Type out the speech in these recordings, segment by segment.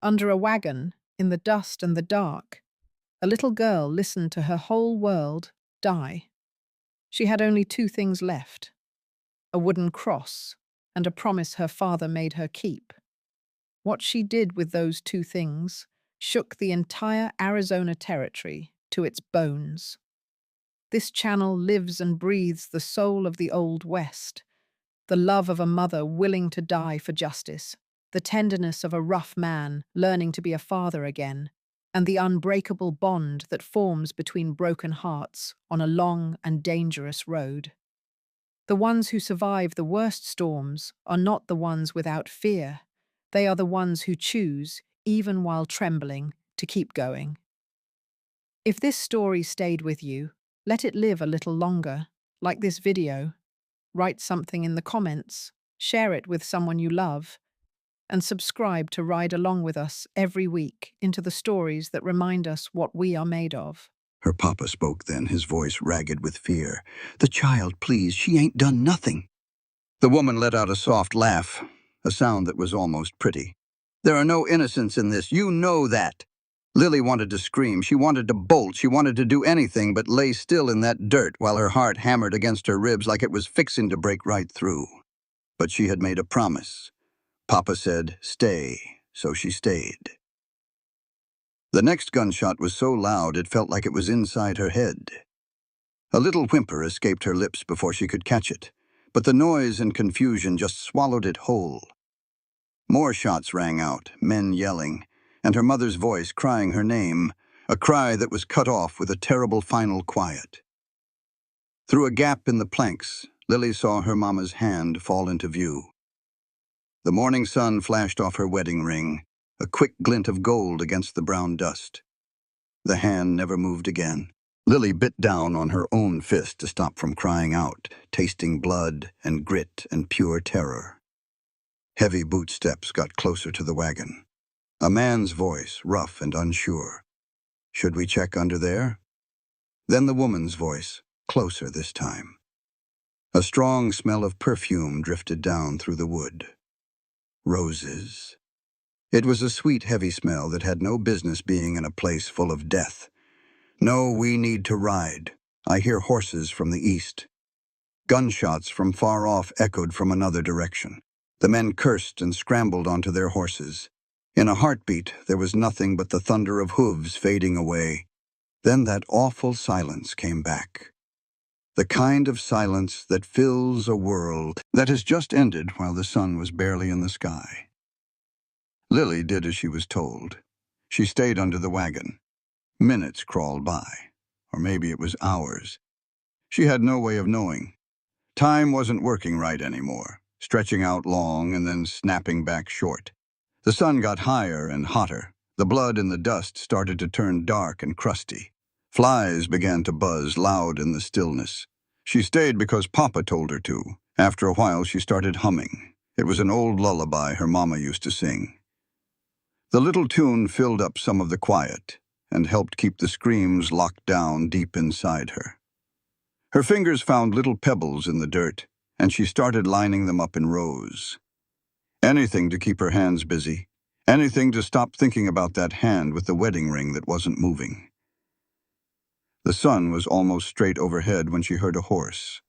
Under a wagon, in the dust and the dark, a little girl listened to her whole world die. She had only two things left: a wooden cross and a promise her father made her keep. What she did with those two things shook the entire Arizona territory to its bones. This channel lives and breathes the soul of the Old West, the love of a mother willing to die for justice, the tenderness of a rough man learning to be a father again, and the unbreakable bond that forms between broken hearts on a long and dangerous road. The ones who survive the worst storms are not the ones without fear. They are the ones who choose, even while trembling, to keep going. If this story stayed with you, let it live a little longer, like this video. Write something in the comments, share it with someone you love, and subscribe to ride along with us every week into the stories that remind us what we are made of. Her papa spoke then, his voice ragged with fear. "The child, please, she ain't done nothing." The woman let out a soft laugh, a sound that was almost pretty. "There are no innocents in this, you know that." Lily wanted to scream, she wanted to bolt, she wanted to do anything but lay still in that dirt while her heart hammered against her ribs like it was fixing to break right through. But she had made a promise. Papa said, "Stay," so she stayed. The next gunshot was so loud it felt like it was inside her head. A little whimper escaped her lips before she could catch it, but the noise and confusion just swallowed it whole. More shots rang out, men yelling, and her mother's voice crying her name, a cry that was cut off with a terrible final quiet. Through a gap in the planks, Lily saw her mama's hand fall into view. The morning sun flashed off her wedding ring, a quick glint of gold against the brown dust. The hand never moved again. Lily bit down on her own fist to stop from crying out, tasting blood and grit and pure terror. Heavy boot steps got closer to the wagon. A man's voice, rough and unsure. "Should we check under there?" Then the woman's voice, closer this time. A strong smell of perfume drifted down through the wood. Roses. It was a sweet, heavy smell that had no business being in a place full of death. "No, we need to ride. I hear horses from the east." Gunshots from far off echoed from another direction. The men cursed and scrambled onto their horses. In a heartbeat, there was nothing but the thunder of hooves fading away. Then that awful silence came back. The kind of silence that fills a world that has just ended while the sun was barely in the sky. Lily did as she was told. She stayed under the wagon. Minutes crawled by, or maybe it was hours. She had no way of knowing. Time wasn't working right anymore, stretching out long and then snapping back short. The sun got higher and hotter. The blood in the dust started to turn dark and crusty. Flies began to buzz loud in the stillness. She stayed because Papa told her to. After a while, she started humming. It was an old lullaby her mama used to sing. The little tune filled up some of the quiet and helped keep the screams locked down deep inside her. Her fingers found little pebbles in the dirt, and she started lining them up in rows. Anything to keep her hands busy, anything to stop thinking about that hand with the wedding ring that wasn't moving. The sun was almost straight overhead when she heard a horse.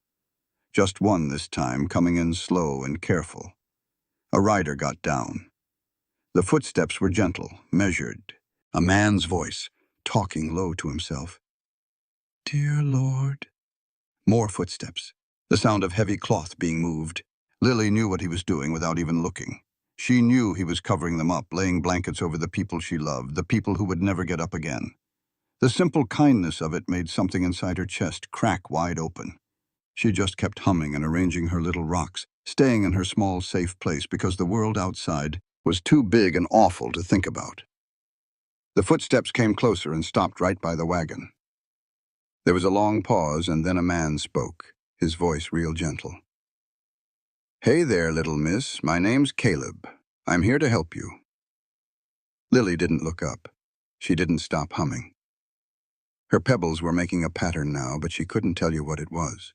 Just one this time, coming in slow and careful. A rider got down. The footsteps were gentle, measured. A man's voice, talking low to himself. "Dear Lord." More footsteps, the sound of heavy cloth being moved. Lily knew what he was doing without even looking. She knew he was covering them up, laying blankets over the people she loved, the people who would never get up again. The simple kindness of it made something inside her chest crack wide open. She just kept humming and arranging her little rocks, staying in her small, safe place because the world outside was too big and awful to think about. The footsteps came closer and stopped right by the wagon. There was a long pause, and then a man spoke, his voice real gentle. "Hey there, little miss. My name's Caleb. I'm here to help you." Lily didn't look up. She didn't stop humming. Her pebbles were making a pattern now, but she couldn't tell you what it was.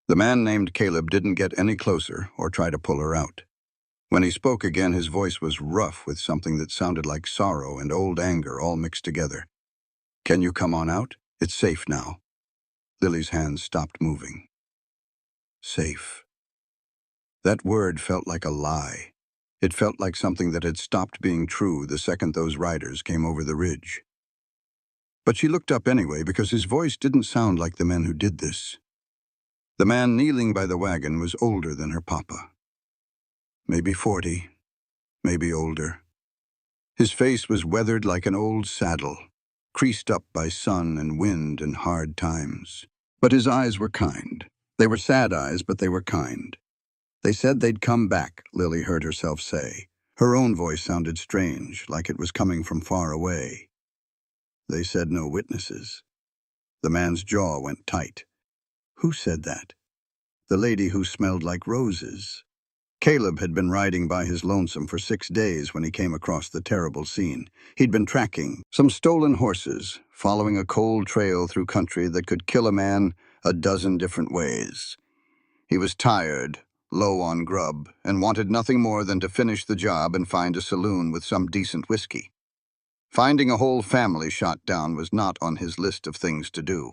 The man named Caleb didn't get any closer or try to pull her out. When he spoke again, his voice was rough with something that sounded like sorrow and old anger all mixed together. "Can you come on out? It's safe now." Lily's hands stopped moving. Safe. That word felt like a lie. It felt like something that had stopped being true the second those riders came over the ridge. But she looked up anyway because his voice didn't sound like the men who did this. The man kneeling by the wagon was older than her papa. Maybe 40, maybe older. His face was weathered like an old saddle, creased up by sun and wind and hard times. But his eyes were kind. They were sad eyes, but they were kind. They said they'd come back, Lily heard herself say. Her own voice sounded strange, like it was coming from far away. They said no witnesses. The man's jaw went tight. Who said that? The lady who smelled like roses. Caleb had been riding by his lonesome for 6 days when he came across the terrible scene. He'd been tracking some stolen horses, following a cold trail through country that could kill a man a dozen different ways. He was tired, low on grub, and wanted nothing more than to finish the job and find a saloon with some decent whiskey. Finding a whole family shot down was not on his list of things to do.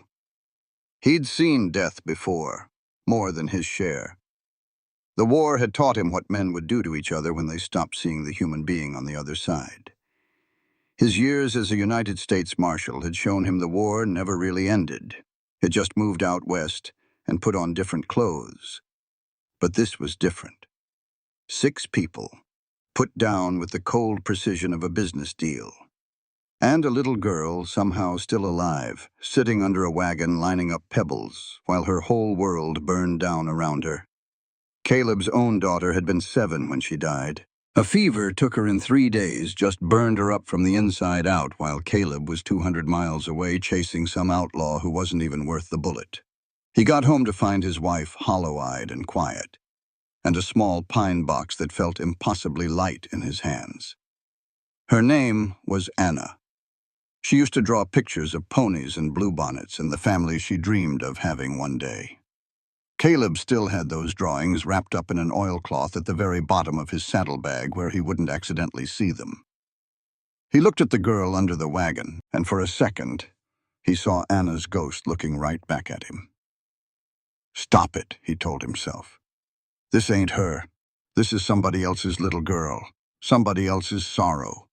He'd seen death before, more than his share. The war had taught him what men would do to each other when they stopped seeing the human being on the other side. His years as a United States Marshal had shown him the war never really ended. It just moved out west and put on different clothes. But this was different. 6 people, put down with the cold precision of a business deal. And a little girl, somehow still alive, sitting under a wagon lining up pebbles while her whole world burned down around her. Caleb's own daughter had been 7 when she died. A fever took her in 3 days, just burned her up from the inside out while Caleb was 200 miles away chasing some outlaw who wasn't even worth the bullet. He got home to find his wife hollow-eyed and quiet, and a small pine box that felt impossibly light in his hands. Her name was Anna. She used to draw pictures of ponies and bluebonnets and the family she dreamed of having one day. Caleb still had those drawings wrapped up in an oilcloth at the very bottom of his saddlebag where he wouldn't accidentally see them. He looked at the girl under the wagon, and for a second, he saw Anna's ghost looking right back at him. "Stop it," he told himself. "This ain't her. This is somebody else's little girl, somebody else's sorrow."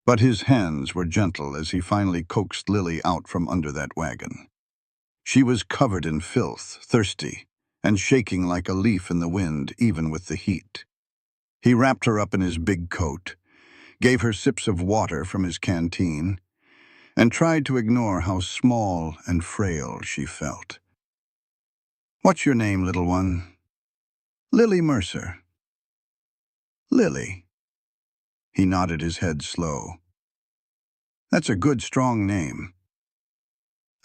But his hands were gentle as he finally coaxed Lily out from under that wagon. She was covered in filth, thirsty, and shaking like a leaf in the wind, even with the heat. He wrapped her up in his big coat, gave her sips of water from his canteen, and tried to ignore how small and frail she felt. "What's your name, little one?" "Lily Mercer." "Lily." He nodded his head slow. "That's a good, strong name.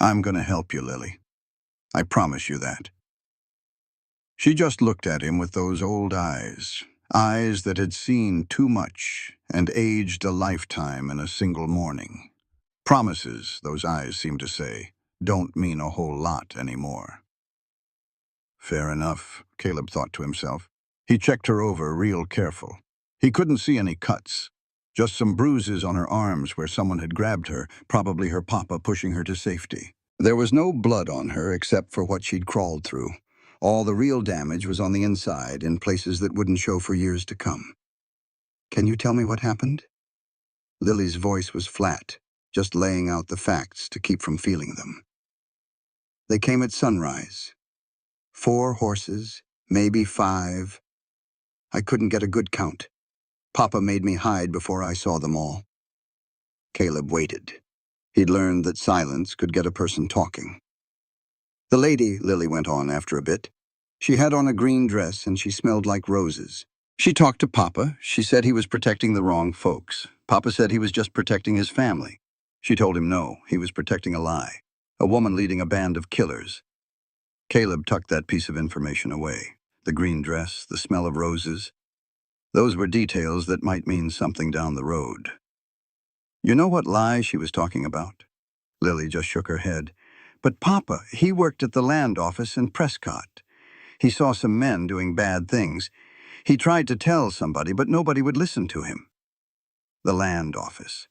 I'm going to help you, Lily. I promise you that." She just looked at him with those old eyes, eyes that had seen too much and aged a lifetime in a single morning. Promises, those eyes seemed to say, don't mean a whole lot anymore. Fair enough, Caleb thought to himself. He checked her over real careful. He couldn't see any cuts, just some bruises on her arms where someone had grabbed her, probably her papa pushing her to safety. There was no blood on her except for what she'd crawled through. All the real damage was on the inside, in places that wouldn't show for years to come. "Can you tell me what happened?" Lily's voice was flat, just laying out the facts to keep from feeling them. "They came at sunrise. 4 horses, maybe 5. I couldn't get a good count. Papa made me hide before I saw them all." Caleb waited. He'd learned that silence could get a person talking. "The lady," Lily went on after a bit, "she had on a green dress and she smelled like roses. She talked to Papa. She said he was protecting the wrong folks. Papa said he was just protecting his family. She told him no, he was protecting a lie. A woman leading a band of killers." Caleb tucked that piece of information away. The green dress, the smell of roses. Those were details that might mean something down the road. "You know what lie she was talking about?" Lily just shook her head. "But Papa, he worked at the land office in Prescott. He saw some men doing bad things. He tried to tell somebody, but nobody would listen to him. The land office.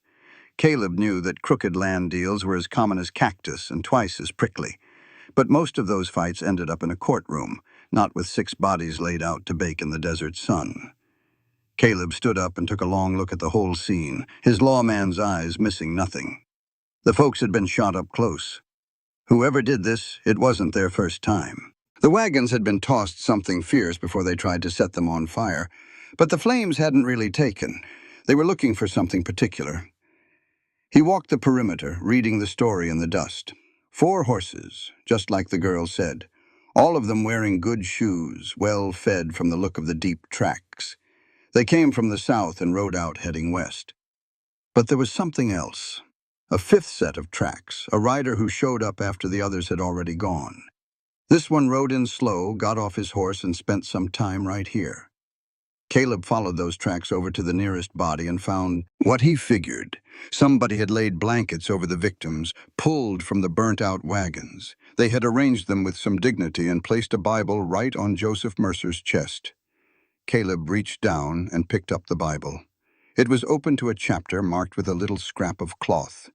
Caleb knew that crooked land deals were as common as cactus and twice as prickly, but most of those fights ended up in a courtroom, not with 6 bodies laid out to bake in the desert sun. Caleb stood up and took a long look at the whole scene, his lawman's eyes missing nothing. The folks had been shot up close. Whoever did this, it wasn't their first time. The wagons had been tossed something fierce before they tried to set them on fire, but the flames hadn't really taken. They were looking for something particular. He walked the perimeter, reading the story in the dust. 4 horses, just like the girl said, all of them wearing good shoes, well fed from the look of the deep tracks. They came from the south and rode out heading west. But there was something else. A 5th set of tracks, a rider who showed up after the others had already gone. This one rode in slow, got off his horse, and spent some time right here. Caleb followed those tracks over to the nearest body and found what he figured. Somebody had laid blankets over the victims, pulled from the burnt-out wagons. They had arranged them with some dignity and placed a Bible right on Joseph Mercer's chest. Caleb reached down and picked up the Bible. It was open to a chapter marked with a little scrap of cloth.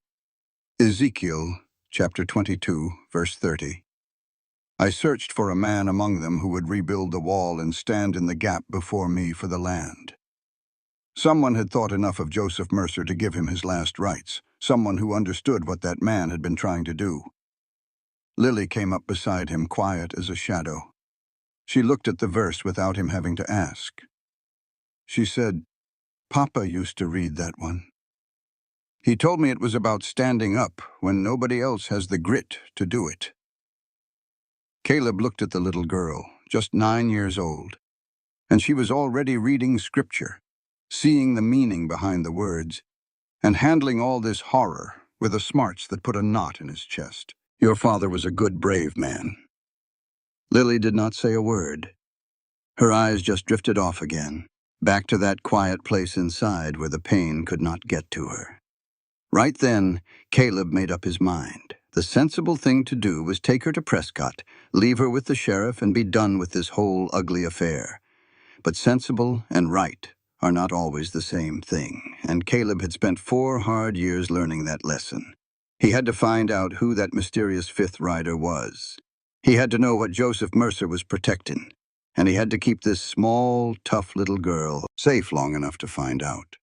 Ezekiel, chapter 22, verse 30. I searched for a man among them who would rebuild the wall and stand in the gap before me for the land. Someone had thought enough of Joseph Mercer to give him his last rites, someone who understood what that man had been trying to do. Lily came up beside him, quiet as a shadow. She looked at the verse without him having to ask. She said, "Papa used to read that one. He told me it was about standing up when nobody else has the grit to do it." Caleb looked at the little girl, just 9 years old, and she was already reading scripture, seeing the meaning behind the words, and handling all this horror with a smarts that put a knot in his chest. "Your father was a good, brave man." Lily did not say a word. Her eyes just drifted off again, back to that quiet place inside where the pain could not get to her. Right then, Caleb made up his mind. The sensible thing to do was take her to Prescott, leave her with the sheriff, and be done with this whole ugly affair. But sensible and right are not always the same thing, and Caleb had spent 4 hard years learning that lesson. He had to find out who that mysterious 5th rider was. He had to know what Joseph Mercer was protecting, and he had to keep this small, tough little girl safe long enough to find out.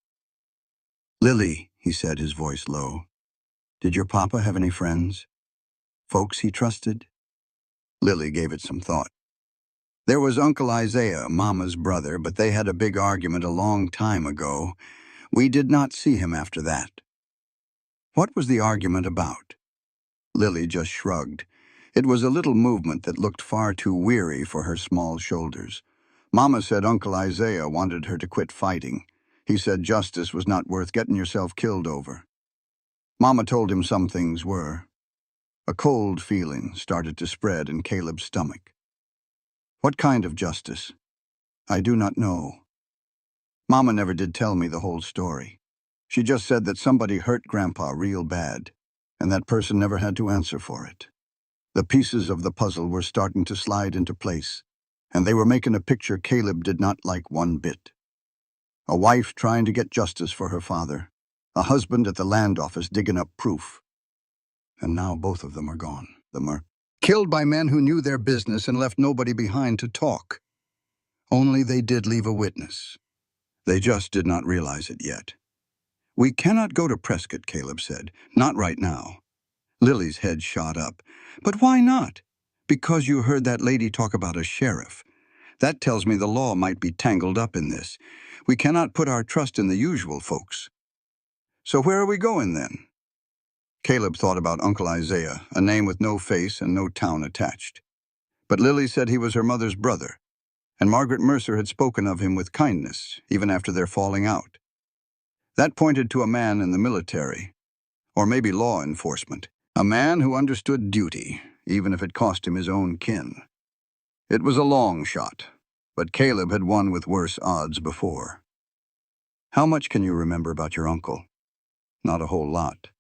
"Lily," he said, his voice low, "did your papa have any friends? Folks he trusted?" Lily gave it some thought. "There was Uncle Isaiah, Mama's brother, but they had a big argument a long time ago. We did not see him after that." "What was the argument about?" Lily just shrugged. It was a little movement that looked far too weary for her small shoulders. Mama said Uncle Isaiah wanted her to quit fighting. He said justice was not worth getting yourself killed over. Mama told him some things were. A cold feeling started to spread in Caleb's stomach. "What kind of justice?" "I do not know. Mama never did tell me the whole story. She just said that somebody hurt Grandpa real bad, and that person never had to answer for it." The pieces of the puzzle were starting to slide into place, and they were making a picture Caleb did not like one bit. A wife trying to get justice for her father, a husband at the land office digging up proof. And now both of them are gone. Them are killed by men who knew their business and left nobody behind to talk. Only they did leave a witness. They just did not realize it yet. "We cannot go to Prescott," Caleb said. "Not right now." Lily's head shot up. "But why not?" "Because you heard that lady talk about a sheriff. That tells me the law might be tangled up in this. We cannot put our trust in the usual folks." "So where are we going then?" Caleb thought about Uncle Isaiah, a name with no face and no town attached. But Lily said he was her mother's brother, and Margaret Mercer had spoken of him with kindness, even after their falling out. That pointed to a man in the military, or maybe law enforcement, a man who understood duty, even if it cost him his own kin. It was a long shot, but Caleb had won with worse odds before. "How much can you remember about your uncle?" "Not a whole lot.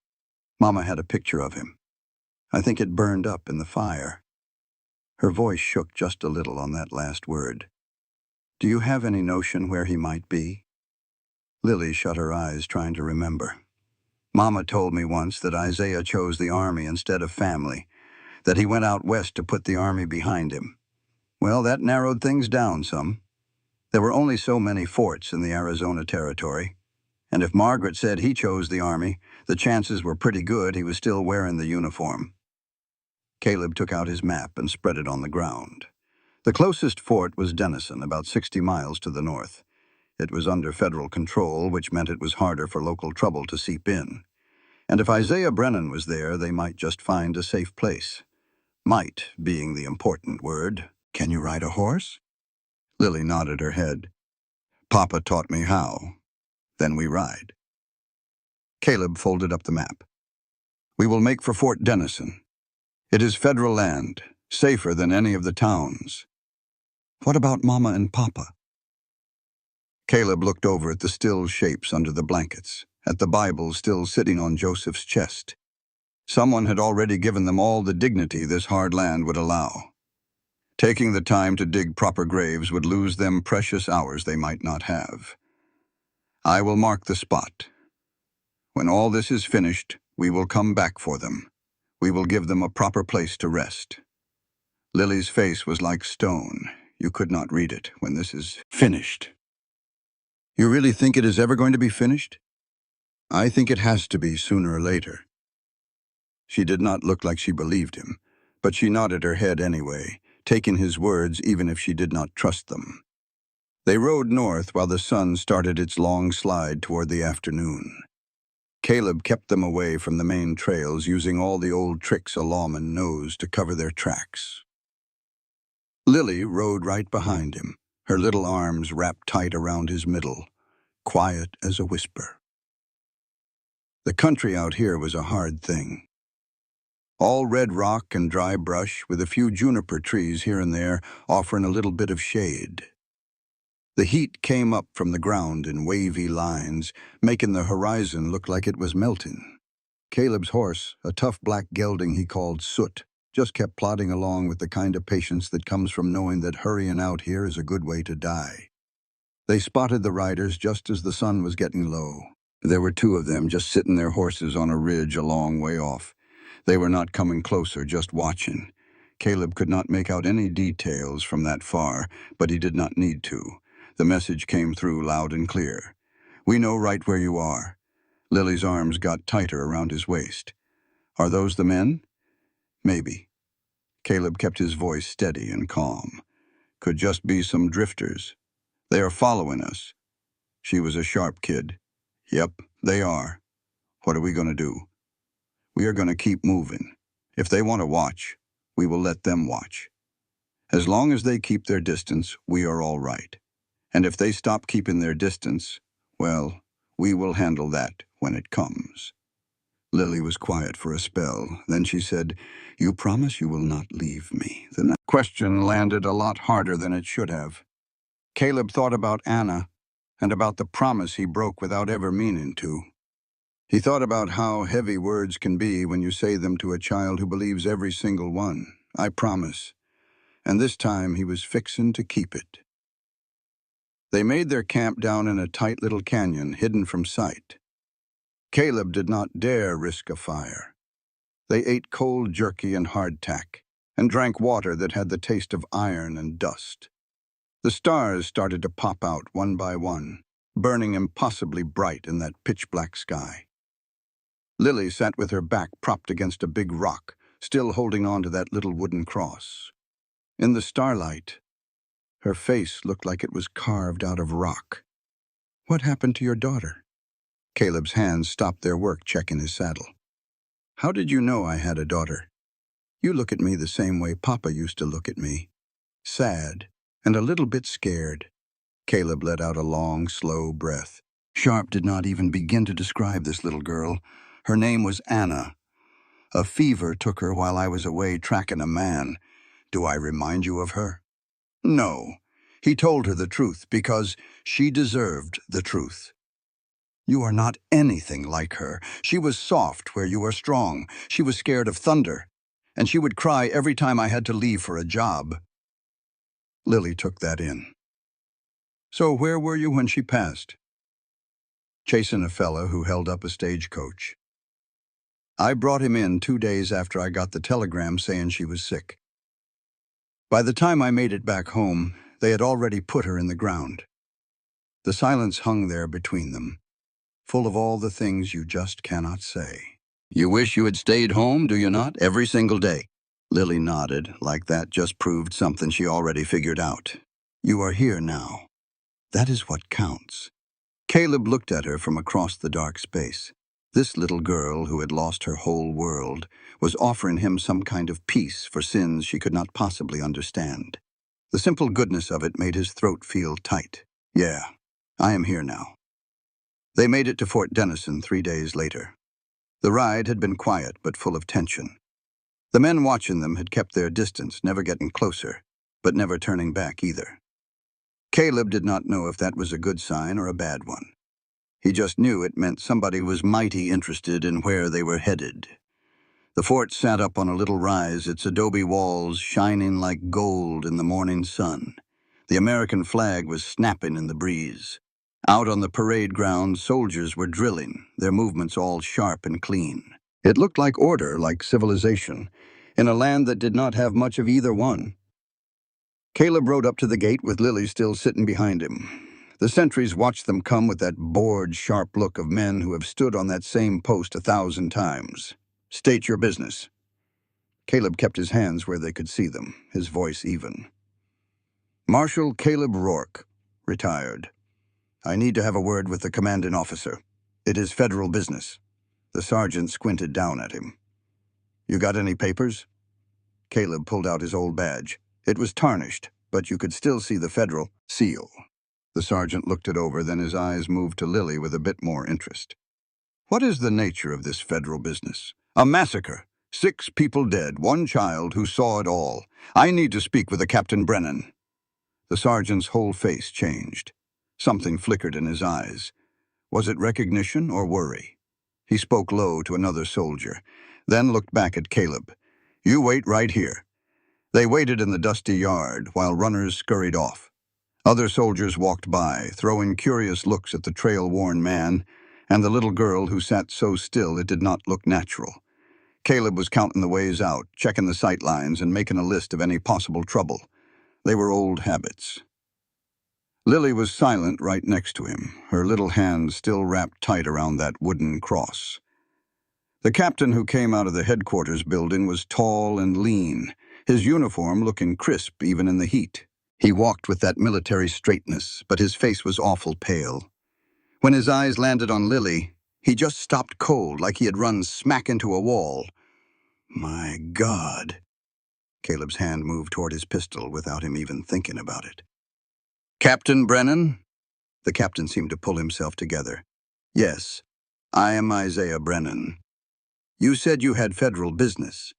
Mama had a picture of him. I think it burned up in the fire." Her voice shook just a little on that last word. Do you have any notion where he might be? Lily shut her eyes, trying to remember. Mama told me once that Isaiah chose the army instead of family, that he went out west to put the army behind him. Well, that narrowed things down some. There were only so many forts in the Arizona Territory, and if Margaret said he chose the army, the chances were pretty good he was still wearing the uniform. Caleb took out his map and spread it on the ground. The closest fort was Denison, about 60 miles to the north. It was under federal control, which meant it was harder for local trouble to seep in. And if Isaiah Brennan was there, they might just find a safe place. Might being the important word. Can you ride a horse? Lily nodded her head. Papa taught me how. Then we ride. Caleb folded up the map. We will make for Fort Denison. It is federal land, safer than any of the towns. What about Mama and Papa? Caleb looked over at the still shapes under the blankets, at the Bible still sitting on Joseph's chest. Someone had already given them all the dignity this hard land would allow. Taking the time to dig proper graves would lose them precious hours they might not have. I will mark the spot. When all this is finished, we will come back for them. We will give them a proper place to rest. Lily's face was like stone. You could not read it when this is finished. You really think it is ever going to be finished? I think it has to be sooner or later. She did not look like she believed him, but she nodded her head anyway, taking his words even if she did not trust them. They rode north while the sun started its long slide toward the afternoon. Caleb kept them away from the main trails, using all the old tricks a lawman knows to cover their tracks. Lily rode right behind him, her little arms wrapped tight around his middle, quiet as a whisper. The country out here was a hard thing. All red rock and dry brush, with a few juniper trees here and there offering a little bit of shade. The heat came up from the ground in wavy lines, making the horizon look like it was melting. Caleb's horse, a tough black gelding he called Soot, just kept plodding along with the kind of patience that comes from knowing that hurrying out here is a good way to die. They spotted the riders just as the sun was getting low. There were two of them just sitting their horses on a ridge a long way off. They were not coming closer, just watching. Caleb could not make out any details from that far, but he did not need to. The message came through loud and clear. We know right where you are. Lily's arms got tighter around his waist. Are those the men? Maybe. Caleb kept his voice steady and calm. Could just be some drifters. They are following us. She was a sharp kid. Yep, they are. What are we going to do? We are going to keep moving. If they want to watch, we will let them watch. As long as they keep their distance, we are all right. And if they stop keeping their distance, well, we will handle that when it comes. Lily was quiet for a spell. Then she said, You promise you will not leave me? The question landed a lot harder than it should have. Caleb thought about Anna and about the promise he broke without ever meaning to. He thought about how heavy words can be when you say them to a child who believes every single one. I promise. And this time he was fixin' to keep it. They made their camp down in a tight little canyon, hidden from sight. Caleb did not dare risk a fire. They ate cold jerky and hardtack, and drank water that had the taste of iron and dust. The stars started to pop out one by one, burning impossibly bright in that pitch-black sky. Lily sat with her back propped against a big rock, still holding on to that little wooden cross. In the starlight, her face looked like it was carved out of rock. What happened to your daughter? Caleb's hands stopped their work checking his saddle. How did you know I had a daughter? You look at me the same way Papa used to look at me. Sad and a little bit scared. Caleb let out a long, slow breath. Sharp did not even begin to describe this little girl. Her name was Anna. A fever took her while I was away tracking a man. Do I remind you of her? No. He told her the truth because she deserved the truth. You are not anything like her. She was soft where you are strong. She was scared of thunder. And she would cry every time I had to leave for a job. Lily took that in. So where were you when she passed? Chasing a fella who held up a stagecoach. I brought him in 2 days after I got the telegram saying she was sick. By the time I made it back home, they had already put her in the ground. The silence hung there between them, full of all the things you just cannot say. You wish you had stayed home, do you not, every single day? Lily nodded, like that just proved something she already figured out. You are here now. That is what counts. Caleb looked at her from across the dark space. This little girl who had lost her whole world was offering him some kind of peace for sins she could not possibly understand. The simple goodness of it made his throat feel tight. Yeah, I am here now. They made it to Fort Denison 3 days later. The ride had been quiet but full of tension. The men watching them had kept their distance, never getting closer, but never turning back either. Caleb did not know if that was a good sign or a bad one. He just knew it meant somebody was mighty interested in where they were headed. The fort sat up on a little rise, its adobe walls shining like gold in the morning sun. The American flag was snapping in the breeze. Out on the parade ground, soldiers were drilling, their movements all sharp and clean. It looked like order, like civilization, in a land that did not have much of either one. Caleb rode up to the gate with Lily still sitting behind him. The sentries watched them come with that bored, sharp look of men who have stood on that same post 1,000 times. State your business. Caleb kept his hands where they could see them, his voice even. Marshal Caleb Rourke, retired. I need to have a word with the commanding officer. It is federal business. The sergeant squinted down at him. You got any papers? Caleb pulled out his old badge. It was tarnished, but you could still see the federal seal. The sergeant looked it over, then his eyes moved to Lily with a bit more interest. What is the nature of this federal business? A massacre. 6 people dead, 1 child who saw it all. I need to speak with a Captain Brennan. The sergeant's whole face changed. Something flickered in his eyes. Was it recognition or worry? He spoke low to another soldier, then looked back at Caleb. You wait right here. They waited in the dusty yard while runners scurried off. Other soldiers walked by, throwing curious looks at the trail-worn man and the little girl who sat so still it did not look natural. Caleb was counting the ways out, checking the sight lines, and making a list of any possible trouble. They were old habits. Lily was silent right next to him, her little hands still wrapped tight around that wooden cross. The captain who came out of the headquarters building was tall and lean, his uniform looking crisp even in the heat. He walked with that military straightness, but his face was awful pale. When his eyes landed on Lily, he just stopped cold like he had run smack into a wall. My God. Caleb's hand moved toward his pistol without him even thinking about it. Captain Brennan? The captain seemed to pull himself together. Yes, I am Isaiah Brennan. You said you had federal business.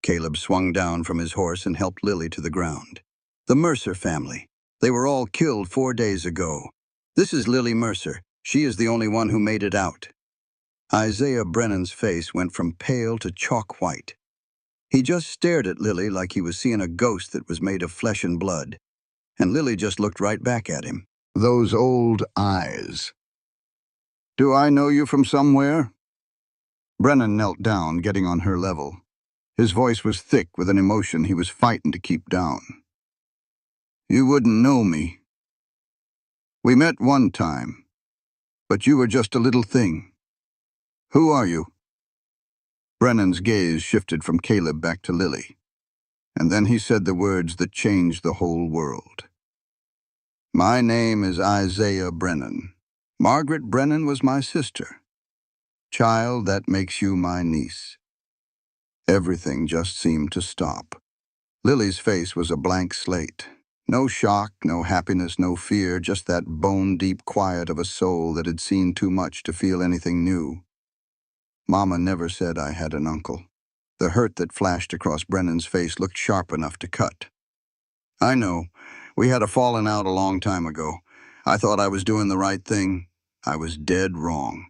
Caleb swung down from his horse and helped Lily to the ground. The Mercer family. They were all killed 4 days ago. This is Lily Mercer. She is the only one who made it out. Isaiah Brennan's face went from pale to chalk white. He just stared at Lily like he was seeing a ghost that was made of flesh and blood. And Lily just looked right back at him. Those old eyes. Do I know you from somewhere? Brennan knelt down, getting on her level. His voice was thick with an emotion he was fighting to keep down. You wouldn't know me. We met one time, but you were just a little thing. Who are you? Brennan's gaze shifted from Caleb back to Lily, and then he said the words that changed the whole world. My name is Isaiah Brennan. Margaret Brennan was my sister. Child, that makes you my niece. Everything just seemed to stop. Lily's face was a blank slate. No shock, no happiness, no fear, just that bone-deep quiet of a soul that had seen too much to feel anything new. Mama never said I had an uncle. The hurt that flashed across Brennan's face looked sharp enough to cut. I know. We had a falling out a long time ago. I thought I was doing the right thing. I was dead wrong.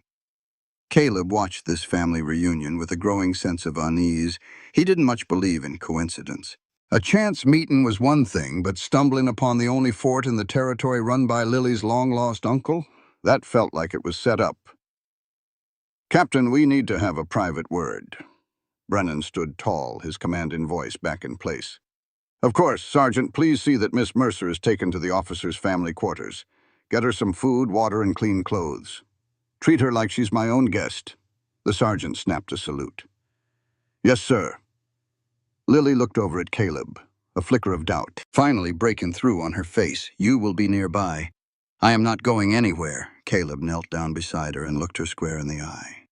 Caleb watched this family reunion with a growing sense of unease. He didn't much believe in coincidence. A chance meetin' was one thing, but stumbling upon the only fort in the territory run by Lily's long-lost uncle, that felt like it was set up. "Captain, we need to have a private word." Brennan stood tall, his commanding voice back in place. "Of course, Sergeant, please see that Miss Mercer is taken to the officer's family quarters. Get her some food, water, and clean clothes. Treat her like she's my own guest." The sergeant snapped a salute. "Yes, sir." Lily looked over at Caleb, a flicker of doubt finally breaking through on her face. "You will be nearby." "I am not going anywhere." Caleb knelt down beside her and looked her square in the eye.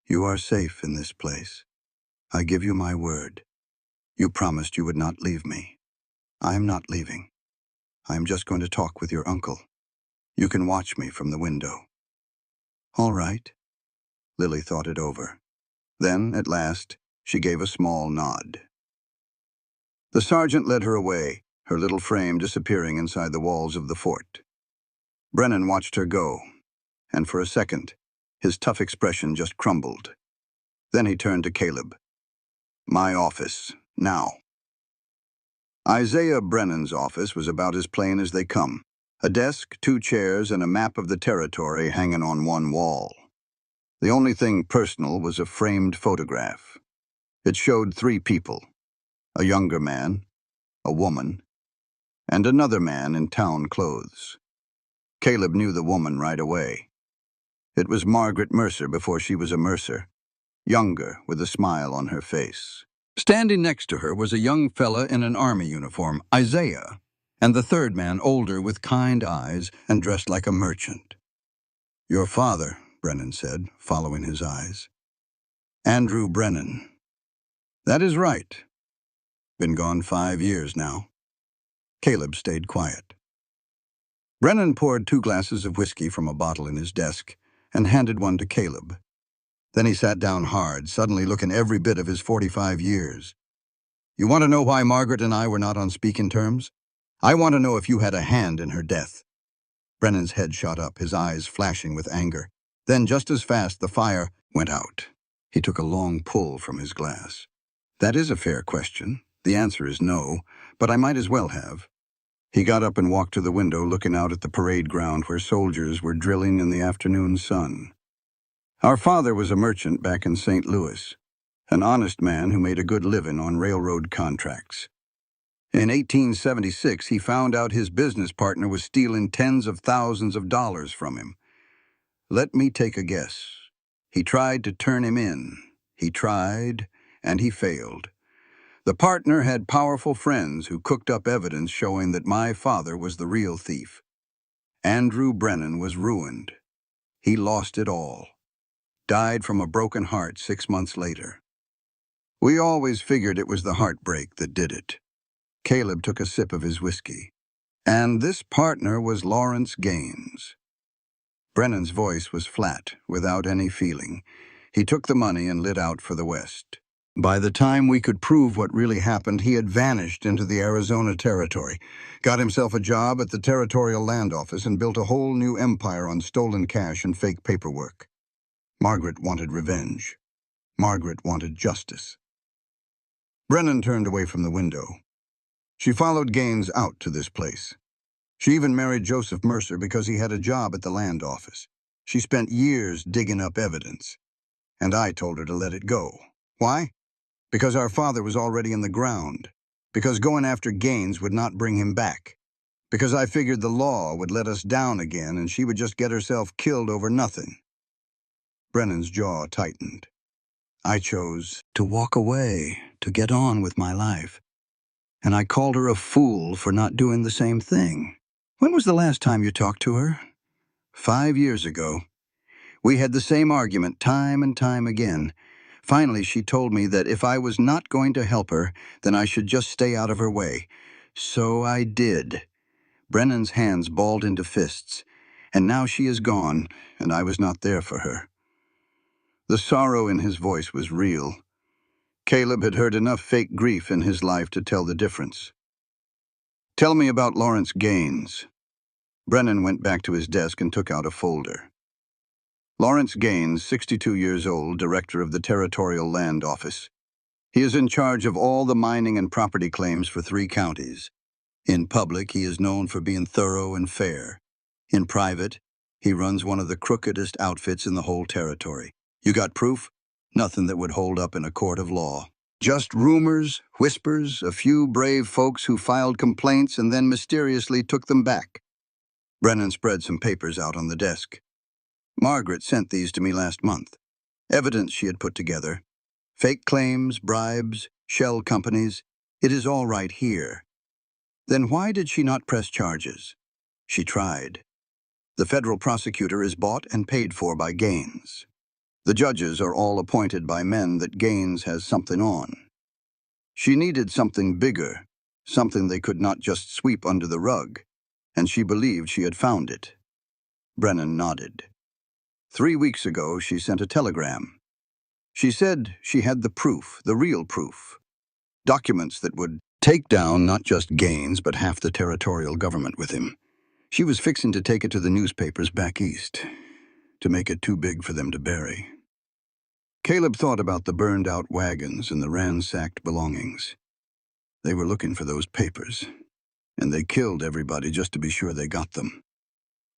"You are safe in this place. I give you my word. You promised you would not leave me. I am not leaving. I am just going to talk with your uncle. You can watch me from the window." "All right." Lily thought it over. Then, at last, she gave a small nod. The sergeant led her away, her little frame disappearing inside the walls of the fort. Brennan watched her go, and for a second, his tough expression just crumbled. Then he turned to Caleb. "My office, now." Isaiah Brennan's office was about as plain as they come. A desk, 2 chairs, and a map of the territory hanging on one wall. The only thing personal was a framed photograph. It showed 3 people: a younger man, a woman, and another man in town clothes. Caleb knew the woman right away. It was Margaret Mercer before she was a Mercer, younger, with a smile on her face. Standing next to her was a young fella in an army uniform, Isaiah, and the third man, older, with kind eyes and dressed like a merchant. "Your father," Brennan said, following his eyes. "Andrew Brennan." "That is right. Been gone 5 years now." Caleb stayed quiet. Brennan poured 2 glasses of whiskey from a bottle in his desk and handed one to Caleb. Then he sat down hard, suddenly looking every bit of his 45 years. "You want to know why Margaret and I were not on speaking terms? I want to know if you had a hand in her death." Brennan's head shot up, his eyes flashing with anger. Then, just as fast, the fire went out. He took a long pull from his glass. "That is a fair question. The answer is no, but I might as well have." He got up and walked to the window, looking out at the parade ground where soldiers were drilling in the afternoon sun. "Our father was a merchant back in St. Louis, an honest man who made a good living on railroad contracts. In 1876, he found out his business partner was stealing tens of thousands of dollars from him. Let me take a guess. He tried to turn him in. He tried, and he failed. The partner had powerful friends who cooked up evidence showing that my father was the real thief. Andrew Brennan was ruined. He lost it all. Died from a broken heart 6 months later. We always figured it was the heartbreak that did it." Caleb took a sip of his whiskey. "And this partner was Lawrence Gaines." Brennan's voice was flat, without any feeling. He took the money and lit out for the West. By the time we could prove what really happened, he had vanished into the Arizona Territory, got himself a job at the Territorial Land Office, and built a whole new empire on stolen cash and fake paperwork. Margaret wanted revenge. Margaret wanted justice. Brennan turned away from the window. "She followed Gaines out to this place. She even married Joseph Mercer because he had a job at the land office. She spent years digging up evidence. And I told her to let it go. Why? Because our father was already in the ground. Because going after Gaines would not bring him back. Because I figured the law would let us down again and she would just get herself killed over nothing." Brennan's jaw tightened. "I chose to walk away, to get on with my life. And I called her a fool for not doing the same thing." "When was the last time you talked to her?" 5 years ago. We had the same argument time and time again. Finally, she told me that if I was not going to help her, then I should just stay out of her way. So I did." Brennan's hands balled into fists. "And now she is gone, and I was not there for her." The sorrow in his voice was real. Caleb had heard enough fake grief in his life to tell the difference. "Tell me about Lawrence Gaines." Brennan went back to his desk and took out a folder. Lawrence Gaines, 62 years old, director of the Territorial Land Office. He is in charge of all the mining and property claims for 3 counties. In public, he is known for being thorough and fair. In private, he runs one of the crookedest outfits in the whole territory. You got proof? Nothing that would hold up in a court of law. Just rumors, whispers, a few brave folks who filed complaints and then mysteriously took them back. Brennan spread some papers out on the desk. Margaret sent these to me last month. Evidence she had put together. Fake claims, bribes, shell companies. It is all right here. Then why did she not press charges? She tried. The federal prosecutor is bought and paid for by Gaines. The judges are all appointed by men that Gaines has something on. She needed something bigger, something they could not just sweep under the rug, and she believed she had found it. Brennan nodded. 3 weeks ago, she sent a telegram. She said she had the proof, the real proof. Documents that would take down not just Gaines, but half the territorial government with him. She was fixing to take it to the newspapers back east, to make it too big for them to bury. Caleb thought about the burned-out wagons and the ransacked belongings. They were looking for those papers, and they killed everybody just to be sure they got them.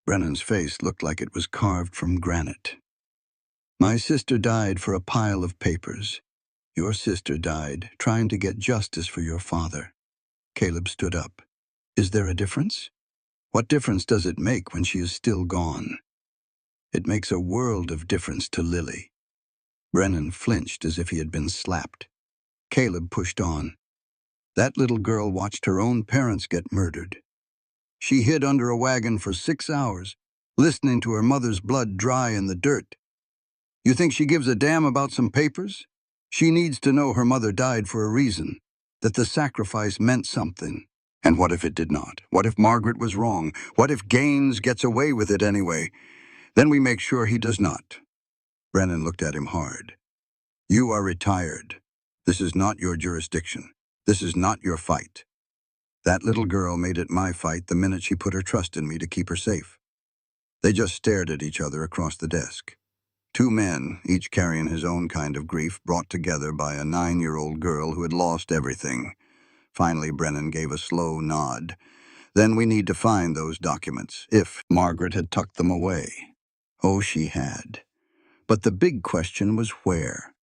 Brennan's face looked like it was carved from granite. My sister died for a pile of papers. Your sister died trying to get justice for your father. Caleb stood up. Is there a difference? What difference does it make when she is still gone? It makes a world of difference to Lily. Brennan flinched as if he had been slapped. Caleb pushed on. That little girl watched her own parents get murdered. She hid under a wagon for 6 hours, listening to her mother's blood dry in the dirt. You think she gives a damn about some papers? She needs to know her mother died for a reason, that the sacrifice meant something. And what if it did not? What if Margaret was wrong? What if Gaines gets away with it anyway? Then we make sure he does not. Brennan looked at him hard. You are retired. This is not your jurisdiction. This is not your fight. That little girl made it my fight the minute she put her trust in me to keep her safe. They just stared at each other across the desk. 2 men, each carrying his own kind of grief, brought together by a 9-year-old girl who had lost everything. Finally, Brennan gave a slow nod. Then we need to find those documents, if Margaret had tucked them away. Oh, she had. But the big question was where.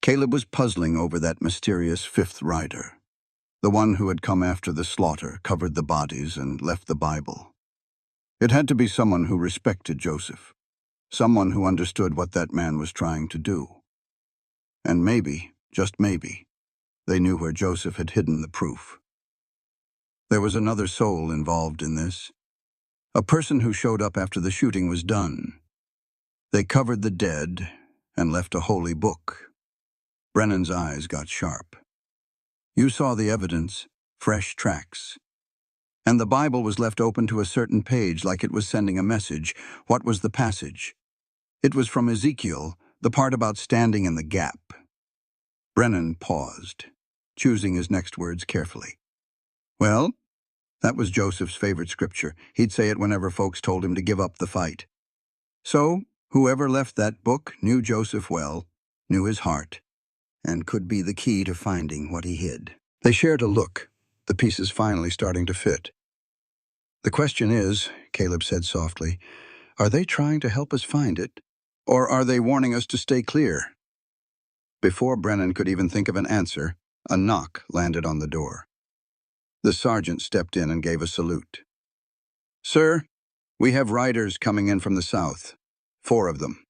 Caleb was puzzling over that mysterious 5th rider, the one who had come after the slaughter, covered the bodies, and left the Bible. It had to be someone who respected Joseph, someone who understood what that man was trying to do. And maybe, just maybe, they knew where Joseph had hidden the proof. There was another soul involved in this, a person who showed up after the shooting was done. They covered the dead and left a holy book. Brennan's eyes got sharp. You saw the evidence, fresh tracks. And the Bible was left open to a certain page like it was sending a message. What was the passage? It was from Ezekiel, the part about standing in the gap. Brennan paused, choosing his next words carefully. Well, that was Joseph's favorite scripture. He'd say it whenever folks told him to give up the fight. So, whoever left that book knew Joseph well, knew his heart, and could be the key to finding what he hid. They shared a look, the pieces finally starting to fit. The question is, Caleb said softly, are they trying to help us find it, or are they warning us to stay clear? Before Brennan could even think of an answer, a knock landed on the door. The sergeant stepped in and gave a salute. Sir, we have riders coming in from the south, 4 of them,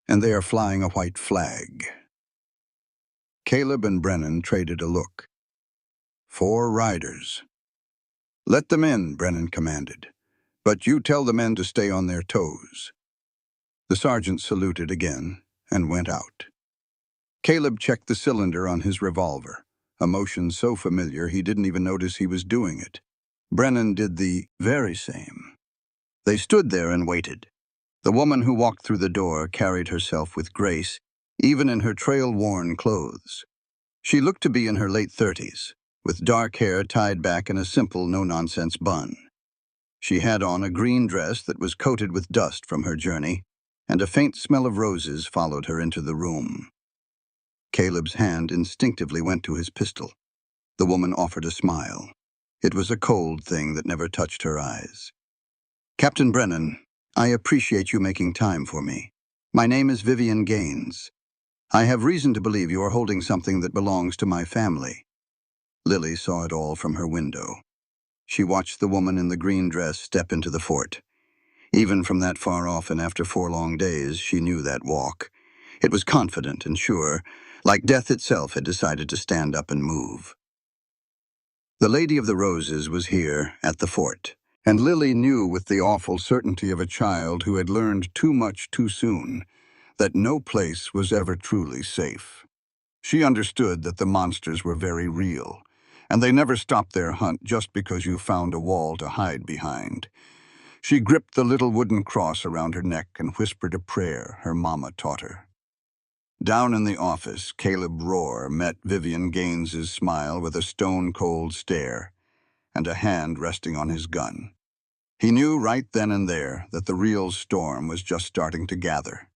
and they are flying a white flag. Caleb and Brennan traded a look. 4 riders. Let them in, Brennan commanded, but you tell the men to stay on their toes. The sergeant saluted again and went out. Caleb checked the cylinder on his revolver, a motion so familiar he didn't even notice he was doing it. Brennan did the very same. They stood there and waited. The woman who walked through the door carried herself with grace, even in her trail-worn clothes. She looked to be in her late 30s, with dark hair tied back in a simple, no-nonsense bun. She had on a green dress that was coated with dust from her journey, and a faint smell of roses followed her into the room. Caleb's hand instinctively went to his pistol. The woman offered a smile. It was a cold thing that never touched her eyes. "Captain Brennan, I appreciate you making time for me. My name is Vivian Gaines. I have reason to believe you are holding something that belongs to my family." Lily saw it all from her window. She watched the woman in the green dress step into the fort. Even from that far off and after 4 long days, she knew that walk. It was confident and sure, like death itself had decided to stand up and move. The Lady of the Roses was here, at the fort, and Lily knew with the awful certainty of a child who had learned too much too soon that no place was ever truly safe. She understood that the monsters were very real, and they never stopped their hunt just because you found a wall to hide behind. She gripped the little wooden cross around her neck and whispered a prayer her mama taught her. Down in the office, Caleb Rohr met Vivian Gaines's smile with a stone-cold stare and a hand resting on his gun. He knew right then and there that the real storm was just starting to gather.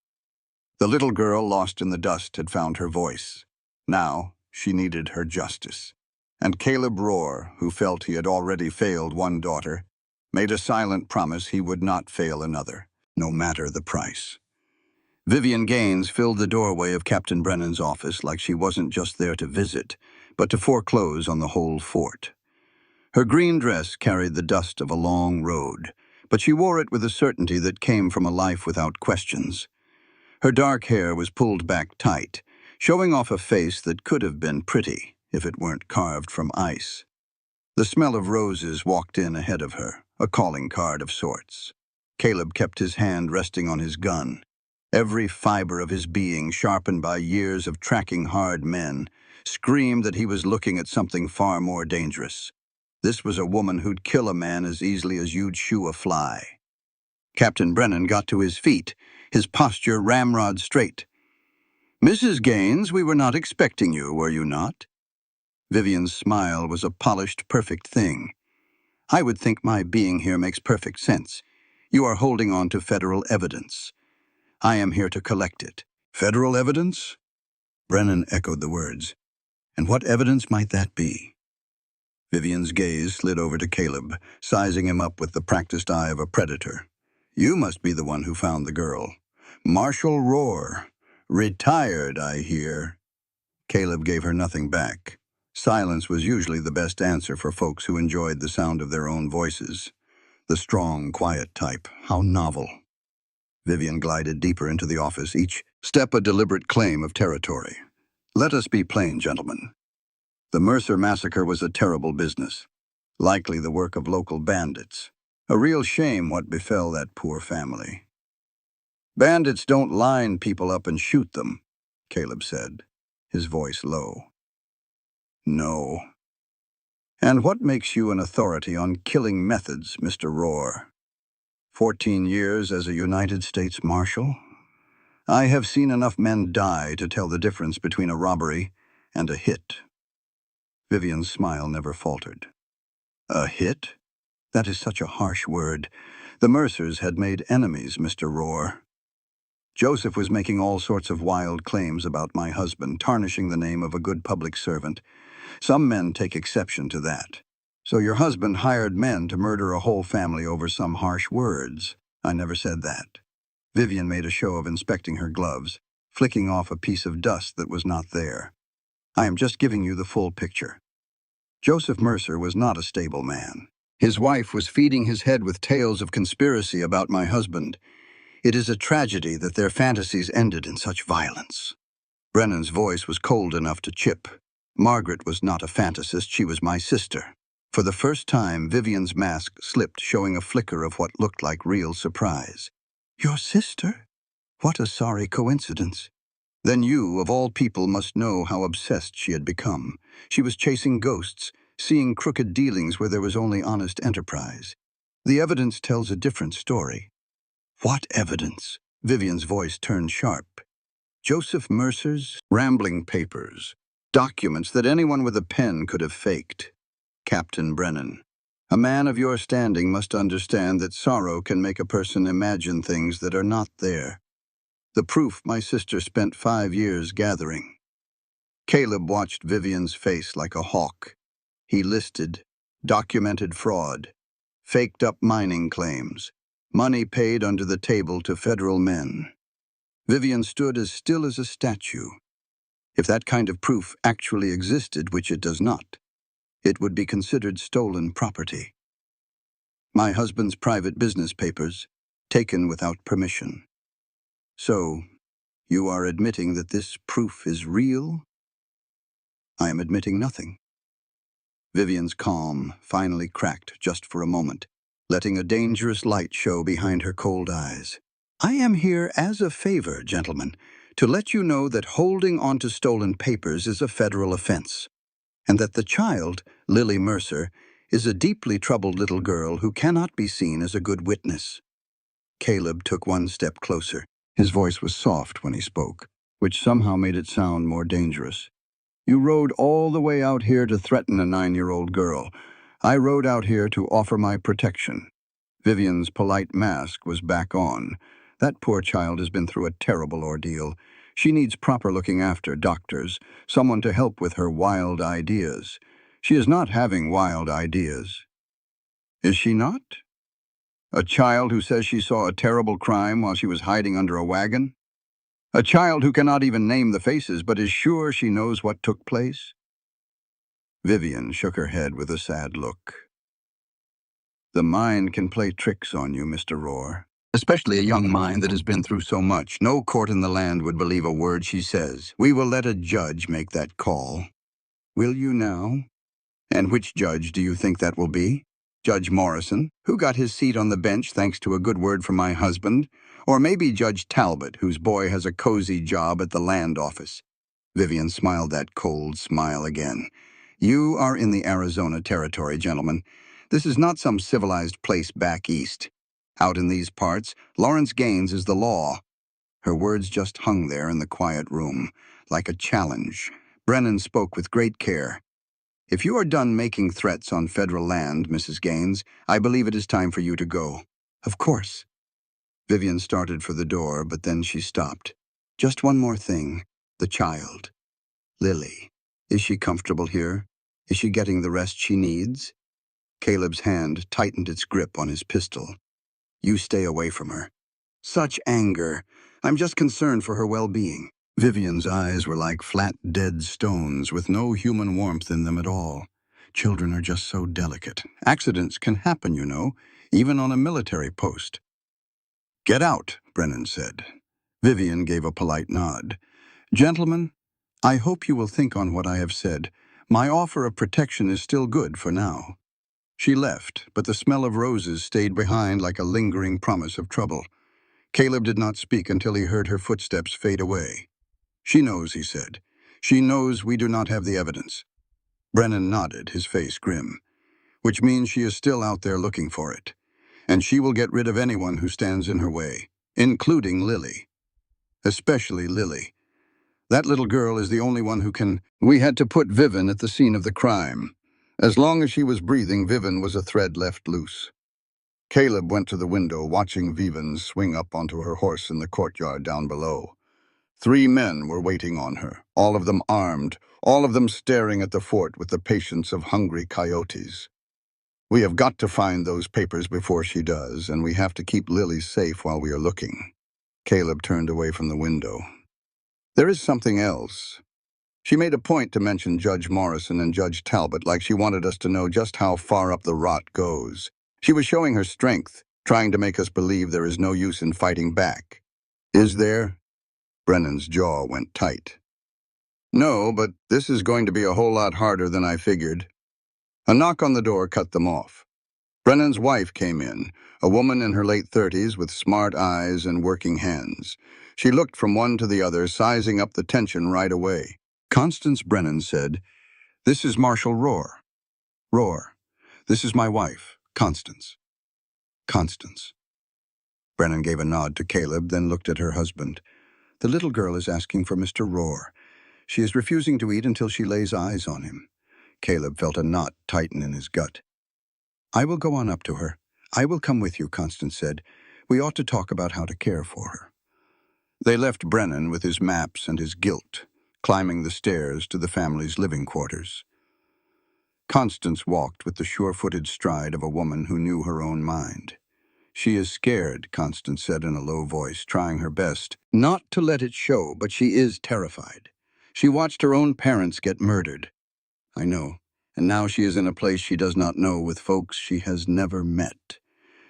The little girl lost in the dust had found her voice. Now she needed her justice. And Caleb Rohr, who felt he had already failed one daughter, made a silent promise he would not fail another, no matter the price. Vivian Gaines filled the doorway of Captain Brennan's office like she wasn't just there to visit, but to foreclose on the whole fort. Her green dress carried the dust of a long road, but she wore it with a certainty that came from a life without questions. Her dark hair was pulled back tight, showing off a face that could have been pretty if it weren't carved from ice. The smell of roses walked in ahead of her, a calling card of sorts. Caleb kept his hand resting on his gun. Every fiber of his being, sharpened by years of tracking hard men, screamed that he was looking at something far more dangerous. This was a woman who'd kill a man as easily as you'd shoo a fly. Captain Brennan got to his feet, his posture ramrod straight. "Mrs. Gaines, we were not expecting you, were you not?" Vivian's smile was a polished, perfect thing. "I would think my being here makes perfect sense. You are holding on to federal evidence. I am here to collect it." "Federal evidence?" Brennan echoed the words. "And what evidence might that be?" Vivian's gaze slid over to Caleb, sizing him up with the practiced eye of a predator. "You must be the one who found the girl. Marshal Rohr. Retired, I hear." Caleb gave her nothing back. Silence was usually the best answer for folks who enjoyed the sound of their own voices. The strong, quiet type. How novel. Vivian glided deeper into the office, each step a deliberate claim of territory. "Let us be plain, gentlemen. The Mercer massacre was a terrible business, likely the work of local bandits. A real shame what befell that poor family." "Bandits don't line people up and shoot them," Caleb said, his voice low. "No. And what makes you an authority on killing methods, Mr. Rohr? 14 years as a United States Marshal? I have seen enough men die to tell the difference between a robbery and a hit." Vivian's smile never faltered. "A hit? That is such a harsh word. The Mercers had made enemies, Mr. Rohr. Joseph was making all sorts of wild claims about my husband, tarnishing the name of a good public servant. Some men take exception to that. So your husband hired men to murder a whole family over some harsh words. I never said that." Vivian made a show of inspecting her gloves, flicking off a piece of dust that was not there. "I am just giving you the full picture. Joseph Mercer was not a stable man. His wife was feeding his head with tales of conspiracy about my husband. It is a tragedy that their fantasies ended in such violence." Brennan's voice was cold enough to chip. "Margaret was not a fantasist, she was my sister." For the first time, Vivian's mask slipped, showing a flicker of what looked like real surprise. "Your sister? What a sorry coincidence." Then you, of all people, must know how obsessed she had become. She was chasing ghosts, seeing crooked dealings where there was only honest enterprise. The evidence tells a different story. "What evidence?" Vivian's voice turned sharp. "Joseph Mercer's rambling papers, documents that anyone with a pen could have faked. Captain Brennan, a man of your standing must understand that sorrow can make a person imagine things that are not there. The proof my sister spent 5 years gathering." Caleb watched Vivian's face like a hawk. He listed, documented fraud, faked up mining claims, money paid under the table to federal men. Vivian stood as still as a statue. If that kind of proof actually existed, which it does not, it would be considered stolen property. My husband's private business papers, taken without permission. So, you are admitting that this proof is real? I am admitting nothing. Vivian's calm finally cracked just for a moment, letting a dangerous light show behind her cold eyes. I am here as a favor, gentlemen, to let you know that holding onto stolen papers is a federal offense, and that the child, Lily Mercer, is a deeply troubled little girl who cannot be seen as a good witness. Caleb took one step closer. His voice was soft when he spoke, which somehow made it sound more dangerous. You rode all the way out here to threaten a 9-year-old girl. I rode out here to offer my protection. Vivian's polite mask was back on. That poor child has been through a terrible ordeal. She needs proper looking after, doctors, someone to help with her wild ideas. She is not having wild ideas. Is she not? A child who says she saw a terrible crime while she was hiding under a wagon? A child who cannot even name the faces but is sure she knows what took place? Vivian shook her head with a sad look. The mind can play tricks on you, Mr. Rohr. Especially a young mind that has been through so much. No court in the land would believe a word she says. We will let a judge make that call. Will you now? And which judge do you think that will be? Judge Morrison, who got his seat on the bench thanks to a good word from my husband? Or maybe Judge Talbot, whose boy has a cozy job at the land office? Vivian smiled that cold smile again. You are in the Arizona territory, gentlemen. This is not some civilized place back east. Out in these parts, Lawrence Gaines is the law. Her words just hung there in the quiet room, like a challenge. Brennan spoke with great care. If you are done making threats on federal land, Mrs. Gaines, I believe it is time for you to go. Of course. Vivian started for the door, but then she stopped. Just one more thing. The child. Lily. Is she comfortable here? Is she getting the rest she needs? Caleb's hand tightened its grip on his pistol. You stay away from her. Such anger. I'm just concerned for her well-being. Vivian's eyes were like flat, dead stones with no human warmth in them at all. Children are just so delicate. Accidents can happen, you know, even on a military post. Get out, Brennan said. Vivian gave a polite nod. Gentlemen, I hope you will think on what I have said. My offer of protection is still good for now. She left, but the smell of roses stayed behind like a lingering promise of trouble. Caleb did not speak until he heard her footsteps fade away. She knows, he said. She knows we do not have the evidence. Brennan nodded, his face grim. Which means she is still out there looking for it. And she will get rid of anyone who stands in her way, including Lily. Especially Lily. That little girl is the only one who can... We had to put Vivian at the scene of the crime. As long as she was breathing, Vivian was a thread left loose. Caleb went to the window, watching Vivian swing up onto her horse in the courtyard down below. 3 men were waiting on her, all of them armed, all of them staring at the fort with the patience of hungry coyotes. We have got to find those papers before she does, and we have to keep Lily safe while we are looking. Caleb turned away from the window. There is something else. She made a point to mention Judge Morrison and Judge Talbot like she wanted us to know just how far up the rot goes. She was showing her strength, trying to make us believe there is no use in fighting back. Is there? Brennan's jaw went tight. No, but this is going to be a whole lot harder than I figured. A knock on the door cut them off. Brennan's wife came in, a woman in her late 30s with smart eyes and working hands. She looked from one to the other, sizing up the tension right away. Constance Brennan said, "This is Marshal Rohr. Rohr, this is my wife, Constance." Constance. Brennan gave a nod to Caleb, then looked at her husband. The little girl is asking for Mr. Rohr. She is refusing to eat until she lays eyes on him. Caleb felt a knot tighten in his gut. I will go on up to her. I will come with you, Constance said. We ought to talk about how to care for her. They left Brennan with his maps and his guilt, climbing the stairs to the family's living quarters. Constance walked with the sure-footed stride of a woman who knew her own mind. "She is scared," Constance said in a low voice, trying her best not to let it show, but she is terrified. She watched her own parents get murdered. "I know, and now she is in a place she does not know with folks she has never met.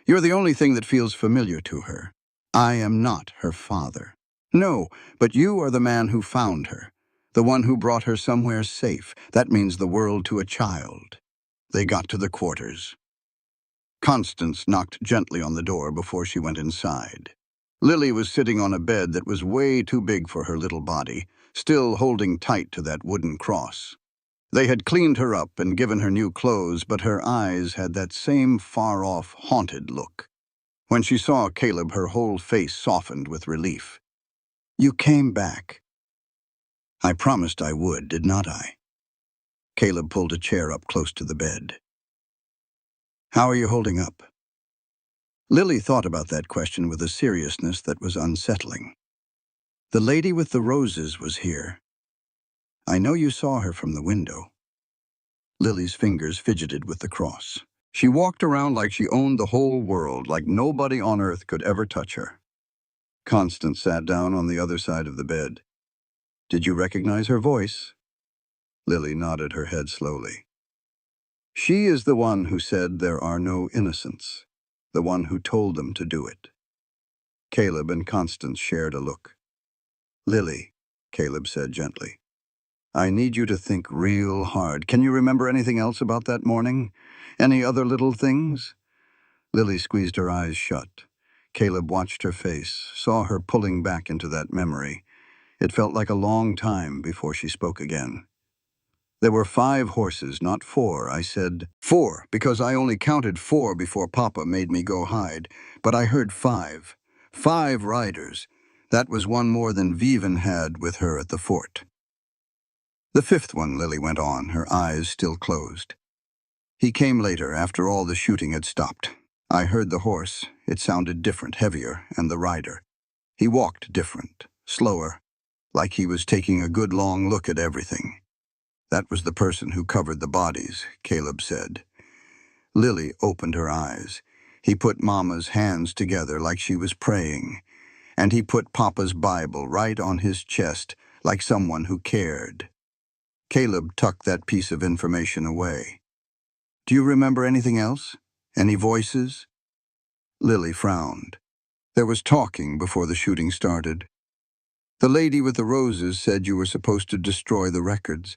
You're the only thing that feels familiar to her. I am not her father. No, but you are the man who found her, the one who brought her somewhere safe. That means the world to a child." They got to the quarters. Constance knocked gently on the door before she went inside. Lily was sitting on a bed that was way too big for her little body, still holding tight to that wooden cross. They had cleaned her up and given her new clothes, but her eyes had that same far-off, haunted look. When she saw Caleb, her whole face softened with relief. "You came back." "I promised I would, did not I?" Caleb pulled a chair up close to the bed. "How are you holding up?" Lily thought about that question with a seriousness that was unsettling. "The lady with the roses was here. I know you saw her from the window." Lily's fingers fidgeted with the cross. She walked around like she owned the whole world, like nobody on earth could ever touch her. Constance sat down on the other side of the bed. "Did you recognize her voice?" Lily nodded her head slowly. "She is the one who said there are no innocents, the one who told them to do it." Caleb and Constance shared a look. "Lily," Caleb said gently, "I need you to think real hard. Can you remember anything else about that morning? Any other little things?" Lily squeezed her eyes shut. Caleb watched her face, saw her pulling back into that memory. It felt like a long time before she spoke again. "There were 5 horses, not 4. I said 4 because I only counted 4 before Papa made me go hide, but I heard 5. 5 riders. That was one more than Viven had with her at the fort." "The 5th one," Lily went on, her eyes still closed. "He came later, after all the shooting had stopped. I heard the horse. It sounded different, heavier, and the rider. He walked different, slower, like he was taking a good long look at everything. That was the person who covered the bodies," Caleb said. Lily opened her eyes. "He put Mama's hands together like she was praying, and he put Papa's Bible right on his chest like someone who cared." Caleb tucked that piece of information away. "Do you remember anything else? Any voices?" Lily frowned. "There was talking before the shooting started. The lady with the roses said you were supposed to destroy the records.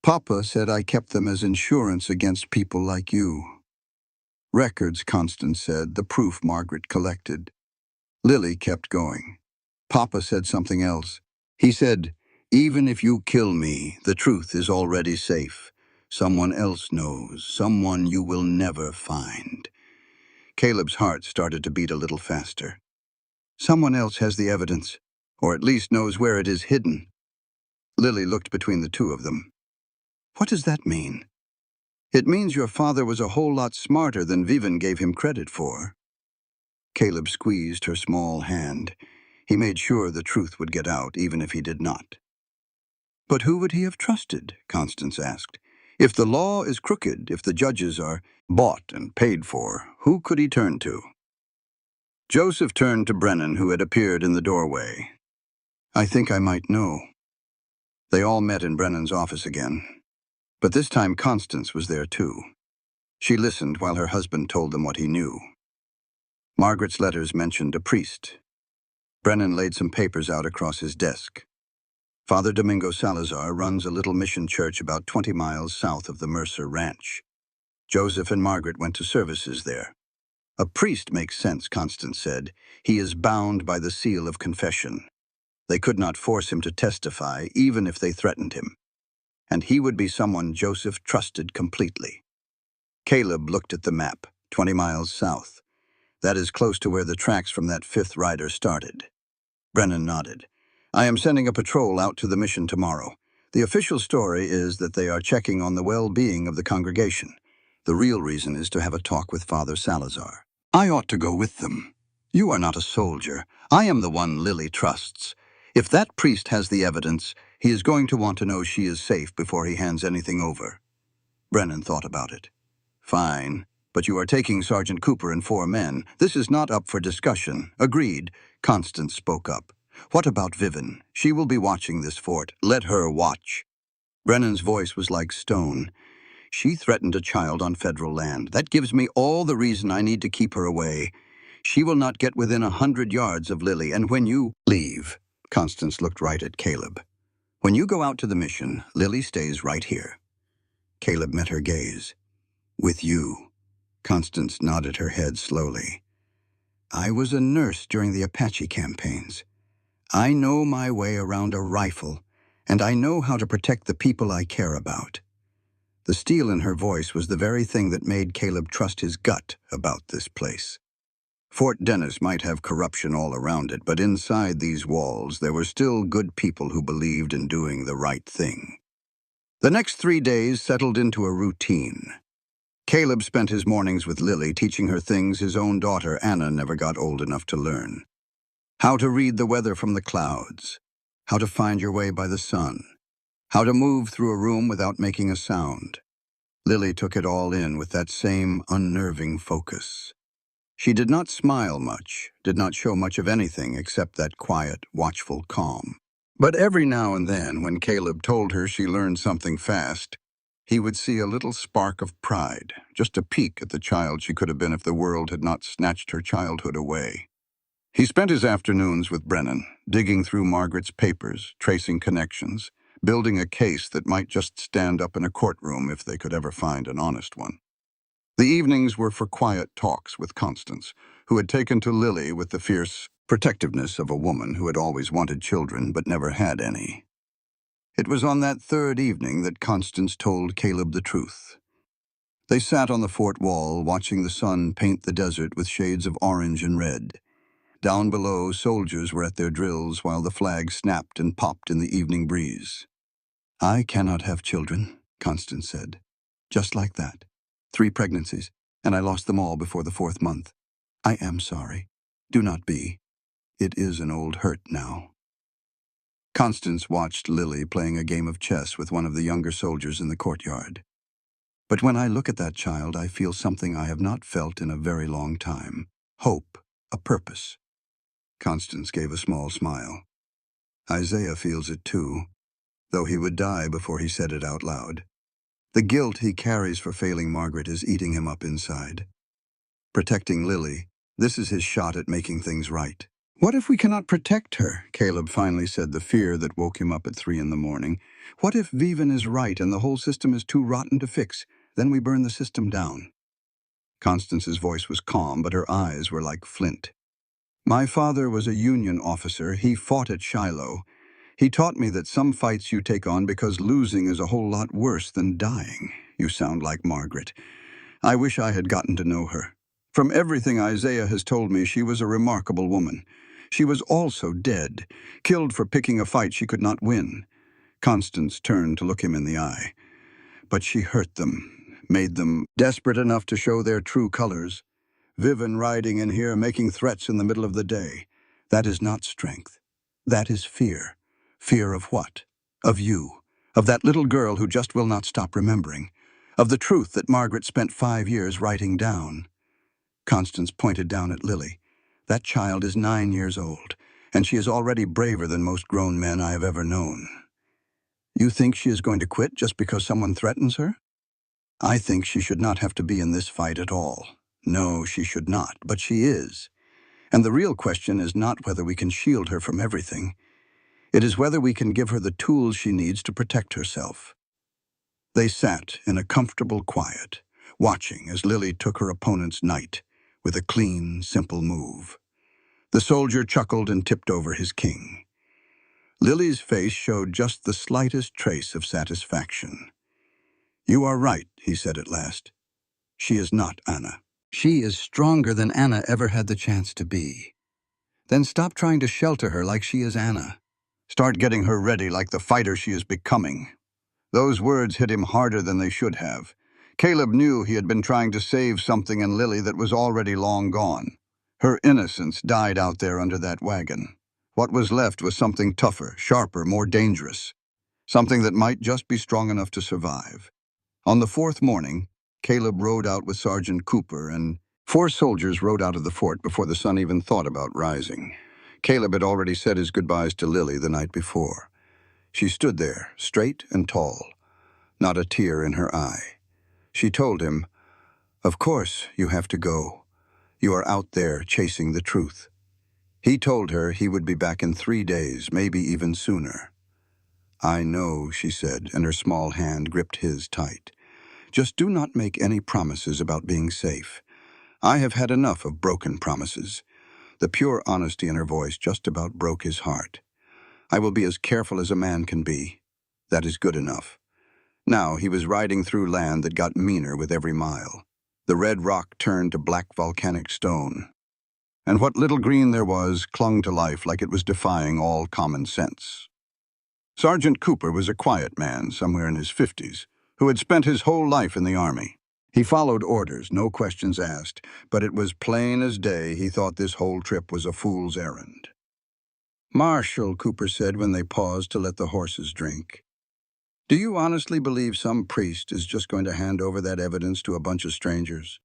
Papa said I kept them as insurance against people like you." "Records," Constance said, "the proof Margaret collected." Lily kept going. "Papa said something else. He said, 'Even if you kill me, the truth is already safe. Someone else knows, someone you will never find.'" Caleb's heart started to beat a little faster. "Someone else has the evidence, or at least knows where it is hidden." Lily looked between the two of them. "What does that mean?" "It means your father was a whole lot smarter than Viven gave him credit for." Caleb squeezed her small hand. He made sure the truth would get out, even if he did not. "But who would he have trusted?" Constance asked. "If the law is crooked, if the judges are bought and paid for, who could he turn to?" Joseph turned to Brennan, who had appeared in the doorway. "I think I might know." They all met in Brennan's office again. But this time Constance was there too. She listened while her husband told them what he knew. Margaret's letters mentioned a priest. Brennan laid some papers out across his desk. "Father Domingo Salazar runs a little mission church about 20 miles south of the Mercer Ranch. Joseph and Margaret went to services there." "A priest makes sense," Constance said. "He is bound by the seal of confession. They could not force him to testify, even if they threatened him. And he would be someone Joseph trusted completely." Caleb looked at the map, 20 miles south. "That is close to where the tracks from that 5th rider started." Brennan nodded. "I am sending a patrol out to the mission tomorrow. The official story is that they are checking on the well-being of the congregation. The real reason is to have a talk with Father Salazar. I ought to go with them. You are not a soldier. I am the one Lily trusts. If that priest has the evidence, He is going to want to know she is safe before he hands anything over. Brennan thought about it. Fine, but you are taking Sergeant Cooper and 4 men. This is not up for discussion. Agreed. Constance spoke up. What about Vivian? She will be watching this fort. Let her watch. Brennan's voice was like stone. She threatened a child on federal land. That gives me all the reason I need to keep her away. She will not get within 100 yards of Lily, and when you leave, Constance looked right at Caleb. When you go out to the mission, Lily stays right here. Caleb met her gaze. With you. Constance nodded her head slowly. I was a nurse during the Apache campaigns. I know my way around a rifle, and I know how to protect the people I care about. The steel in her voice was the very thing that made Caleb trust his gut about this place. Fort Dennis might have corruption all around it, but inside these walls there were still good people who believed in doing the right thing. The next 3 days settled into a routine. Caleb spent his mornings with Lily, teaching her things his own daughter Anna never got old enough to learn. How to read the weather from the clouds, how to find your way by the sun, how to move through a room without making a sound. Lily took it all in with that same unnerving focus. She did not smile much, did not show much of anything except that quiet, watchful calm. But every now and then, when Caleb told her she learned something fast, he would see a little spark of pride, just a peek at the child she could have been if the world had not snatched her childhood away. He spent his afternoons with Brennan, digging through Margaret's papers, tracing connections, building a case that might just stand up in a courtroom if they could ever find an honest one. The evenings were for quiet talks with Constance, who had taken to Lily with the fierce protectiveness of a woman who had always wanted children but never had any. It was on that 3rd evening that Constance told Caleb the truth. They sat on the fort wall, watching the sun paint the desert with shades of orange and red. Down below, soldiers were at their drills while the flag snapped and popped in the evening breeze. I cannot have children, Constance said. Just like that. 3 pregnancies, and I lost them all before the 4th month. I am sorry. Do not be. It is an old hurt now. Constance watched Lily playing a game of chess with one of the younger soldiers in the courtyard. But when I look at that child, I feel something I have not felt in a very long time. Hope, a purpose. Constance gave a small smile. Isaiah feels it too, though he would die before he said it out loud. The guilt he carries for failing Margaret is eating him up inside. Protecting Lily, this is his shot at making things right. What if we cannot protect her? Caleb finally said, the fear that woke him up at 3 in the morning. What if Vivian is right and the whole system is too rotten to fix? Then we burn the system down. Constance's voice was calm, but her eyes were like flint. My father was a Union officer. He fought at Shiloh. He taught me that some fights you take on because losing is a whole lot worse than dying. You sound like Margaret. I wish I had gotten to know her. From everything Isaiah has told me, she was a remarkable woman. She was also dead, killed for picking a fight she could not win. Constance turned to look him in the eye. But she hurt them, made them desperate enough to show their true colors. Vivian riding in here, making threats in the middle of the day. That is not strength. That is fear. Fear of what? Of you. Of that little girl who just will not stop remembering. Of the truth that Margaret spent 5 years writing down. Constance pointed down at Lily. That child is 9 years old, and she is already braver than most grown men I have ever known. You think she is going to quit just because someone threatens her? I think she should not have to be in this fight at all. No, she should not, but she is. And the real question is not whether we can shield her from everything. It is whether we can give her the tools she needs to protect herself. They sat in a comfortable quiet, watching as Lily took her opponent's knight with a clean, simple move. The soldier chuckled and tipped over his king. Lily's face showed just the slightest trace of satisfaction. You are right, he said at last. She is not Anna. She is stronger than Anna ever had the chance to be. Then stop trying to shelter her like she is Anna. Start getting her ready like the fighter she is becoming. Those words hit him harder than they should have. Caleb knew he had been trying to save something in Lily that was already long gone. Her innocence died out there under that wagon. What was left was something tougher, sharper, more dangerous. something that might just be strong enough to survive. On the fourth morning, Caleb rode out with Sergeant Cooper, and 4 soldiers rode out of the fort before the sun even thought about rising. Caleb had already said his goodbyes to Lily the night before. She stood there, straight and tall, not a tear in her eye. She told him, "Of course you have to go. You are out there chasing the truth." He told her he would be back in 3 days, maybe even sooner. "I know," she said, and her small hand gripped his tight. "Just do not make any promises about being safe. I have had enough of broken promises." The pure honesty in her voice just about broke his heart. "I will be as careful as a man can be. That is good enough." Now he was riding through land that got meaner with every mile. The red rock turned to black volcanic stone, and what little green there was clung to life like it was defying all common sense. Sergeant Cooper was a quiet man, somewhere in his 50s, who had spent his whole life in the Army. He followed orders, no questions asked, but it was plain as day he thought this whole trip was a fool's errand. "Marshal," Cooper said when they paused to let the horses drink, "do you honestly believe some priest is just going to hand over that evidence to a bunch of strangers?"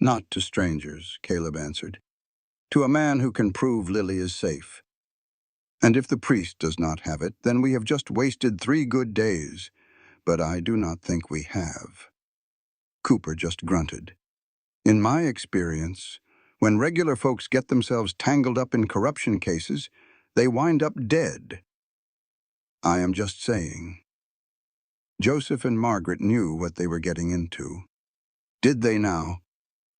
"Not to strangers," Caleb answered. "To a man who can prove Lily is safe. And if the priest does not have it, then we have just wasted 3 good days. But I do not think we have." Cooper just grunted. "In my experience, when regular folks get themselves tangled up in corruption cases, they wind up dead. I am just saying." Joseph and Margaret knew what they were getting into. "Did they now?"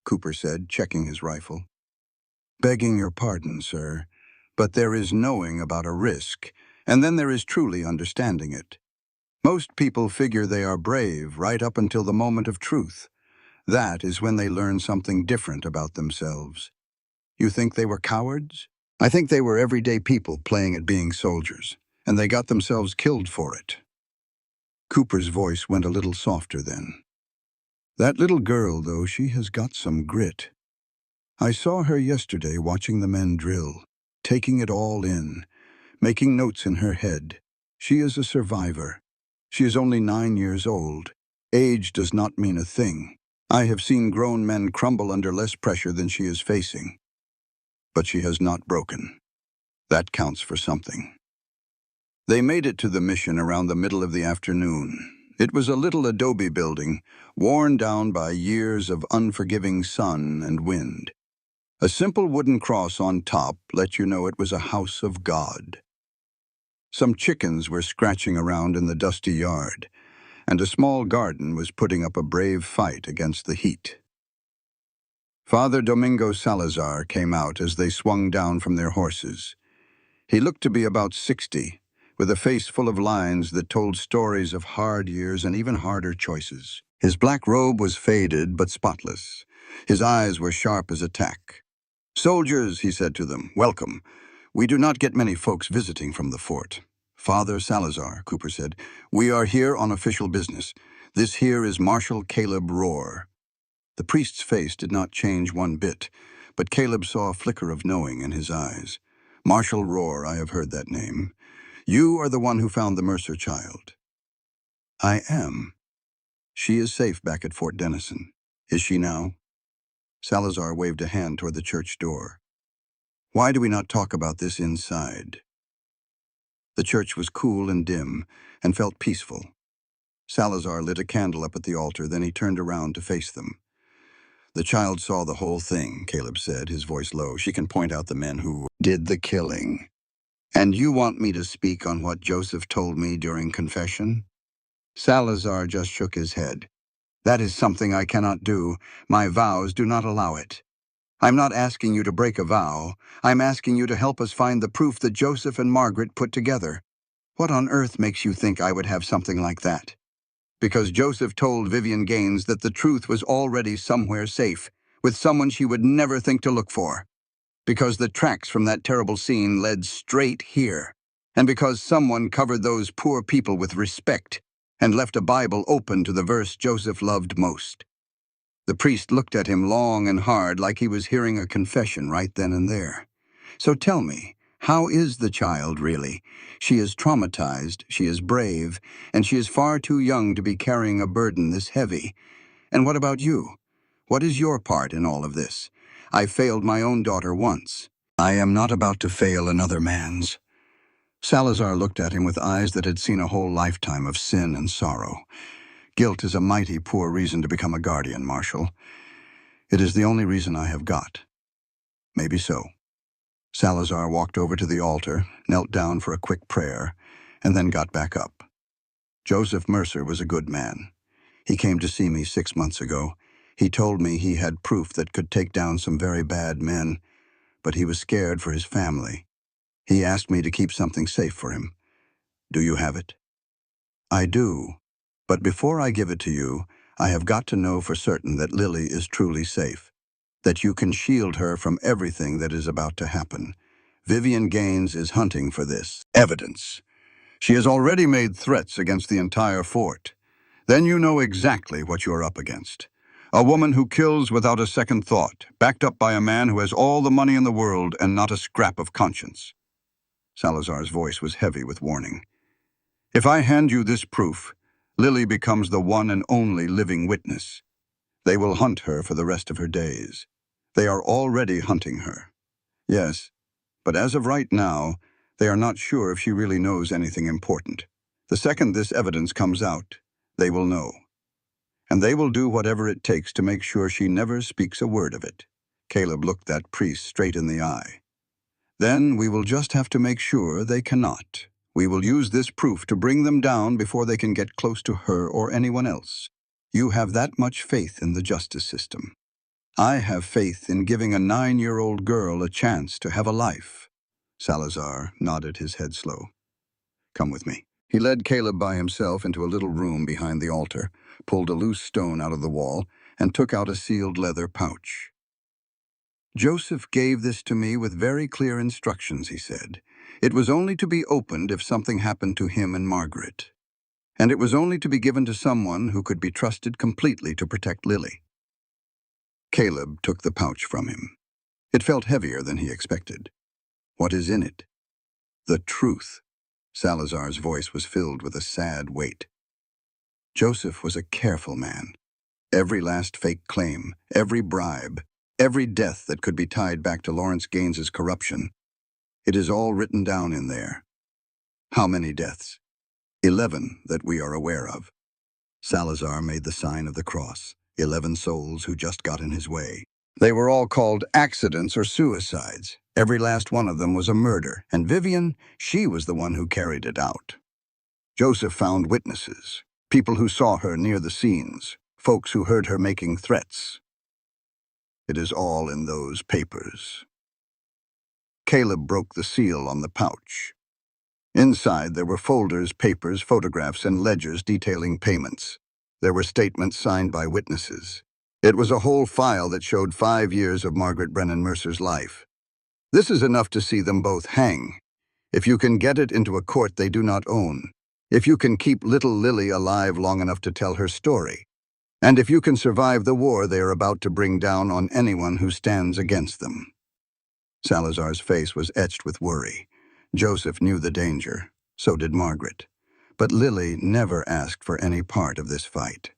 Cooper said, checking his rifle. "Begging your pardon, sir, but there is knowing about a risk, and then there is truly understanding it. Most people figure they are brave right up until the moment of truth. That is when they learn something different about themselves. You think they were cowards? I think they were everyday people playing at being soldiers, and they got themselves killed for it." Cooper's voice went a little softer then. "That little girl, though, she has got some grit. I saw her yesterday watching the men drill, taking it all in, making notes in her head. She is a survivor. She is only 9 years old. Age does not mean a thing. I have seen grown men crumble under less pressure than she is facing. But she has not broken. That counts for something." They made it to the mission around the middle of the afternoon. It was a little adobe building, worn down by years of unforgiving sun and wind. A simple wooden cross on top let you know it was a house of God. Some chickens were scratching around in the dusty yard, and a small garden was putting up a brave fight against the heat. Father Domingo Salazar came out as they swung down from their horses. He looked to be about 60, with a face full of lines that told stories of hard years and even harder choices. His black robe was faded but spotless. His eyes were sharp as a tack. "Soldiers," he said to them, "welcome. We do not get many folks visiting from the fort." "Father Salazar," Cooper said, "we are here on official business. This here is Marshal Caleb Rohr." The priest's face did not change one bit, but Caleb saw a flicker of knowing in his eyes. "Marshal Rohr, I have heard that name. You are the one who found the Mercer child." "I am. She is safe back at Fort Denison. Is she now?" Salazar waved a hand toward the church door. "Why do we not talk about this inside?" The church was cool and dim, and felt peaceful. Salazar lit a candle up at the altar, then he turned around to face them. "The child saw the whole thing," Caleb said, his voice low. "She can point out the men who did the killing. And you want me to speak on what Joseph told me during confession?" Salazar just shook his head. "That is something I cannot do. My vows do not allow it. I'm not asking you to break a vow. I'm asking you to help us find the proof that Joseph and Margaret put together. What on earth makes you think I would have something like that?" "Because Joseph told Vivian Gaines that the truth was already somewhere safe, with someone she would never think to look for. Because the tracks from that terrible scene led straight here. And because someone covered those poor people with respect and left a Bible open to the verse Joseph loved most." The priest looked at him long and hard, like he was hearing a confession right then and there. "So tell me, How is the child, really? She is traumatized, she is brave, and she is far too young to be carrying a burden this heavy. And what about you? What is your part in all of this? I failed my own daughter once. I am not about to fail another man's. Salazar looked at him with eyes that had seen a whole lifetime of sin and sorrow. Guilt is a mighty poor reason to become a guardian, Marshal. It is the only reason I have got. Maybe so. Salazar walked over to the altar, knelt down for a quick prayer, and then got back up. Joseph Mercer was a good man. He came to see me 6 months ago. He told me he had proof that could take down some very bad men, but he was scared for his family. He asked me to keep something safe for him. Do you have it? I do. But before I give it to you, I have got to know for certain that Lily is truly safe, that you can shield her from everything that is about to happen. Vivian Gaines is hunting for this evidence. She has already made threats against the entire fort. Then you know exactly what you're up against. A woman who kills without a second thought, backed up by a man who has all the money in the world and not a scrap of conscience. Salazar's voice was heavy with warning. If I hand you this proof, Lily becomes the one and only living witness. They will hunt her for the rest of her days. They are already hunting her. Yes, but as of right now, they are not sure if she really knows anything important. The second this evidence comes out, they will know. And they will do whatever it takes to make sure she never speaks a word of it. Caleb looked that priest straight in the eye. Then we will just have to make sure they cannot. We will use this proof to bring them down before they can get close to her or anyone else. You have that much faith in the justice system. I have faith in giving a 9-year-old girl a chance to have a life. Salazar nodded his head slow. Come with me. He led Caleb by himself into a little room behind the altar, pulled a loose stone out of the wall, and took out a sealed leather pouch. Joseph gave this to me with very clear instructions, he said. It was only to be opened if something happened to him and Margaret. And it was only to be given to someone who could be trusted completely to protect Lily. Caleb took the pouch from him. It felt heavier than he expected. What is in it? The truth. Salazar's voice was filled with a sad weight. Joseph was a careful man. Every last fake claim, every bribe, every death that could be tied back to Lawrence Gaines's corruption. It is all written down in there. How many deaths? 11 that we are aware of. Salazar made the sign of the cross. 11 souls who just got in his way. They were all called accidents or suicides. Every last one of them was a murder, and Vivian, she was the one who carried it out. Joseph found witnesses, people who saw her near the scenes, folks who heard her making threats. It is all in those papers. Caleb broke the seal on the pouch. Inside there were folders, papers, photographs, and ledgers detailing payments. There were statements signed by witnesses. It was a whole file that showed 5 years of Margaret Brennan Mercer's life. This is enough to see them both hang. If you can get it into a court they do not own. If you can keep little Lily alive long enough to tell her story. And if you can survive the war they are about to bring down on anyone who stands against them. Salazar's face was etched with worry. Joseph knew the danger. So did Margaret. But Lily never asked for any part of this fight.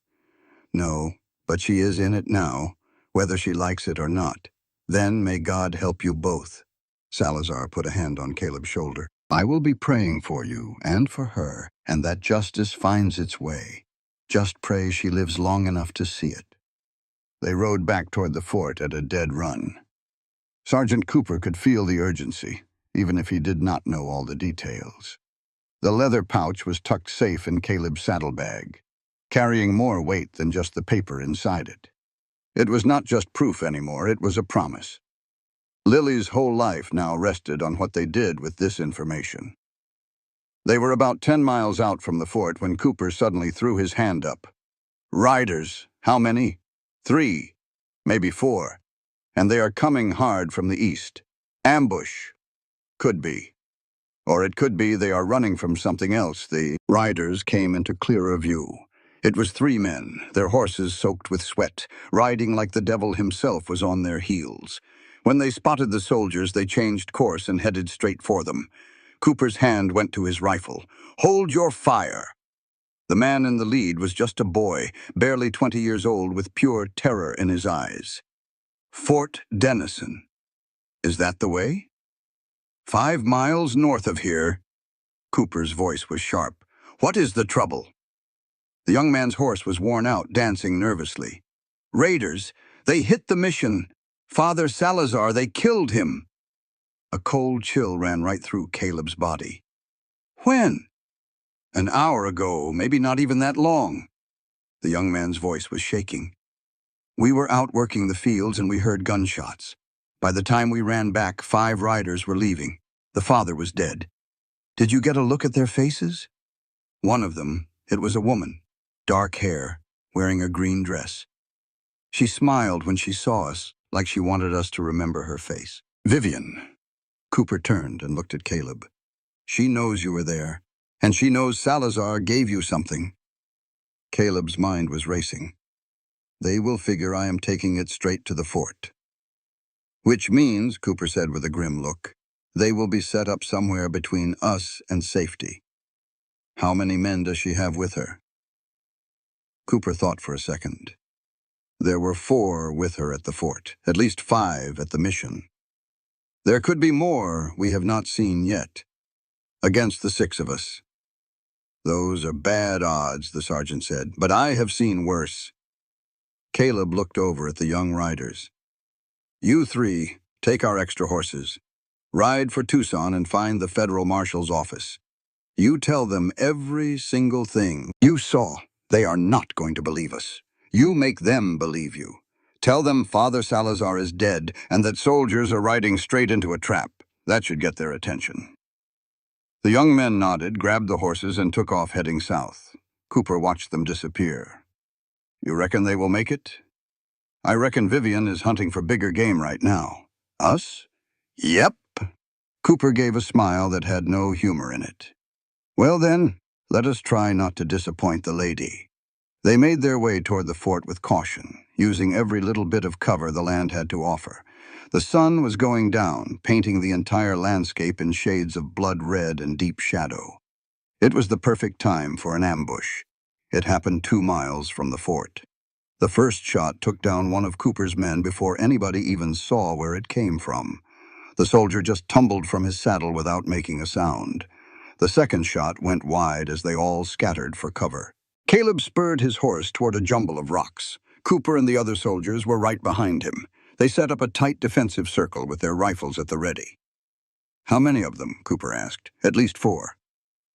No, but she is in it now, whether she likes it or not. Then may God help you both. Salazar put a hand on Caleb's shoulder. I will be praying for you and for her, and that justice finds its way. Just pray she lives long enough to see it. They rode back toward the fort at a dead run. Sergeant Cooper could feel the urgency, even if he did not know all the details. The leather pouch was tucked safe in Caleb's saddlebag, carrying more weight than just the paper inside it. It was not just proof anymore, it was a promise. Lily's whole life now rested on what they did with this information. They were about 10 miles out from the fort when Cooper suddenly threw his hand up. Riders, how many? 3, maybe 4, and they are coming hard from the east. Ambush. Could be. Or it could be they are running from something else. The riders came into clearer view. It was 3 men, their horses soaked with sweat, riding like the devil himself was on their heels. When they spotted the soldiers, they changed course and headed straight for them. Cooper's hand went to his rifle. "Hold your fire!" The man in the lead was just a boy, barely 20 years old, with pure terror in his eyes. Fort Denison. Is that the way? 5 miles north of here. Cooper's voice was sharp. What is the trouble? The young man's horse was worn out, dancing nervously. Raiders, they hit the mission. Father Salazar, they killed him. A cold chill ran right through Caleb's body. When? An hour ago, maybe not even that long. The young man's voice was shaking. We were out working the fields and we heard gunshots. By the time we ran back, 5 riders were leaving. The father was dead. Did you get a look at their faces? One of them, it was a woman, dark hair, wearing a green dress. She smiled when she saw us, like she wanted us to remember her face. Vivian. Cooper turned and looked at Caleb. She knows you were there, and she knows Salazar gave you something. Caleb's mind was racing. They will figure I am taking it straight to the fort. Which means, Cooper said with a grim look, they will be set up somewhere between us and safety. How many men does she have with her? Cooper thought for a second. There were 4 with her at the fort, at least 5 at the mission. There could be more we have not seen yet. Against the 6 of us. Those are bad odds, the sergeant said, but I have seen worse. Caleb looked over at the young riders. You 3, take our extra horses. Ride for Tucson and find the federal marshal's office. You tell them every single thing you saw. They are not going to believe us. You make them believe you. Tell them Father Salazar is dead and that soldiers are riding straight into a trap. That should get their attention. The young men nodded, grabbed the horses, and took off heading south. Cooper watched them disappear. You reckon they will make it? I reckon Vivian is hunting for bigger game right now. Us? Yep. Cooper gave a smile that had no humor in it. Well then, let us try not to disappoint the lady. They made their way toward the fort with caution, using every little bit of cover the land had to offer. The sun was going down, painting the entire landscape in shades of blood red and deep shadow. It was the perfect time for an ambush. It happened 2 miles from the fort. The first shot took down one of Cooper's men before anybody even saw where it came from. The soldier just tumbled from his saddle without making a sound. The second shot went wide as they all scattered for cover. Caleb spurred his horse toward a jumble of rocks. Cooper and the other soldiers were right behind him. They set up a tight defensive circle with their rifles at the ready. How many of them? Cooper asked. At least 4.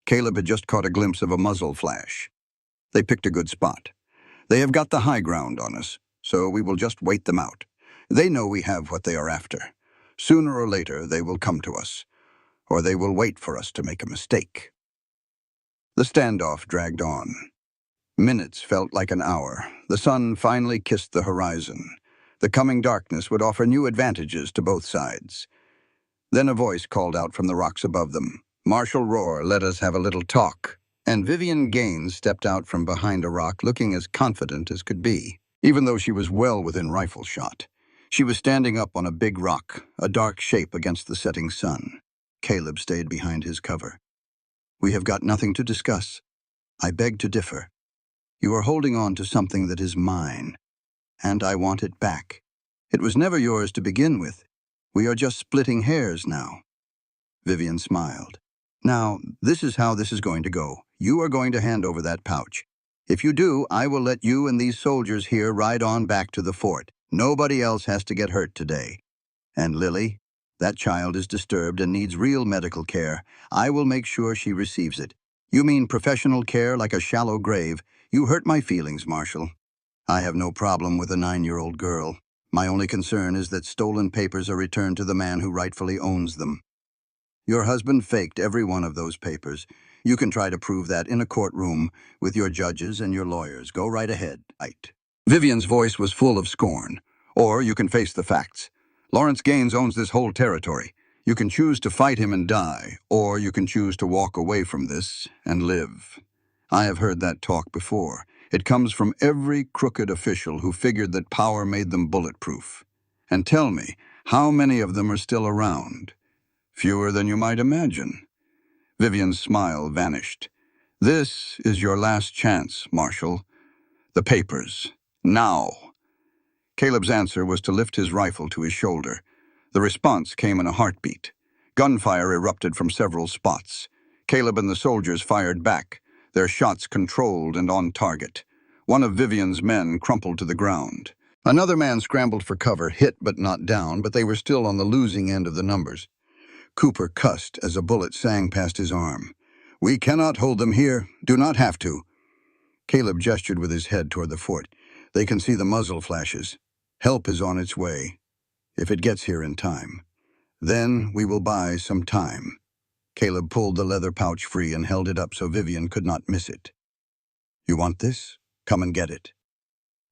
Caleb had just caught a glimpse of a muzzle flash. They picked a good spot. They have got the high ground on us, so we will just wait them out. They know we have what they are after. Sooner or later, they will come to us, or they will wait for us to make a mistake. The standoff dragged on. Minutes felt like an hour. The sun finally kissed the horizon. The coming darkness would offer new advantages to both sides. Then a voice called out from the rocks above them. Marshal Rohr, let us have a little talk. And Vivian Gaines stepped out from behind a rock looking as confident as could be, even though she was well within rifle shot. She was standing up on a big rock, a dark shape against the setting sun. Caleb stayed behind his cover. We have got nothing to discuss. I beg to differ. You are holding on to something that is mine, and I want it back. It was never yours to begin with. We are just splitting hairs now. Vivian smiled. Now, this is how this is going to go. You are going to hand over that pouch. If you do, I will let you and these soldiers here ride on back to the fort. Nobody else has to get hurt today. And Lily, that child is disturbed and needs real medical care. I will make sure she receives it. You mean professional care like a shallow grave? You hurt my feelings, Marshal. I have no problem with a 9-year-old girl. My only concern is that stolen papers are returned to the man who rightfully owns them. Your husband faked every one of those papers. You can try to prove that in a courtroom with your judges and your lawyers. Go right ahead. Right. Vivian's voice was full of scorn. Or you can face the facts. Lawrence Gaines owns this whole territory. You can choose to fight him and die, or you can choose to walk away from this and live. I have heard that talk before. It comes from every crooked official who figured that power made them bulletproof. And tell me, How many of them are still around? Fewer than you might imagine. Vivian's smile vanished. This is your last chance, Marshal. The papers. Now. Caleb's answer was to lift his rifle to his shoulder. The response came in a heartbeat. Gunfire erupted from several spots. Caleb and the soldiers fired back, their shots controlled and on target. One of Vivian's men crumpled to the ground. Another man scrambled for cover, hit but not down, but they were still on the losing end of the numbers. Cooper cussed as a bullet sang past his arm. "We cannot hold them here. Do not have to." Caleb gestured with his head toward the fort. "They can see the muzzle flashes. Help is on its way, if it gets here in time. Then we will buy some time." Caleb pulled the leather pouch free and held it up so Vivian could not miss it. "You want this? Come and get it."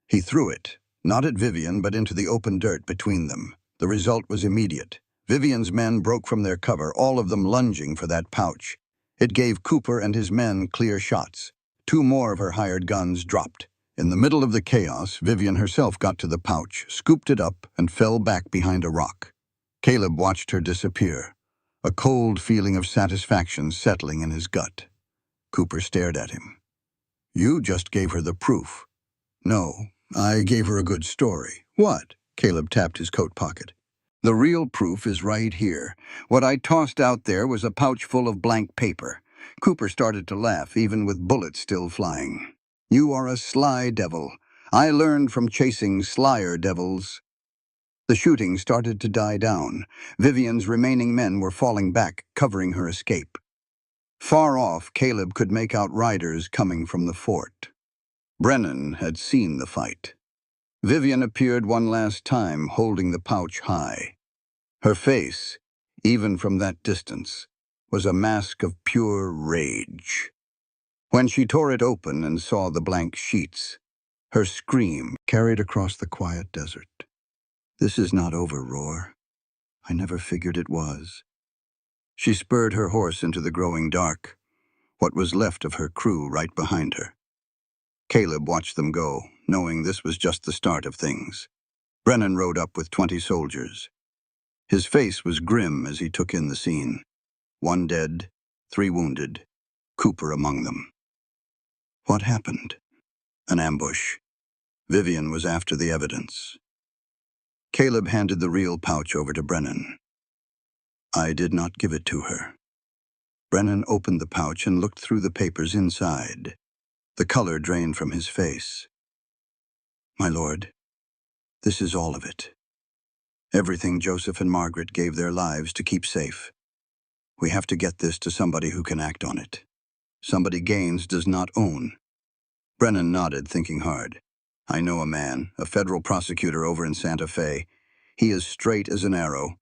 He threw it, not at Vivian, but into the open dirt between them. The result was immediate. Vivian's men broke from their cover, all of them lunging for that pouch. It gave Cooper and his men clear shots. 2 more of her hired guns dropped. In the middle of the chaos, Vivian herself got to the pouch, scooped it up, and fell back behind a rock. Caleb watched her disappear, a cold feeling of satisfaction settling in his gut. Cooper stared at him. "You just gave her the proof." "No, I gave her a good story." "What?" Caleb tapped his coat pocket. "The real proof is right here. What I tossed out there was a pouch full of blank paper." Cooper started to laugh, even with bullets still flying. "You are a sly devil. I learned from chasing slyer devils." The shooting started to die down. Vivian's remaining men were falling back, covering her escape. Far off, Caleb could make out riders coming from the fort. Brennan had seen the fight. Vivian appeared one last time, holding the pouch high. Her face, even from that distance, was a mask of pure rage. When she tore it open and saw the blank sheets, her scream carried across the quiet desert. "This is not over, Roar. I never figured it was." She spurred her horse into the growing dark, what was left of her crew right behind her. Caleb watched them go, knowing this was just the start of things. Brennan rode up with 20 soldiers. His face was grim as he took in the scene. 1 dead, 3 wounded, Cooper among them. What happened? An ambush. Vivian was after the evidence. Caleb handed the real pouch over to Brennan. "I did not give it to her." Brennan opened the pouch and looked through the papers inside. The color drained from his face. "My lord, this is all of it. Everything Joseph and Margaret gave their lives to keep safe. We have to get this to somebody who can act on it. Somebody Gaines does not own." Brennan nodded, thinking hard. "I know a man, a federal prosecutor over in Santa Fe. He is straight as an arrow,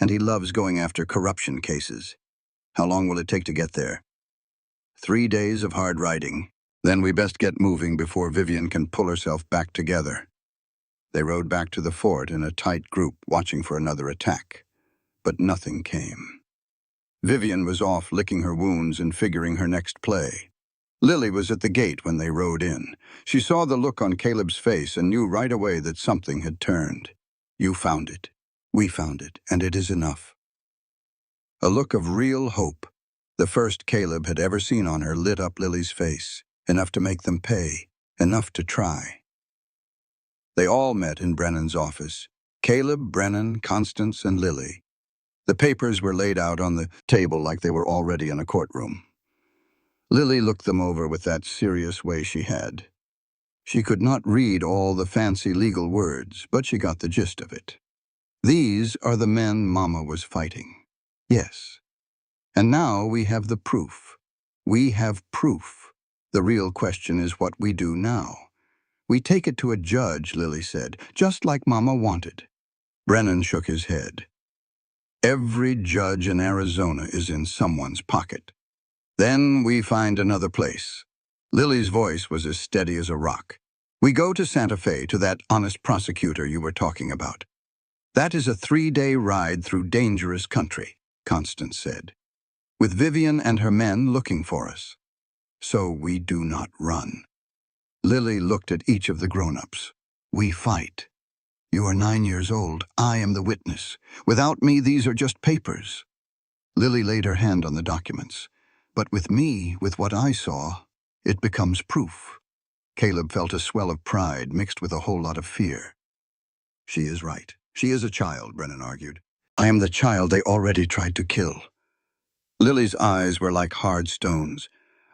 and he loves going after corruption cases. How long will it take to get there?" 3 days of hard riding. Then we best get moving before Vivian can pull herself back together. They rode back to the fort in a tight group, watching for another attack. But nothing came. Vivian was off licking her wounds and figuring her next play. Lily was at the gate when they rode in. She saw the look on Caleb's face and knew right away that something had turned. "You found it. We found it, and it is enough." A look of real hope, the first Caleb had ever seen on her, lit up Lily's face, enough to make them pay, enough to try. They all met in Brennan's office. Caleb, Brennan, Constance, and Lily. The papers were laid out on the table like they were already in a courtroom. Lily looked them over with that serious way she had. She could not read all the fancy legal words, but she got the gist of it. These are the men Mama was fighting. Yes. And now we have the proof. We have proof. The real question is what we do now. We take it to a judge, Lily said, just like Mama wanted. Brennan shook his head. Every judge in Arizona is in someone's pocket. Then we find another place. Lily's voice was as steady as a rock. We go to Santa Fe, to that honest prosecutor you were talking about. That is a 3-day ride through dangerous country, Constance said, with Vivian and her men looking for us. So we do not run. Lily looked at each of the grown-ups. We fight. You are 9 years old. I am the witness. Without me, these are just papers. Lily laid her hand on the documents. But with me, with what I saw, it becomes proof. Caleb felt a swell of pride mixed with a whole lot of fear. She is right. She is a child, Brennan argued. I am the child they already tried to kill. Lily's eyes were like hard stones.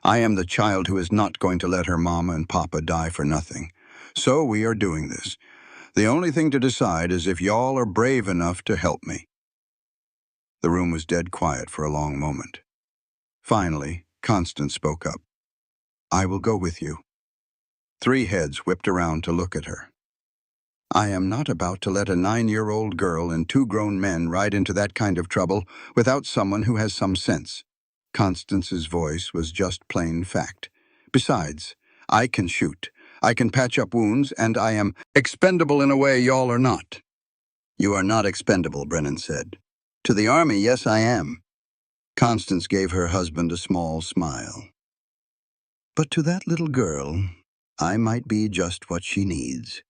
I am the child who is not going to let her mama and papa die for nothing. So we are doing this. The only thing to decide is if y'all are brave enough to help me. The room was dead quiet for a long moment. Finally, Constance spoke up. I will go with you. 3 heads whipped around to look at her. I am not about to let a 9-year-old girl and 2 grown men ride into that kind of trouble without someone who has some sense. Constance's voice was just plain fact. Besides, I can shoot. I can patch up wounds, and I am expendable in a way y'all are not. You are not expendable, Brennan said. To the army, yes, I am. Constance gave her husband a small smile. But to that little girl, I might be just what she needs.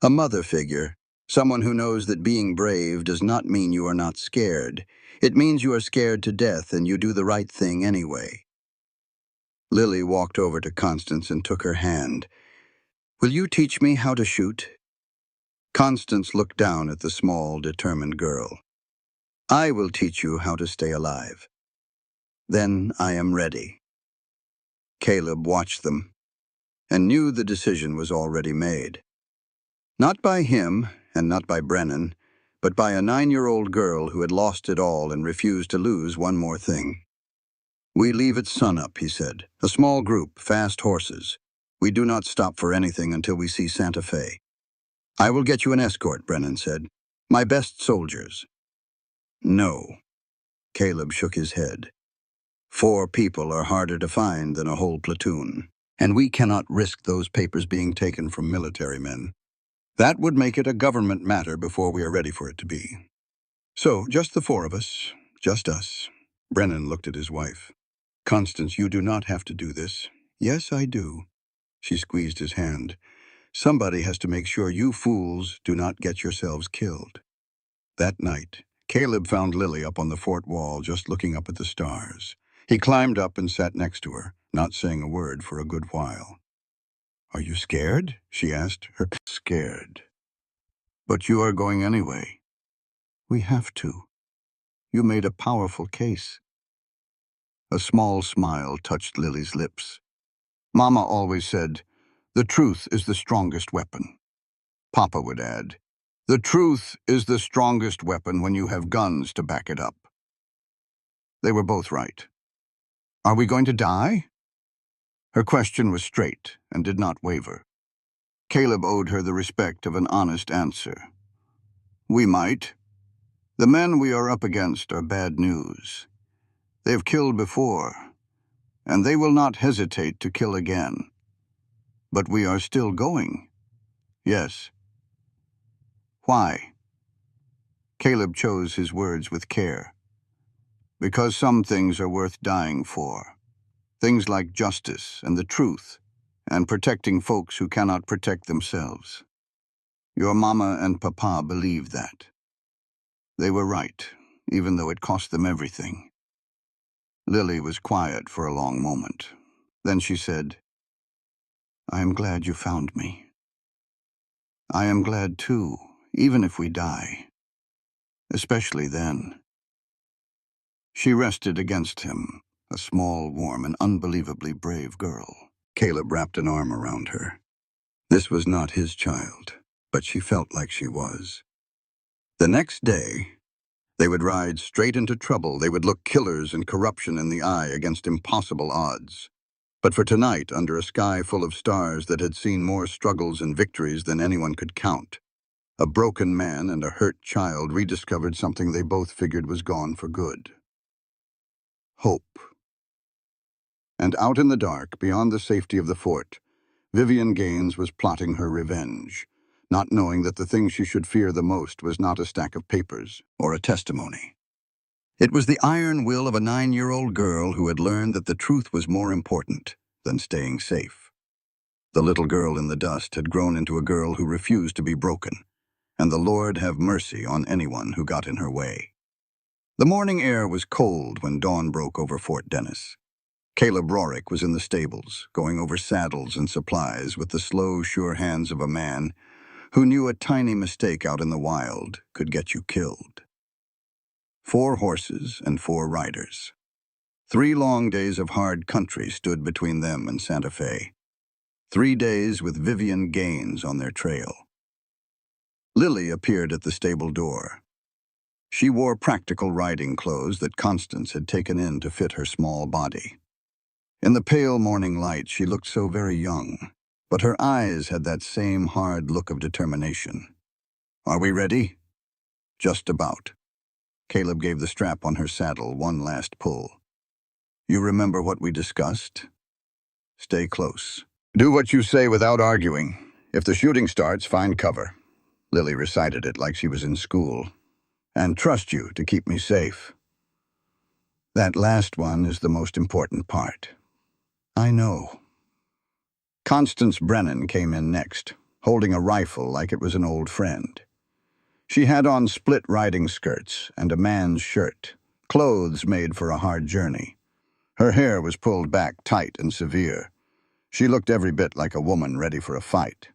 A mother figure, someone who knows that being brave does not mean you are not scared. It means you are scared to death and you do the right thing anyway. Lily walked over to Constance and took her hand. Will you teach me how to shoot? Constance looked down at the small, determined girl. I will teach you how to stay alive. Then I am ready. Caleb watched them and knew the decision was already made. Not by him, and not by Brennan, but by a 9-year-old girl who had lost it all and refused to lose one more thing. We leave at sunup, he said. A small group, fast horses. We do not stop for anything until we see Santa Fe. I will get you an escort, Brennan said. My best soldiers. No. Caleb shook his head. 4 people are harder to find than a whole platoon, and we cannot risk those papers being taken from military men. That would make it a government matter before we are ready for it to be. So, just the 4 of us, just us. Brennan looked at his wife. Constance, you do not have to do this. Yes, I do. She squeezed his hand. Somebody has to make sure you fools do not get yourselves killed. That night, Caleb found Lily up on the fort wall just looking up at the stars. He climbed up and sat next to her, not saying a word for a good while. Are you scared? She asked. Her scared. But you are going anyway. We have to. You made a powerful case. A small smile touched Lily's lips. Mama always said, the truth is the strongest weapon. Papa would add, the truth is the strongest weapon when you have guns to back it up. They were both right. Are we going to die? Her question was straight and did not waver. Caleb owed her the respect of an honest answer. We might. The men we are up against are bad news. They've killed before, and they will not hesitate to kill again. But we are still going. Yes. Why? Caleb chose his words with care. Because some things are worth dying for. Things like justice and the truth, and protecting folks who cannot protect themselves. Your mama and papa believed that. They were right, even though it cost them everything. Lily was quiet for a long moment. Then she said, I am glad you found me. I am glad too, even if we die. Especially then. She rested against him, a small, warm, and unbelievably brave girl. Caleb wrapped an arm around her. This was not his child, but she felt like she was. The next day, they would ride straight into trouble. They would look killers and corruption in the eye against impossible odds. But for tonight, under a sky full of stars that had seen more struggles and victories than anyone could count, a broken man and a hurt child rediscovered something they both figured was gone for good. Hope. And out in the dark, beyond the safety of the fort, Vivian Gaines was plotting her revenge, not knowing that the thing she should fear the most was not a stack of papers or a testimony. It was the iron will of a 9-year-old girl who had learned that the truth was more important than staying safe. The little girl in the dust had grown into a girl who refused to be broken, and the Lord have mercy on anyone who got in her way. The morning air was cold when dawn broke over Fort Dennis. Caleb Rorick was in the stables, going over saddles and supplies with the slow, sure hands of a man who knew a tiny mistake out in the wild could get you killed. 4 horses and 4 riders. 3 long days of hard country stood between them and Santa Fe. 3 days with Vivian Gaines on their trail. Lily appeared at the stable door. She wore practical riding clothes that Constance had taken in to fit her small body. In the pale morning light, she looked so very young, but her eyes had that same hard look of determination. "Are we ready?" "Just about." Caleb gave the strap on her saddle one last pull. "You remember what we discussed? Stay close. Do what you say without arguing. If the shooting starts, find cover." Lily recited it like she was in school. "And trust you to keep me safe." "That last one is the most important part." "I know." Constance Brennan came in next, holding a rifle like it was an old friend. She had on split riding skirts and a man's shirt, clothes made for a hard journey. Her hair was pulled back tight and severe. She looked every bit like a woman ready for a fight.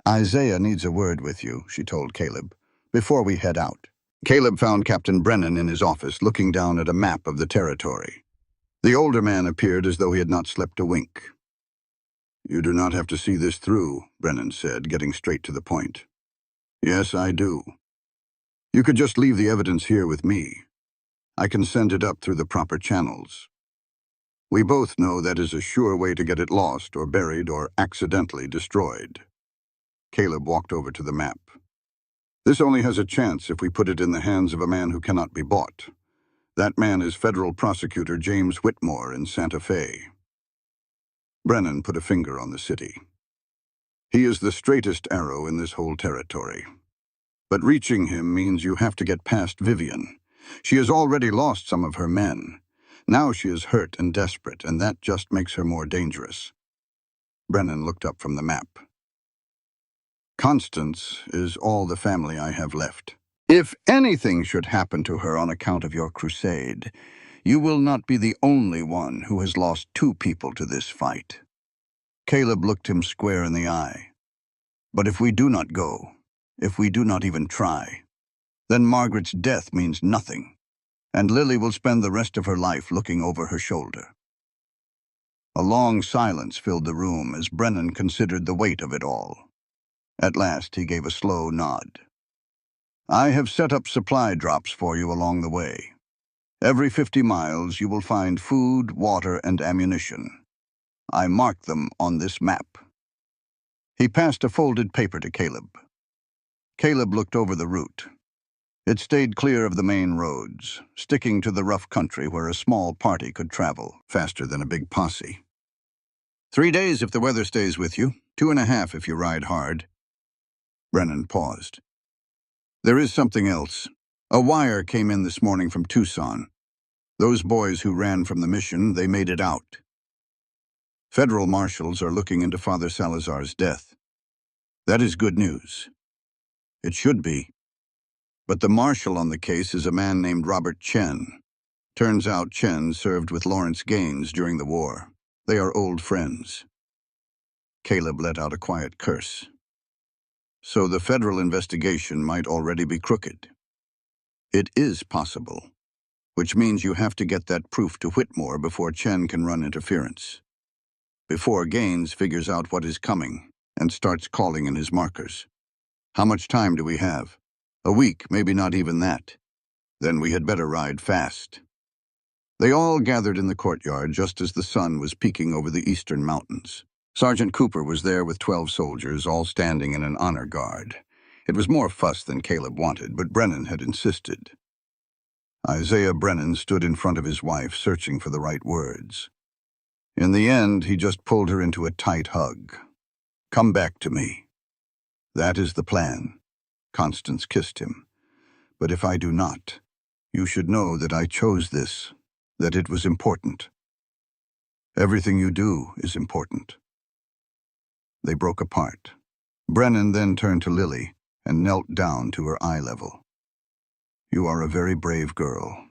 "Isaiah needs a word with you," she told Caleb, "before we head out." Caleb found Captain Brennan in his office looking down at a map of the territory. The older man appeared as though he had not slept a wink. "You do not have to see this through," Brennan said, getting straight to the point. "Yes, I do. You could just leave the evidence here with me. I can send it up through the proper channels. We both know that is a sure way to get it lost or buried or accidentally destroyed." Caleb walked over to the map. "This only has a chance if we put it in the hands of a man who cannot be bought. That man is Federal Prosecutor James Whitmore in Santa Fe." Brennan put a finger on the city. "He is the straightest arrow in this whole territory. But reaching him means you have to get past Vivian. She has already lost some of her men. Now she is hurt and desperate, and that just makes her more dangerous." Brennan looked up from the map. "Constance is all the family I have left. If anything should happen to her on account of your crusade, you will not be the only one who has lost 2 people to this fight." Caleb looked him square in the eye. "But if we do not go, if we do not even try, then Margaret's death means nothing, and Lily will spend the rest of her life looking over her shoulder." A long silence filled the room as Brennan considered the weight of it all. At last he gave a slow nod. "I have set up supply drops for you along the way. Every 50 miles you will find food, water, and ammunition. I marked them on this map." He passed a folded paper to Caleb. Caleb looked over the route. It stayed clear of the main roads, sticking to the rough country where a small party could travel faster than a big posse. 3 days if the weather stays with you, 2.5 if you ride hard." Brennan paused. "There is something else. A wire came in this morning from Tucson. Those boys who ran from the mission, they made it out. Federal marshals are looking into Father Salazar's death. That is good news. It should be. But the marshal on the case is a man named Robert Chen. Turns out Chen served with Lawrence Gaines during the war. They are old friends." Caleb let out a quiet curse. "So the federal investigation might already be crooked." "It is possible, which means you have to get that proof to Whitmore before Chen can run interference. Before Gaines figures out what is coming and starts calling in his markers. How much time do we have? A week, maybe not even that. Then we had better ride fast." They all gathered in the courtyard just as the sun was peeking over the eastern mountains. Sergeant Cooper was there with 12 soldiers, all standing in an honor guard. It was more fuss than Caleb wanted, but Brennan had insisted. Isaiah Brennan stood in front of his wife, searching for the right words. In the end, he just pulled her into a tight hug. "Come back to me." "That is the plan." Constance kissed him. "But if I do not, you should know that I chose this, that it was important. Everything you do is important." They broke apart. Brennan then turned to Lily. and knelt down to her eye level. "You are a very brave girl.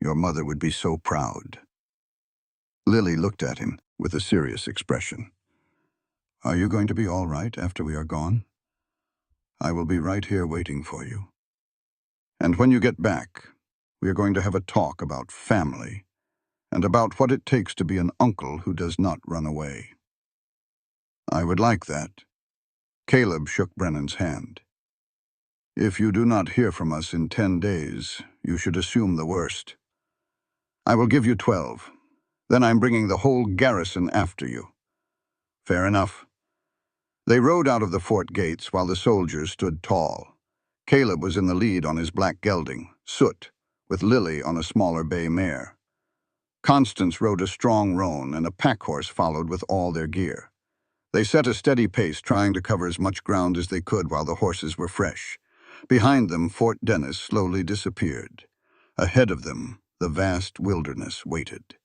Your mother would be so proud." Lily looked at him with a serious expression. "Are you going to be all right after we are gone? I will be right here waiting for you. And when you get back, we are going to have a talk about family and about what it takes to be an uncle who does not run away." "I would like that." Caleb shook Brennan's hand. "If you do not hear from us in 10 days, you should assume the worst. I will give you 12. Then I'm bringing the whole garrison after you." "Fair enough." They rode out of the fort gates while the soldiers stood tall. Caleb was in the lead on his black gelding, Soot, with Lily on a smaller bay mare. Constance rode a strong roan, and a pack horse followed with all their gear. They set a steady pace, trying to cover as much ground as they could while the horses were fresh. Behind them, Fort Dennis slowly disappeared. Ahead of them, the vast wilderness waited.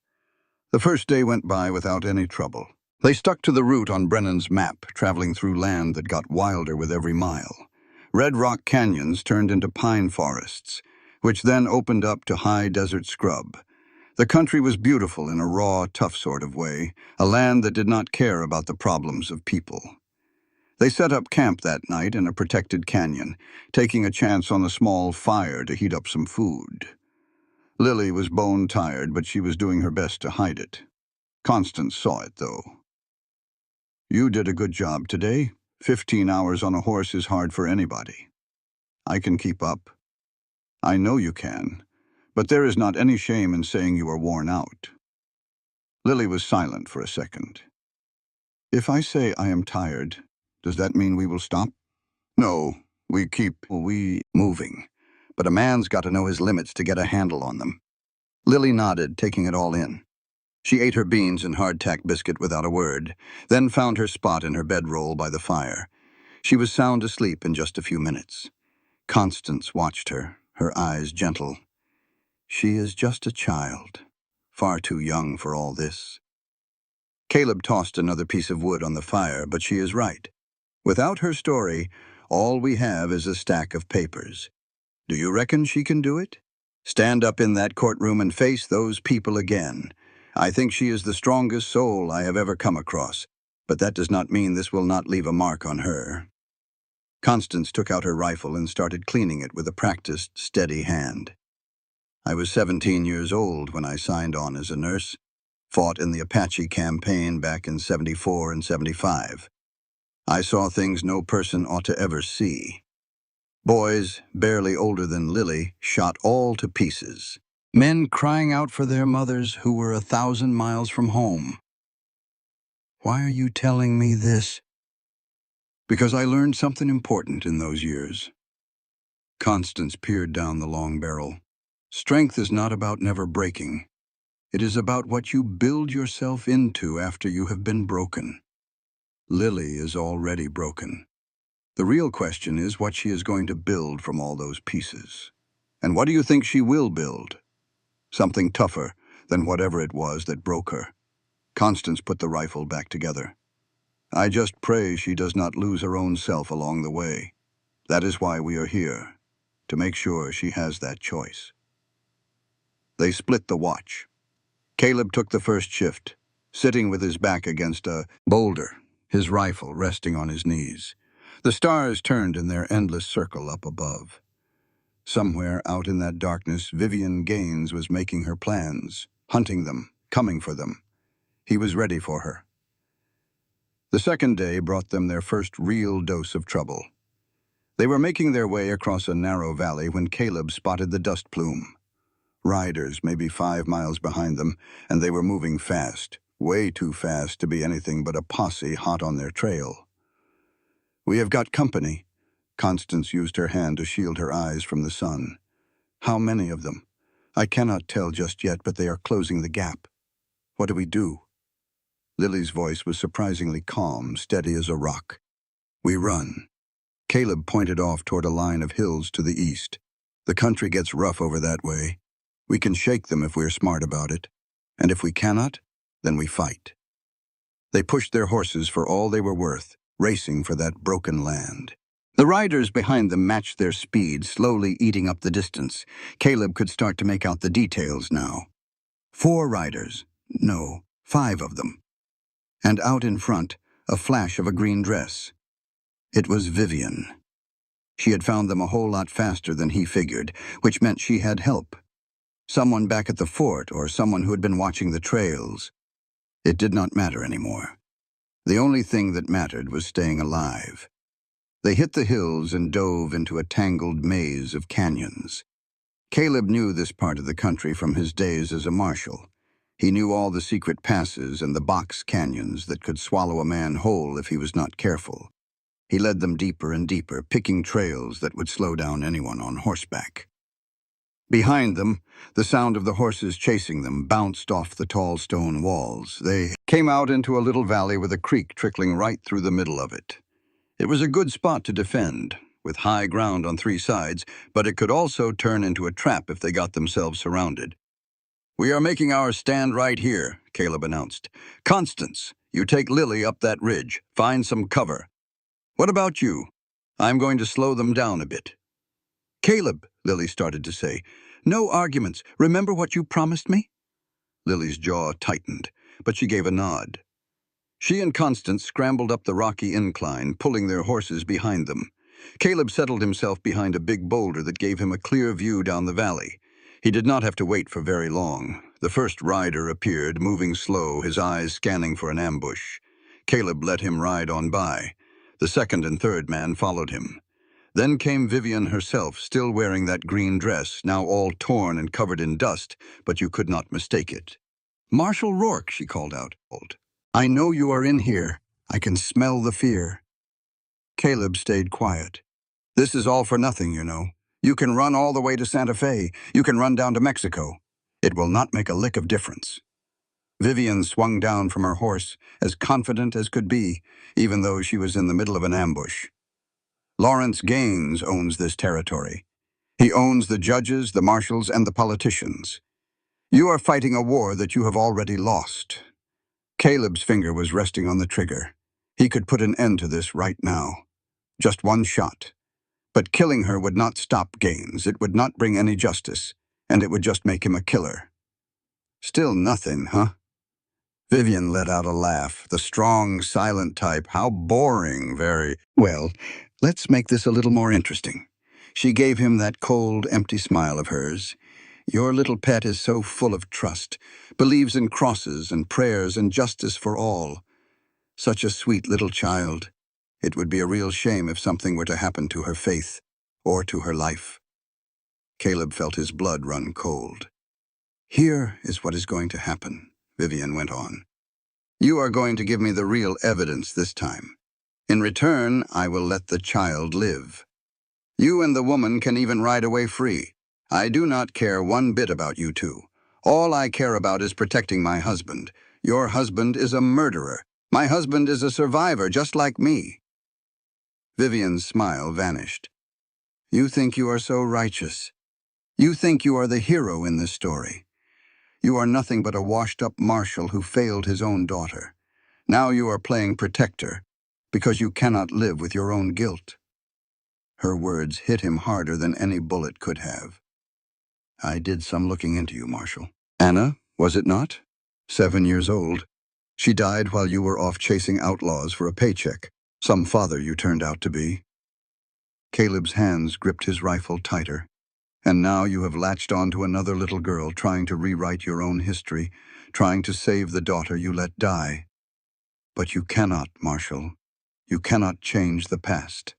The first day went by without any trouble. They stuck to the route on Brennan's map, traveling through land that got wilder with every mile. Red rock canyons turned into pine forests, which then opened up to high desert scrub. The country was beautiful in a raw, tough sort of way, a land that did not care about the problems of people. They set up camp that night in a protected canyon, taking a chance on a small fire to heat up some food. Lily was bone-tired, but she was doing her best to hide it. Constance saw it, though. "You did a good job today. 15 hours on a horse is hard for anybody. I can keep up." "I know you can, but there is not any shame in saying you are worn out." Lily was silent for a second. "If I say I am tired, does that mean we will stop?" "No, we keep moving. But a man's got to know his limits to get a handle on them." Lily nodded, taking it all in. She ate her beans and hardtack biscuit without a word, then found her spot in her bedroll by the fire. She was sound asleep in just a few minutes. Constance watched her, her eyes gentle. "She is just a child, far too young for all this." Caleb tossed another piece of wood on the fire, but she is right. Without her story, all we have is a stack of papers. Do you reckon she can do it? Stand up in that courtroom and face those people again. I think she is the strongest soul I have ever come across, but that does not mean this will not leave a mark on her. Constance took out her rifle and started cleaning it with a practiced, steady hand. "I was 17 years old when I signed on as a nurse, fought in the Apache campaign back in 74 and 75. I saw things no person ought to ever see. Boys, barely older than Lily, shot all to pieces. Men crying out for their mothers who were 1,000 miles from home." "Why are you telling me this?" "Because I learned something important in those years." Constance peered down the long barrel. "Strength is not about never breaking. It is about what you build yourself into after you have been broken. Lily is already broken. The real question is what she is going to build from all those pieces. And what do you think she will build? Something tougher than whatever it was that broke her." Constance put the rifle back together. "I just pray she does not lose her own self along the way. That is why we are here, to make sure she has that choice." They split the watch. Caleb took the first shift, sitting with his back against a boulder, his rifle resting on his knees. The stars turned in their endless circle up above. Somewhere out in that darkness, Vivian Gaines was making her plans, hunting them, coming for them. He was ready for her. The second day brought them their first real dose of trouble. They were making their way across a narrow valley when Caleb spotted the dust plume. Riders maybe 5 miles behind them, and they were moving fast, way too fast to be anything but a posse hot on their trail. "We have got company." Constance used her hand to shield her eyes from the sun. "How many of them?" "I cannot tell just yet, but they are closing the gap." "What do we do?" Lily's voice was surprisingly calm, steady as a rock. "We run." Caleb pointed off toward a line of hills to the east. "The country gets rough over that way. We can shake them if we're smart about it. And if we cannot, then we fight." They pushed their horses for all they were worth, racing for that broken land. The riders behind them matched their speed, slowly eating up the distance. Caleb could start to make out the details now. 4 riders. No, 5 of them. And out in front, a flash of a green dress. It was Vivian. She had found them a whole lot faster than he figured, which meant she had help. Someone back at the fort, or someone who had been watching the trails. It did not matter anymore. The only thing that mattered was staying alive. They hit the hills and dove into a tangled maze of canyons. Caleb knew this part of the country from his days as a marshal. He knew all the secret passes and the box canyons that could swallow a man whole if he was not careful. He led them deeper and deeper, picking trails that would slow down anyone on horseback. Behind them, the sound of the horses chasing them bounced off the tall stone walls. They came out into a little valley with a creek trickling right through the middle of it. It was a good spot to defend, with high ground on 3 sides, but it could also turn into a trap if they got themselves surrounded. "We are making our stand right here," Caleb announced. "Constance, you take Lily up that ridge. Find some cover. What about you? I'm going to slow them down a bit." "Caleb," Lily started to say, "no arguments. Remember what you promised me?" Lily's jaw tightened, but she gave a nod. She and Constance scrambled up the rocky incline, pulling their horses behind them. Caleb settled himself behind a big boulder that gave him a clear view down the valley. He did not have to wait for very long. The first rider appeared, moving slow, his eyes scanning for an ambush. Caleb let him ride on by. The second and third man followed him. Then came Vivian herself, still wearing that green dress, now all torn and covered in dust, but you could not mistake it. "Marshal Rourke," she called out. "I know you are in here. I can smell the fear." Caleb stayed quiet. "This is all for nothing, you know. You can run all the way to Santa Fe. You can run down to Mexico. It will not make a lick of difference." Vivian swung down from her horse, as confident as could be, even though she was in the middle of an ambush. "Lawrence Gaines owns this territory. He owns the judges, the marshals, and the politicians. You are fighting a war that you have already lost." Caleb's finger was resting on the trigger. He could put an end to this right now. Just one shot. But killing her would not stop Gaines. It would not bring any justice, and it would just make him a killer. "Still nothing, huh?" Vivian let out a laugh, the strong, silent type. "How boring, very well. Let's make this a little more interesting." She gave him that cold, empty smile of hers. "Your little pet is so full of trust, believes in crosses and prayers and justice for all. Such a sweet little child. It would be a real shame if something were to happen to her faith or to her life." Caleb felt his blood run cold. "Here is what is going to happen," Vivian went on. "You are going to give me the real evidence this time. In return, I will let the child live. You and the woman can even ride away free. I do not care one bit about you two. All I care about is protecting my husband. Your husband is a murderer. My husband is a survivor, just like me." Vivian's smile vanished. "You think you are so righteous. You think you are the hero in this story. You are nothing but a washed-up marshal who failed his own daughter. Now you are playing protector, because you cannot live with your own guilt." Her words hit him harder than any bullet could have. "I did some looking into you, Marshal. Anna, was it not? 7 years old. She died while you were off chasing outlaws for a paycheck. Some father you turned out to be." Caleb's hands gripped his rifle tighter. "And now you have latched on to another little girl trying to rewrite your own history, trying to save the daughter you let die. But you cannot, Marshal. You cannot change the past.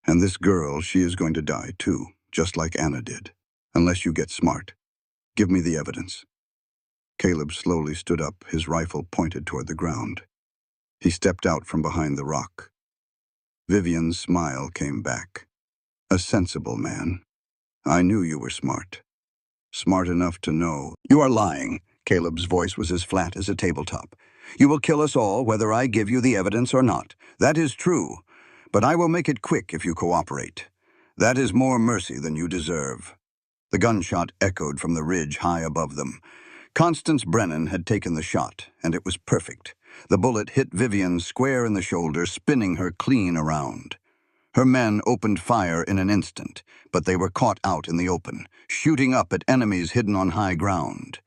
And this girl, she is going to die too, just like Anna did, unless you get smart. Give me the evidence." Caleb slowly stood up, his rifle pointed toward the ground. He stepped out from behind the rock. Vivian's smile came back. "A sensible man. I knew you were smart. Smart enough to know." "You are lying." Caleb's voice was as flat as a tabletop. "You will kill us all, whether I give you the evidence or not. That is true. But I will make it quick if you cooperate. That is more mercy than you deserve." The gunshot echoed from the ridge high above them. Constance Brennan had taken the shot, and it was perfect. The bullet hit Vivian square in the shoulder, spinning her clean around. Her men opened fire in an instant, but they were caught out in the open, shooting up at enemies hidden on high ground.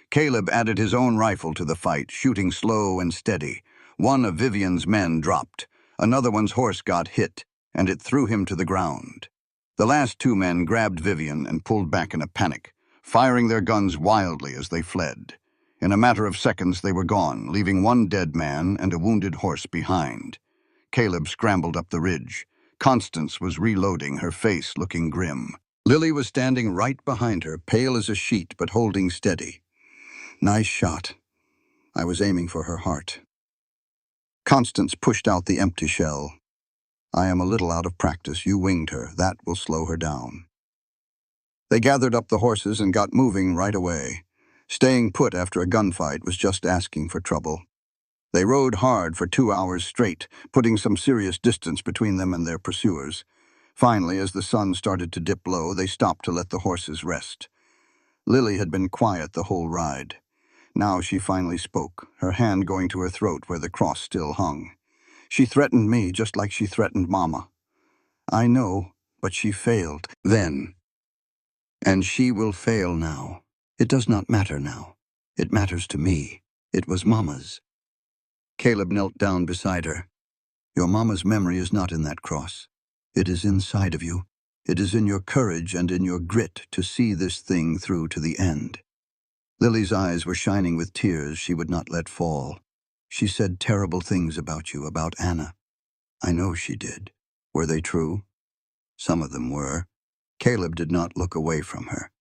Caleb added his own rifle to the fight, shooting slow and steady. One of Vivian's men dropped. Another one's horse got hit, and it threw him to the ground. The last two men grabbed Vivian and pulled back in a panic, firing their guns wildly as they fled. In a matter of seconds, they were gone, leaving one dead man and a wounded horse behind. Caleb scrambled up the ridge. Constance was reloading, her face looking grim. Lily was standing right behind her, pale as a sheet but holding steady. Nice shot. I was aiming for her heart. Constance pushed out the empty shell. I am a little out of practice. You winged her. That will slow her down. They gathered up the horses and got moving right away. Staying put after a gunfight was just asking for trouble. They rode hard for 2 hours straight, putting some serious distance between them and their pursuers. Finally, as the sun started to dip low, they stopped to let the horses rest. Lily had been quiet the whole ride. Now she finally spoke, her hand going to her throat where the cross still hung. She threatened me just like she threatened Mama. I know, but she failed then. And she will fail now. It does not matter now. It matters to me. It was Mama's. Caleb knelt down beside her. Your Mama's memory is not in that cross. It is inside of you. It is in your courage and in your grit to see this thing through to the end. Lily's eyes were shining with tears she would not let fall. She said terrible things about you, about Anna. I know she did. Were they true? Some of them were. Caleb did not look away from her.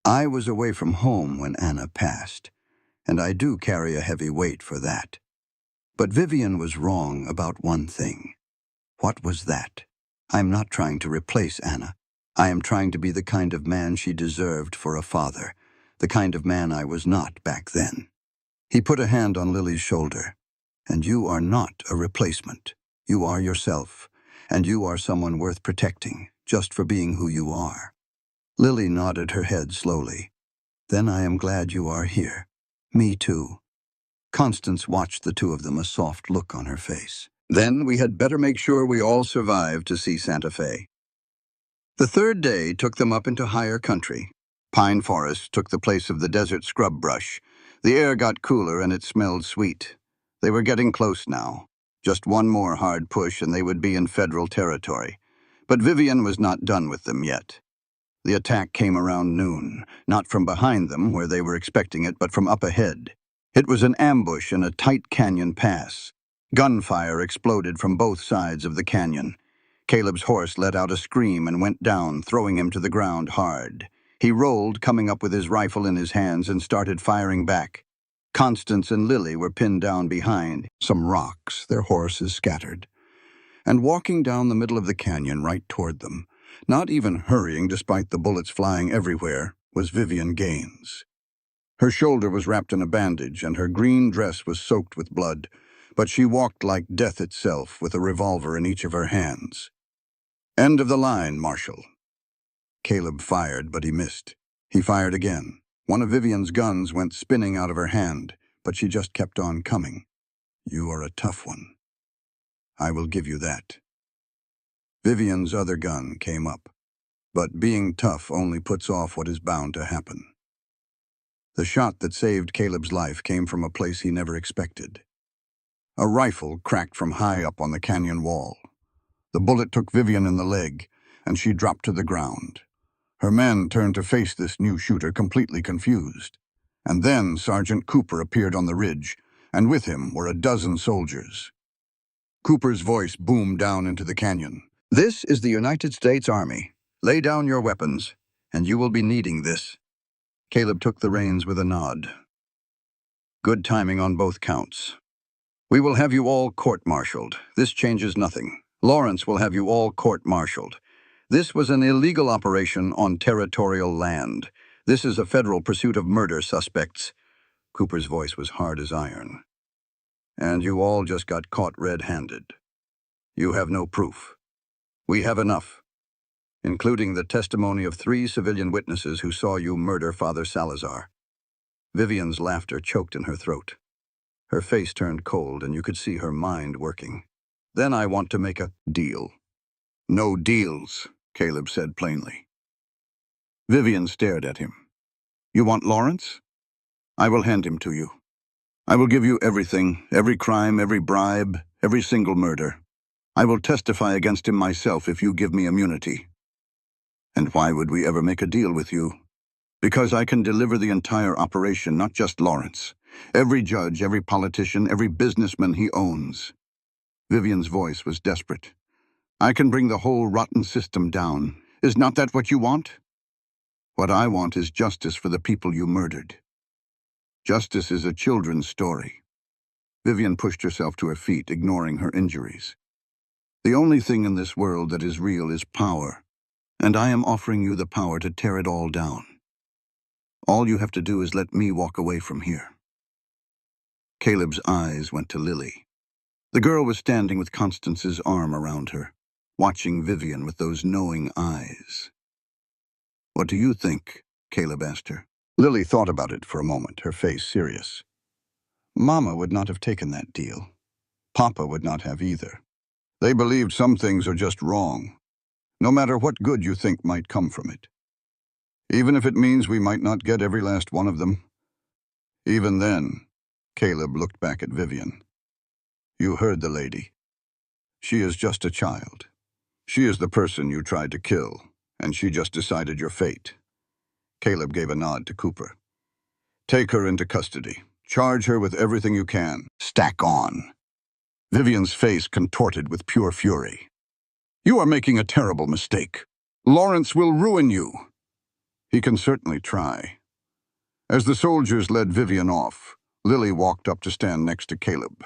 I was away from home when Anna passed, and I do carry a heavy weight for that. But Vivian was wrong about one thing. What was that? I am not trying to replace Anna. I am trying to be the kind of man she deserved for a father, the kind of man I was not back then. He put a hand on Lily's shoulder. And you are not a replacement. You are yourself, and you are someone worth protecting, just for being who you are. Lily nodded her head slowly. Then I am glad you are here. Me too. Constance watched the two of them, a soft look on her face. Then we had better make sure we all survive to see Santa Fe. The third day took them up into higher country. Pine forest took the place of the desert scrub brush. The air got cooler and it smelled sweet. They were getting close now. Just one more hard push and they would be in federal territory. But Vivian was not done with them yet. The attack came around noon, not from behind them where they were expecting it, but from up ahead. It was an ambush in a tight canyon pass. Gunfire exploded from both sides of the canyon. Caleb's horse let out a scream and went down, throwing him to the ground hard. He rolled, coming up with his rifle in his hands, and started firing back. Constance and Lily were pinned down behind some rocks, their horses scattered, and walking down the middle of the canyon right toward them, not even hurrying despite the bullets flying everywhere, was Vivian Gaines. Her shoulder was wrapped in a bandage, and her green dress was soaked with blood, but she walked like death itself with a revolver in each of her hands. End of the line, Marshal. Caleb fired, but he missed. He fired again. One of Vivian's guns went spinning out of her hand, but she just kept on coming. You are a tough one. I will give you that. Vivian's other gun came up, but being tough only puts off what is bound to happen. The shot that saved Caleb's life came from a place he never expected. A rifle cracked from high up on the canyon wall. The bullet took Vivian in the leg, and she dropped to the ground. Her men turned to face this new shooter, completely confused. And then Sergeant Cooper appeared on the ridge, and with him were a dozen soldiers. Cooper's voice boomed down into the canyon. This is the United States Army. Lay down your weapons, and you will be needing this. Caleb took the reins with a nod. Good timing on both counts. We will have you all court-martialed. This changes nothing. Lawrence will have you all court-martialed. This was an illegal operation on territorial land. This is a federal pursuit of murder suspects. Cooper's voice was hard as iron. And you all just got caught red-handed. You have no proof. We have enough, including the testimony of 3 civilian witnesses who saw you murder Father Salazar. Vivian's laughter choked in her throat. Her face turned cold, and you could see her mind working. Then I want to make a deal. No deals, Caleb said plainly. Vivian stared at him. You want Lawrence? I will hand him to you. I will give you everything, every crime, every bribe, every single murder. I will testify against him myself if you give me immunity. And why would we ever make a deal with you? Because I can deliver the entire operation, not just Lawrence. Every judge, every politician, every businessman he owns. Vivian's voice was desperate. I can bring the whole rotten system down. Is not that what you want? What I want is justice for the people you murdered. Justice is a children's story. Vivian pushed herself to her feet, ignoring her injuries. The only thing in this world that is real is power, and I am offering you the power to tear it all down. All you have to do is let me walk away from here. Caleb's eyes went to Lily. The girl was standing with Constance's arm around her, watching Vivian with those knowing eyes. What do you think? Caleb asked her. Lily thought about it for a moment, her face serious. Mama would not have taken that deal. Papa would not have either. They believed some things are just wrong, no matter what good you think might come from it. Even if it means we might not get every last one of them. Even then, Caleb looked back at Vivian. You heard the lady. She is just a child. She is the person you tried to kill, and she just decided your fate. Caleb gave a nod to Cooper. Take her into custody. Charge her with everything you can. Stack on. Vivian's face contorted with pure fury. You are making a terrible mistake. Lawrence will ruin you. He can certainly try. As the soldiers led Vivian off, Lily walked up to stand next to Caleb.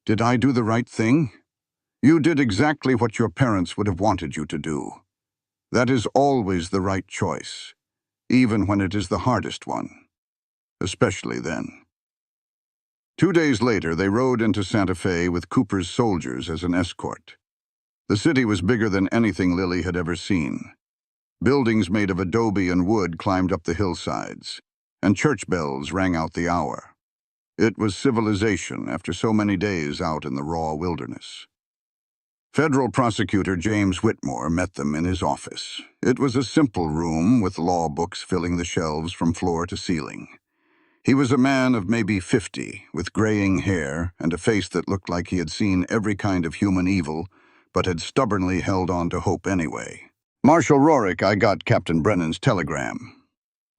Did I do the right thing? You did exactly what your parents would have wanted you to do. That is always the right choice, even when it is the hardest one. Especially then. 2 days later, they rode into Santa Fe with Cooper's soldiers as an escort. The city was bigger than anything Lily had ever seen. Buildings made of adobe and wood climbed up the hillsides, and church bells rang out the hour. It was civilization after so many days out in the raw wilderness. Federal prosecutor James Whitmore met them in his office. It was a simple room with law books filling the shelves from floor to ceiling. He was a man of maybe 50, with graying hair and a face that looked like he had seen every kind of human evil, but had stubbornly held on to hope anyway. Marshal Rorick, I got Captain Brennan's telegram.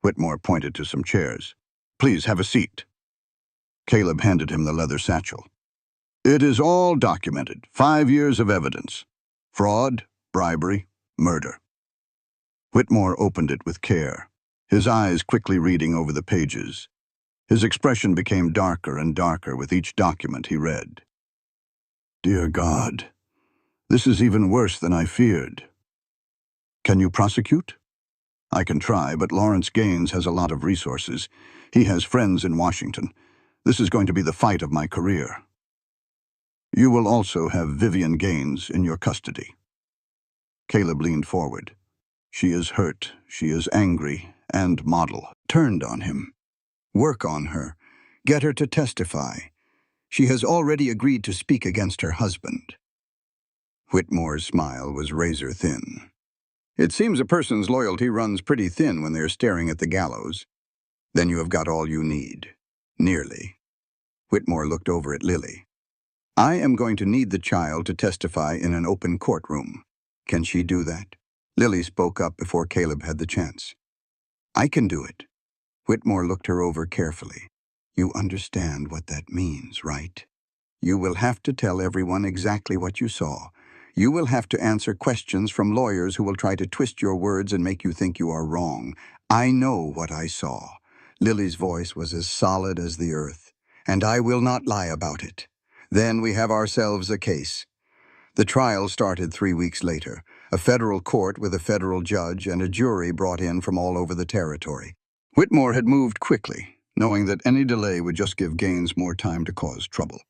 Whitmore pointed to some chairs. Please have a seat. Caleb handed him the leather satchel. It is all documented, 5 years of evidence. Fraud, bribery, murder. Whitmore opened it with care, his eyes quickly reading over the pages. His expression became darker and darker with each document he read. Dear God, this is even worse than I feared. Can you prosecute? I can try, but Lawrence Gaines has a lot of resources. He has friends in Washington. This is going to be the fight of my career. You will also have Vivian Gaines in your custody. Caleb leaned forward. She is hurt, she is angry, and model turned on him. Work on her. Get her to testify. She has already agreed to speak against her husband. Whitmore's smile was razor thin. It seems a person's loyalty runs pretty thin when they're staring at the gallows. Then you have got all you need. Nearly. Whitmore looked over at Lily. I am going to need the child to testify in an open courtroom. Can she do that? Lily spoke up before Caleb had the chance. I can do it. Whitmore looked her over carefully. You understand what that means, right? You will have to tell everyone exactly what you saw. You will have to answer questions from lawyers who will try to twist your words and make you think you are wrong. I know what I saw. Lily's voice was as solid as the earth, and I will not lie about it. Then we have ourselves a case. The trial started 3 weeks later, a federal court with a federal judge and a jury brought in from all over the territory. Whitmore had moved quickly, knowing that any delay would just give Gaines more time to cause trouble.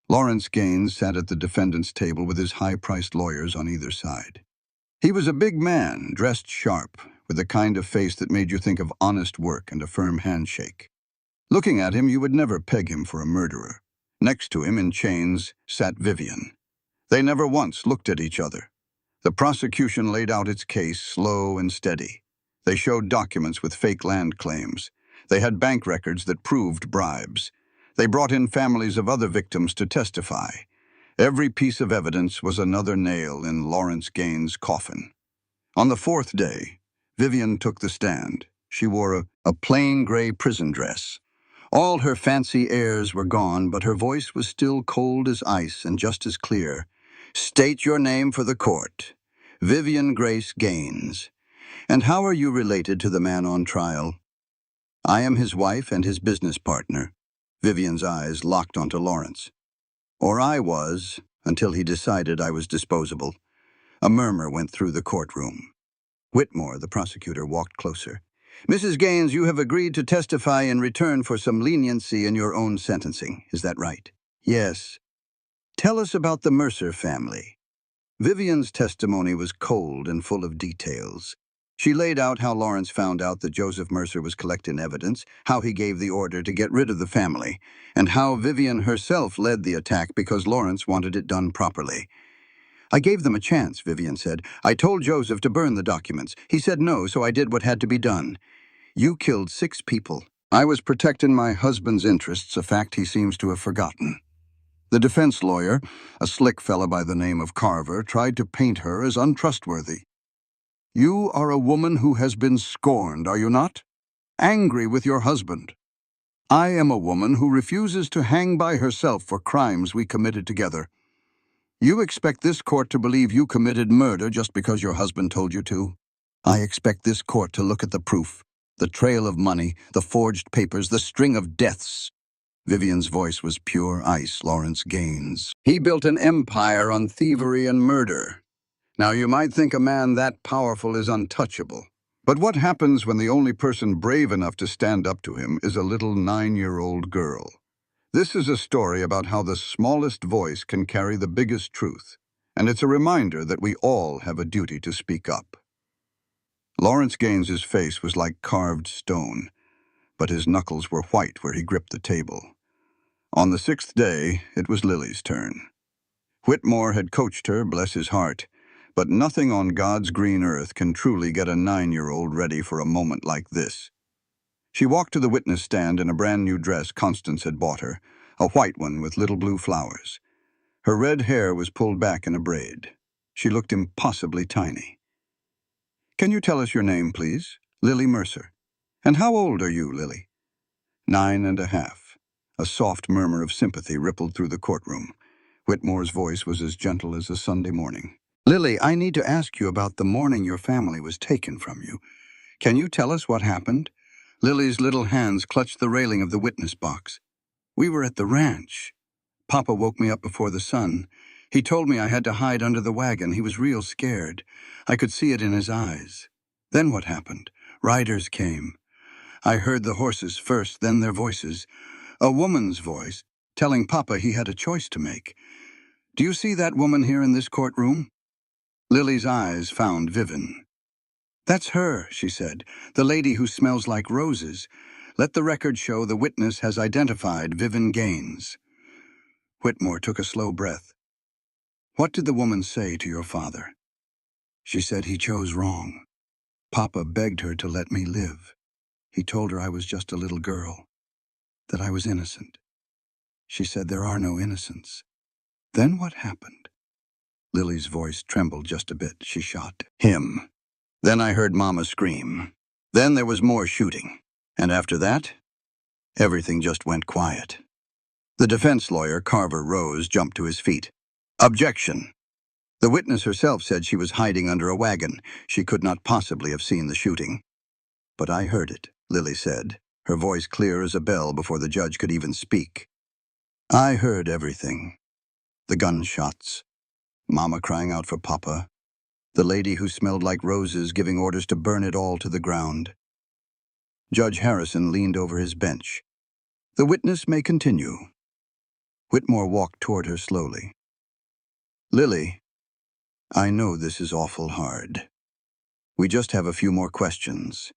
Lawrence Gaines sat at the defendant's table with his high-priced lawyers on either side. He was a big man, dressed sharp, with the kind of face that made you think of honest work and a firm handshake. Looking at him, you would never peg him for a murderer. Next to him, in chains, sat Vivian. They never once looked at each other. The prosecution laid out its case slow and steady. They showed documents with fake land claims. They had bank records that proved bribes. They brought in families of other victims to testify. Every piece of evidence was another nail in Lawrence Gaines' coffin. On the fourth day, Vivian took the stand. She wore a plain gray prison dress. All her fancy airs were gone, but her voice was still cold as ice and just as clear. "State your name for the court. Vivian Grace Gaines. And how are you related to the man on trial?" "I am his wife and his business partner." Vivian's eyes locked onto Lawrence. "Or I was, until he decided I was disposable." A murmur went through the courtroom. Whitmore, the prosecutor, walked closer. "Mrs. Gaines, you have agreed to testify in return for some leniency in your own sentencing. Is that right?" "Yes." "Tell us about the Mercer family." Vivian's testimony was cold and full of details. She laid out how Lawrence found out that Joseph Mercer was collecting evidence, how he gave the order to get rid of the family, and how Vivian herself led the attack because Lawrence wanted it done properly. "I gave them a chance," Vivian said. "I told Joseph to burn the documents. He said no, so I did what had to be done. You killed 6 people. I was protecting my husband's interests, a fact he seems to have forgotten." The defense lawyer, a slick fellow by the name of Carver, tried to paint her as untrustworthy. "You are a woman who has been scorned, are you not? Angry with your husband. I am a woman who refuses to hang by herself for crimes we committed together. You expect this court to believe you committed murder just because your husband told you to? I expect this court to look at the proof, the trail of money, the forged papers, the string of deaths." Vivian's voice was pure ice. "Lawrence Gaines. He built an empire on thievery and murder. Now, you might think a man that powerful is untouchable. But what happens when the only person brave enough to stand up to him is a little 9-year-old girl? This is a story about how the smallest voice can carry the biggest truth, and it's a reminder that we all have a duty to speak up." Lawrence Gaines's face was like carved stone, but his knuckles were white where he gripped the table. On the 6th day, it was Lily's turn. Whitmore had coached her, bless his heart, but nothing on God's green earth can truly get a 9-year-old ready for a moment like this. She walked to the witness stand in a brand-new dress Constance had bought her, a white one with little blue flowers. Her red hair was pulled back in a braid. She looked impossibly tiny. "Can you tell us your name, please?" "Lily Mercer." "And how old are you, Lily?" 9.5. A soft murmur of sympathy rippled through the courtroom. Whitmore's voice was as gentle as a Sunday morning. "Lily, I need to ask you about the morning your family was taken from you. Can you tell us what happened?" Lily's little hands clutched the railing of the witness box. "We were at the ranch. Papa woke me up before the sun. He told me I had to hide under the wagon. He was real scared. I could see it in his eyes. Then what happened? Riders came. I heard the horses first, then their voices. A woman's voice, telling Papa he had a choice to make. Do you see that woman here in this courtroom?" Lily's eyes found Vivian. "That's her," she said, "the lady who smells like roses. Let the record show the witness has identified Vivian Gaines." Whitmore took a slow breath. "What did the woman say to your father?" "She said he chose wrong. Papa begged her to let me live. He told her I was just a little girl, that I was innocent. She said there are no innocents. Then what happened?" Lily's voice trembled just a bit. She shot him. "Then I heard Mama scream. Then there was more shooting. And after that, everything just went quiet." The defense lawyer, Carver, rose, jumped to his feet. "Objection. The witness herself said she was hiding under a wagon. She could not possibly have seen the shooting." "But I heard it," Lily said, her voice clear as a bell before the judge could even speak. "I heard everything. The gunshots, Mama crying out for Papa, the lady who smelled like roses giving orders to burn it all to the ground." Judge Harrison leaned over his bench. "The witness may continue." Whitmore walked toward her slowly. "Lily, I know this is awful hard. We just have a few more questions.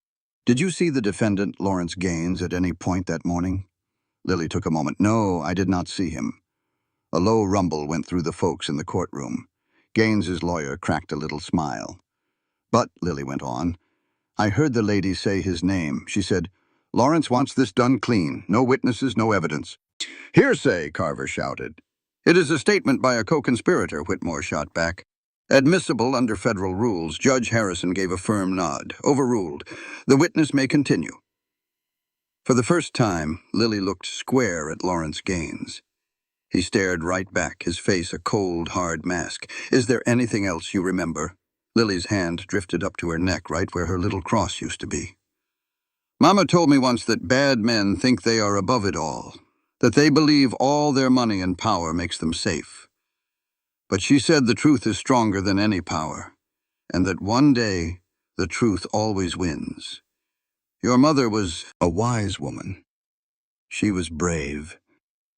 Did you see the defendant, Lawrence Gaines, at any point that morning?" Lily took a moment. "No, I did not see him." A low rumble went through the folks in the courtroom. Gaines's lawyer cracked a little smile. But, Lily went on, I heard the lady say his name. She said, Lawrence wants this done clean. No witnesses, no evidence. Hearsay, Carver shouted. It is a statement by a co-conspirator, Whitmore shot back. Admissible under federal rules. Judge Harrison gave a firm nod. Overruled. The witness may continue. For the first time, Lily looked square at Lawrence Gaines. He stared right back, his face a cold, hard mask. Is there anything else you remember? Lily's hand drifted up to her neck, right where her little cross used to be. Mama told me once that bad men think they are above it all, that they believe all their money and power makes them safe. But she said the truth is stronger than any power, and that one day the truth always wins. Your mother was a wise woman. She was brave.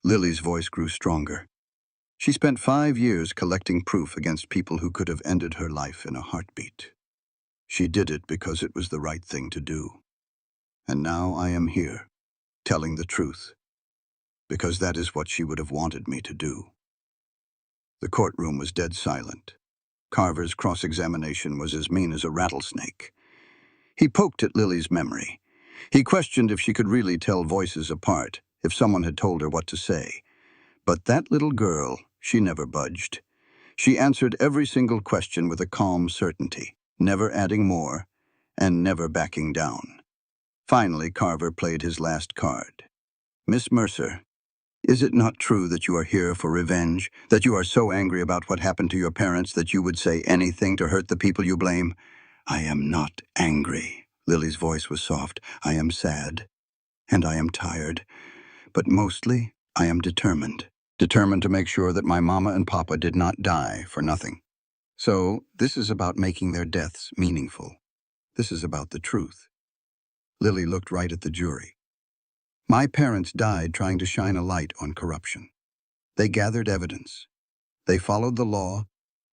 Lily's voice grew stronger. She spent 5 years collecting proof against people who could have ended her life in a heartbeat. She did it because it was the right thing to do. And now I am here, telling the truth, because that is what she would have wanted me to do. The courtroom was dead silent. Carver's cross-examination was as mean as a rattlesnake. He poked at Lily's memory. He questioned if she could really tell voices apart, if someone had told her what to say. But that little girl, she never budged. She answered every single question with a calm certainty, never adding more, and never backing down. Finally, Carver played his last card. Miss Mercer, is it not true that you are here for revenge, that you are so angry about what happened to your parents that you would say anything to hurt the people you blame? I am not angry. Lily's voice was soft. I am sad, and I am tired, but mostly I am determined. Determined to make sure that my mama and papa did not die for nothing. So, this is about making their deaths meaningful. This is about the truth. Lily looked right at the jury. My parents died trying to shine a light on corruption. They gathered evidence. They followed the law,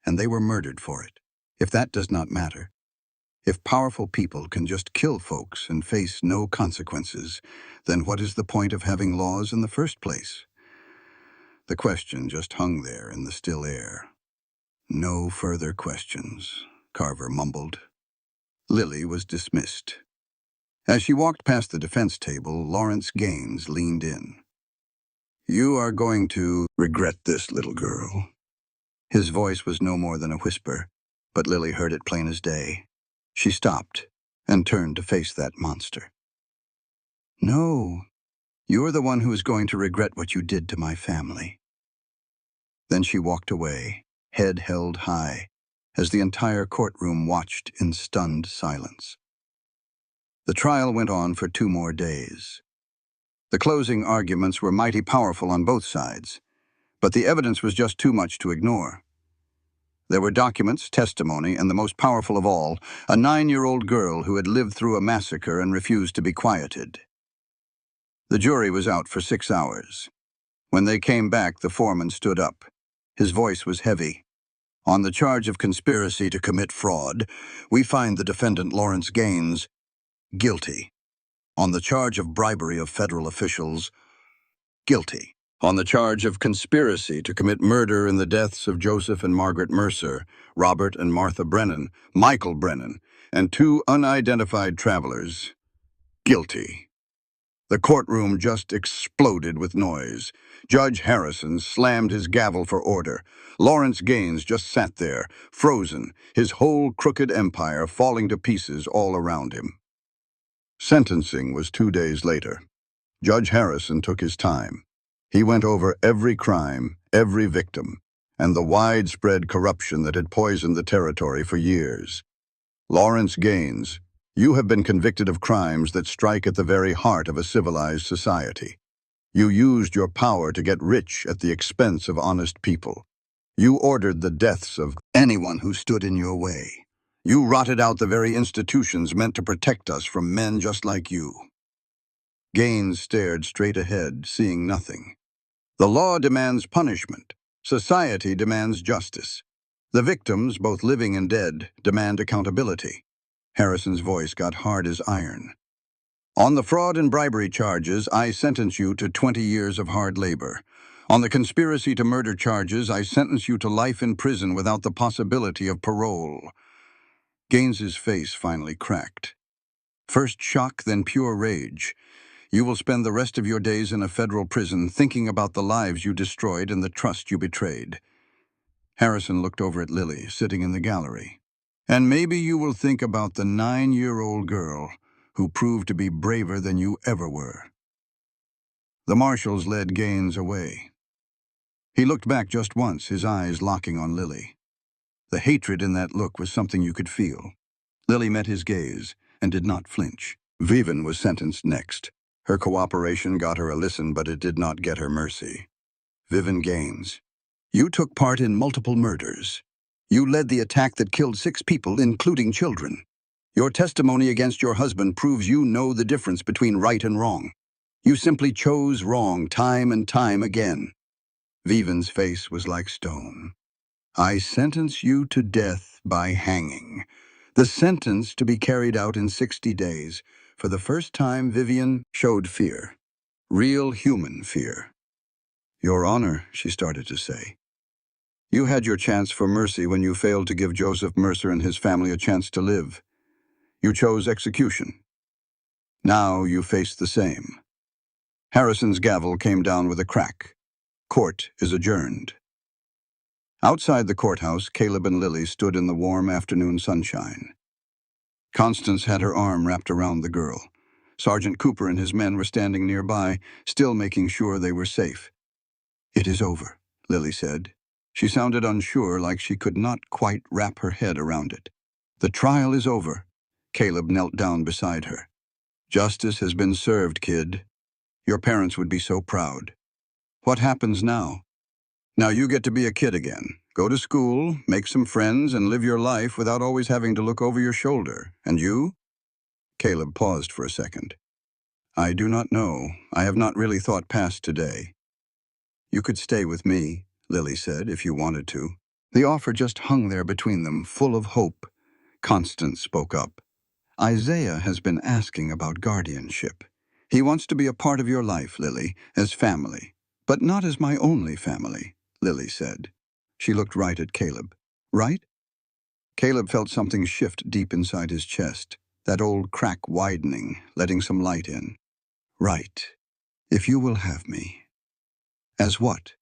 and they were murdered for it. If that does not matter, if powerful people can just kill folks and face no consequences, then what is the point of having laws in the first place? The question just hung there in the still air. No further questions, Carver mumbled. Lily was dismissed. As she walked past the defense table, Lawrence Gaines leaned in. You are going to regret this, little girl. His voice was no more than a whisper, but Lily heard it plain as day. She stopped and turned to face that monster. No, you're the one who is going to regret what you did to my family. Then she walked away, head held high, as the entire courtroom watched in stunned silence. The trial went on for 2 more days. The closing arguments were mighty powerful on both sides, but the evidence was just too much to ignore. There were documents, testimony, and the most powerful of all, a 9-year-old girl who had lived through a massacre and refused to be quieted. The jury was out for 6 hours. When they came back, the foreman stood up. His voice was heavy. On the charge of conspiracy to commit fraud, we find the defendant Lawrence Gaines guilty. On the charge of bribery of federal officials, guilty. On the charge of conspiracy to commit murder in the deaths of Joseph and Margaret Mercer, Robert and Martha Brennan, Michael Brennan, and 2 unidentified travelers, guilty. The courtroom just exploded with noise. Judge Harrison slammed his gavel for order. Lawrence Gaines just sat there, frozen, his whole crooked empire falling to pieces all around him. Sentencing was 2 days later. Judge Harrison took his time. He went over every crime, every victim, and the widespread corruption that had poisoned the territory for years. Lawrence Gaines, you have been convicted of crimes that strike at the very heart of a civilized society. You used your power to get rich at the expense of honest people. You ordered the deaths of anyone who stood in your way. You rotted out the very institutions meant to protect us from men just like you. Gaines stared straight ahead, seeing nothing. The law demands punishment. Society demands justice. The victims, both living and dead, demand accountability. Harrison's voice got hard as iron. On the fraud and bribery charges, I sentence you to 20 years of hard labor. On the conspiracy to murder charges, I sentence you to life in prison without the possibility of parole." Gaines's face finally cracked. First shock, then pure rage. You will spend the rest of your days in a federal prison thinking about the lives you destroyed and the trust you betrayed. Harrison looked over at Lily, sitting in the gallery. "And maybe you will think about the 9-year-old girl who proved to be braver than you ever were." The marshals led Gaines away. He looked back just once, his eyes locking on Lily. The hatred in that look was something you could feel. Lily met his gaze and did not flinch. Vivian was sentenced next. Her cooperation got her a listen, but it did not get her mercy. Vivian Gaines, you took part in multiple murders. You led the attack that killed 6 people, including children. Your testimony against your husband proves you know the difference between right and wrong. You simply chose wrong time and time again. Vivian's face was like stone. "I sentence you to death by hanging. The sentence to be carried out in 60 days. For the first time, Vivian showed fear. Real human fear. "Your Honor," she started to say. "You had your chance for mercy when you failed to give Joseph Mercer and his family a chance to live. You chose execution. Now you face the same." Harrison's gavel came down with a crack. Court is adjourned. Outside the courthouse, Caleb and Lily stood in the warm afternoon sunshine. Constance had her arm wrapped around the girl. Sergeant Cooper and his men were standing nearby, still making sure they were safe. "It is over," Lily said. She sounded unsure, like she could not quite wrap her head around it. "The trial is over." Caleb knelt down beside her. "Justice has been served, kid. Your parents would be so proud. What happens now? Now you get to be a kid again. Go to school, make some friends, and live your life without always having to look over your shoulder. And you?" Caleb paused for a second. "I do not know. I have not really thought past today." "You could stay with me," Lily said, "if you wanted to." The offer just hung there between them, full of hope. Constance spoke up. "Isaiah has been asking about guardianship. He wants to be a part of your life, Lily, as family. But not as my only family," Lily said. She looked right at Caleb. "Right?" Caleb felt something shift deep inside his chest, that old crack widening, letting some light in. "Right. If you will have me." "As what?"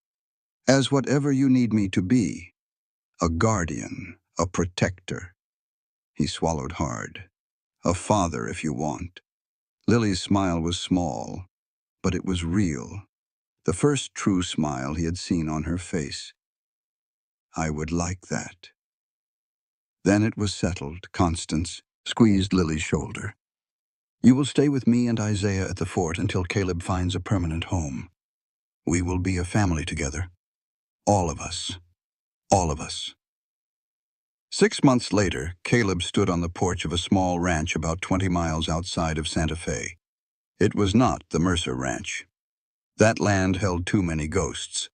"As whatever you need me to be. A guardian, a protector." He swallowed hard. "A father, if you want." Lily's smile was small, but it was real. The first true smile he had seen on her face. "I would like that." Then it was settled. Constance squeezed Lily's shoulder. "You will stay with me and Isaiah at the fort until Caleb finds a permanent home. We will be a family together. All of us. All of us." 6 months later, Caleb stood on the porch of a small ranch about 20 miles outside of Santa Fe. It was not the Mercer Ranch. That land held too many ghosts.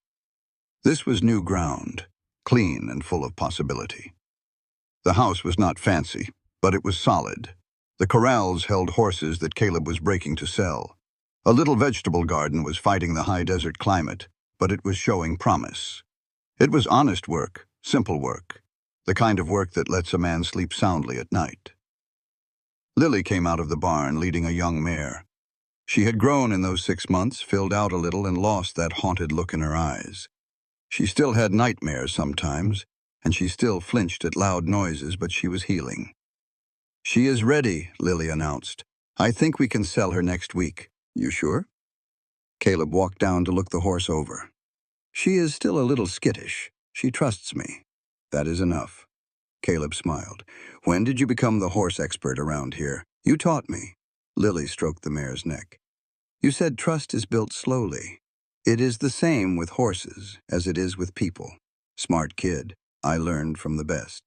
This was new ground, clean and full of possibility. The house was not fancy, but it was solid. The corrals held horses that Caleb was breaking to sell. A little vegetable garden was fighting the high desert climate, but it was showing promise. It was honest work, simple work, the kind of work that lets a man sleep soundly at night. Lily came out of the barn leading a young mare. She had grown in those 6 months, filled out a little, and lost that haunted look in her eyes. She still had nightmares sometimes, and she still flinched at loud noises, but she was healing. "She is ready," Lily announced. "I think we can sell her next week." "You sure?" Caleb walked down to look the horse over. "She is still a little skittish. She trusts me." "That is enough." Caleb smiled. "When did you become the horse expert around here?" "You taught me." Lily stroked the mare's neck. "You said trust is built slowly. It is the same with horses as it is with people." "Smart kid. I learned from the best."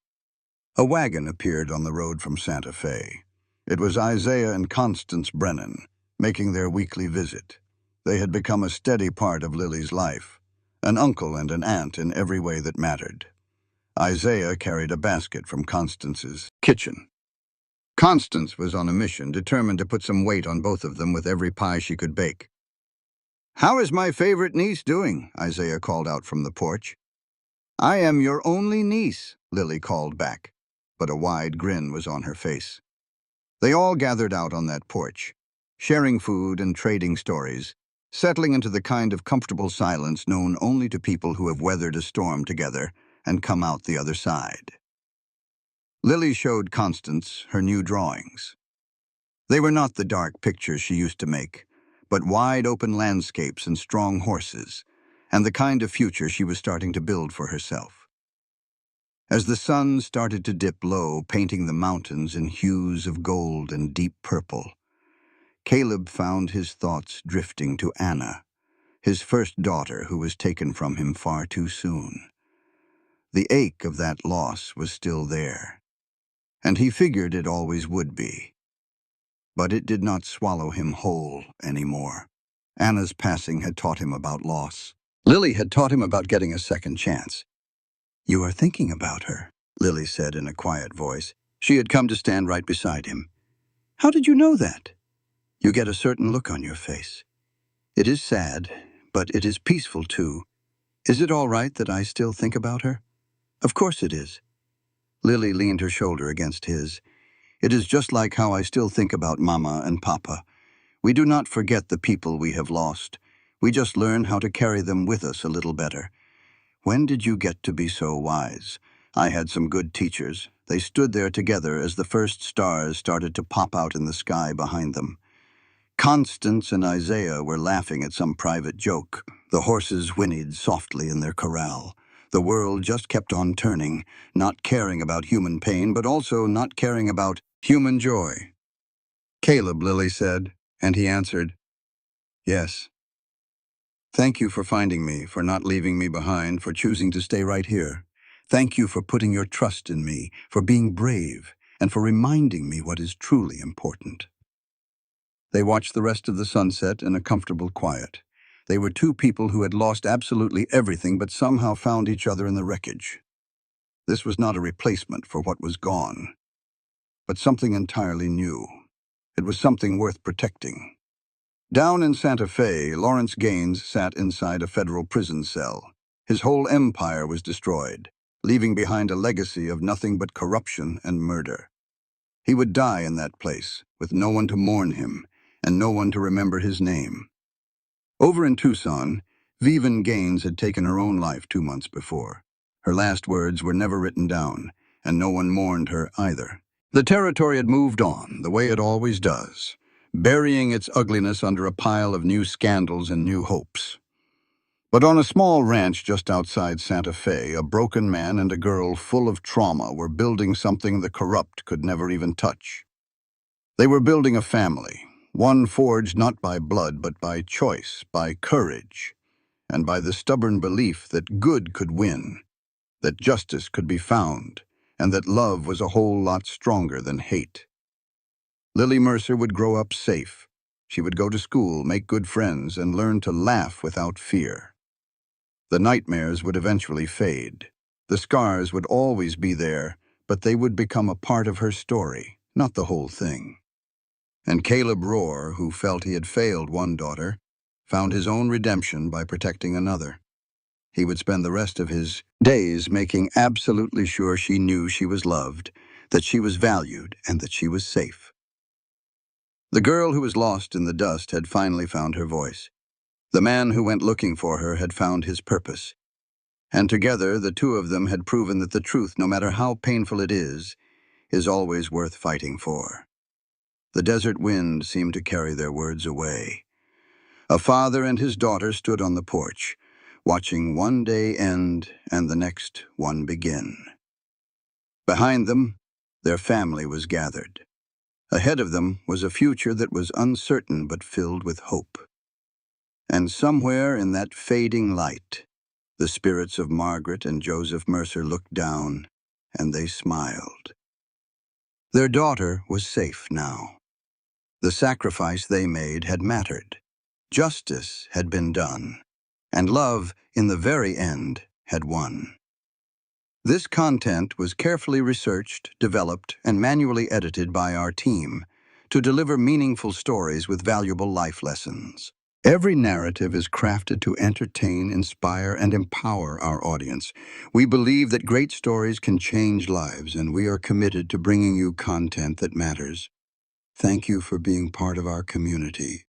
A wagon appeared on the road from Santa Fe. It was Isaiah and Constance Brennan, making their weekly visit. They had become a steady part of Lily's life, an uncle and an aunt in every way that mattered. Isaiah carried a basket from Constance's kitchen. Constance was on a mission, determined to put some weight on both of them with every pie she could bake. How is my favorite niece doing? Isaiah called out from the porch. I am your only niece, Lily called back, but a wide grin was on her face. They all gathered out on that porch, sharing food and trading stories, settling into the kind of comfortable silence known only to people who have weathered a storm together and come out the other side. Lily showed Constance her new drawings. They were not the dark pictures she used to make, but wide-open landscapes and strong horses, and the kind of future she was starting to build for herself. As the sun started to dip low, painting the mountains in hues of gold and deep purple, Caleb found his thoughts drifting to Anna, his first daughter who was taken from him far too soon. The ache of that loss was still there, and he figured it always would be. But it did not swallow him whole anymore. Anna's passing had taught him about loss. Lily had taught him about getting a second chance. You are thinking about her, Lily said in a quiet voice. She had come to stand right beside him. How did you know that? You get a certain look on your face. It is sad, but it is peaceful too. Is it all right that I still think about her? Of course it is. Lily leaned her shoulder against his. It is just like how I still think about Mama and Papa. We do not forget the people we have lost. We just learn how to carry them with us a little better. When did you get to be so wise? I had some good teachers. They stood there together as the first stars started to pop out in the sky behind them. Constance and Isaiah were laughing at some private joke. The horses whinnied softly in their corral. The world just kept on turning, not caring about human pain, but also not caring about human joy. Caleb, Lily said, and he answered, yes. Thank you for finding me, for not leaving me behind, for choosing to stay right here. Thank you for putting your trust in me, for being brave, and for reminding me what is truly important. They watched the rest of the sunset in a comfortable quiet. They were two people who had lost absolutely everything but somehow found each other in the wreckage. This was not a replacement for what was gone, but something entirely new. It was something worth protecting. Down in Santa Fe, Lawrence Gaines sat inside a federal prison cell. His whole empire was destroyed, leaving behind a legacy of nothing but corruption and murder. He would die in that place, with no one to mourn him, and no one to remember his name. Over in Tucson, Vivian Gaines had taken her own life 2 months before. Her last words were never written down, and no one mourned her either. The territory had moved on, the way it always does, burying its ugliness under a pile of new scandals and new hopes. But on a small ranch just outside Santa Fe, a broken man and a girl full of trauma were building something the corrupt could never even touch. They were building a family, one forged not by blood but by choice, by courage, and by the stubborn belief that good could win, that justice could be found, and that love was a whole lot stronger than hate. Lily Mercer would grow up safe. She would go to school, make good friends, and learn to laugh without fear. The nightmares would eventually fade. The scars would always be there, but they would become a part of her story, not the whole thing. And Caleb Rohr, who felt he had failed one daughter, found his own redemption by protecting another. He would spend the rest of his days making absolutely sure she knew she was loved, that she was valued, and that she was safe. The girl who was lost in the dust had finally found her voice. The man who went looking for her had found his purpose. And together, the two of them had proven that the truth, no matter how painful it is always worth fighting for. The desert wind seemed to carry their words away. A father and his daughter stood on the porch, watching one day end and the next one begin. Behind them, their family was gathered. Ahead of them was a future that was uncertain but filled with hope. And somewhere in that fading light, the spirits of Margaret and Joseph Mercer looked down, and they smiled. Their daughter was safe now. The sacrifice they made had mattered. Justice had been done, and love, in the very end, had won. This content was carefully researched, developed, and manually edited by our team to deliver meaningful stories with valuable life lessons. Every narrative is crafted to entertain, inspire, and empower our audience. We believe that great stories can change lives, and we are committed to bringing you content that matters. Thank you for being part of our community.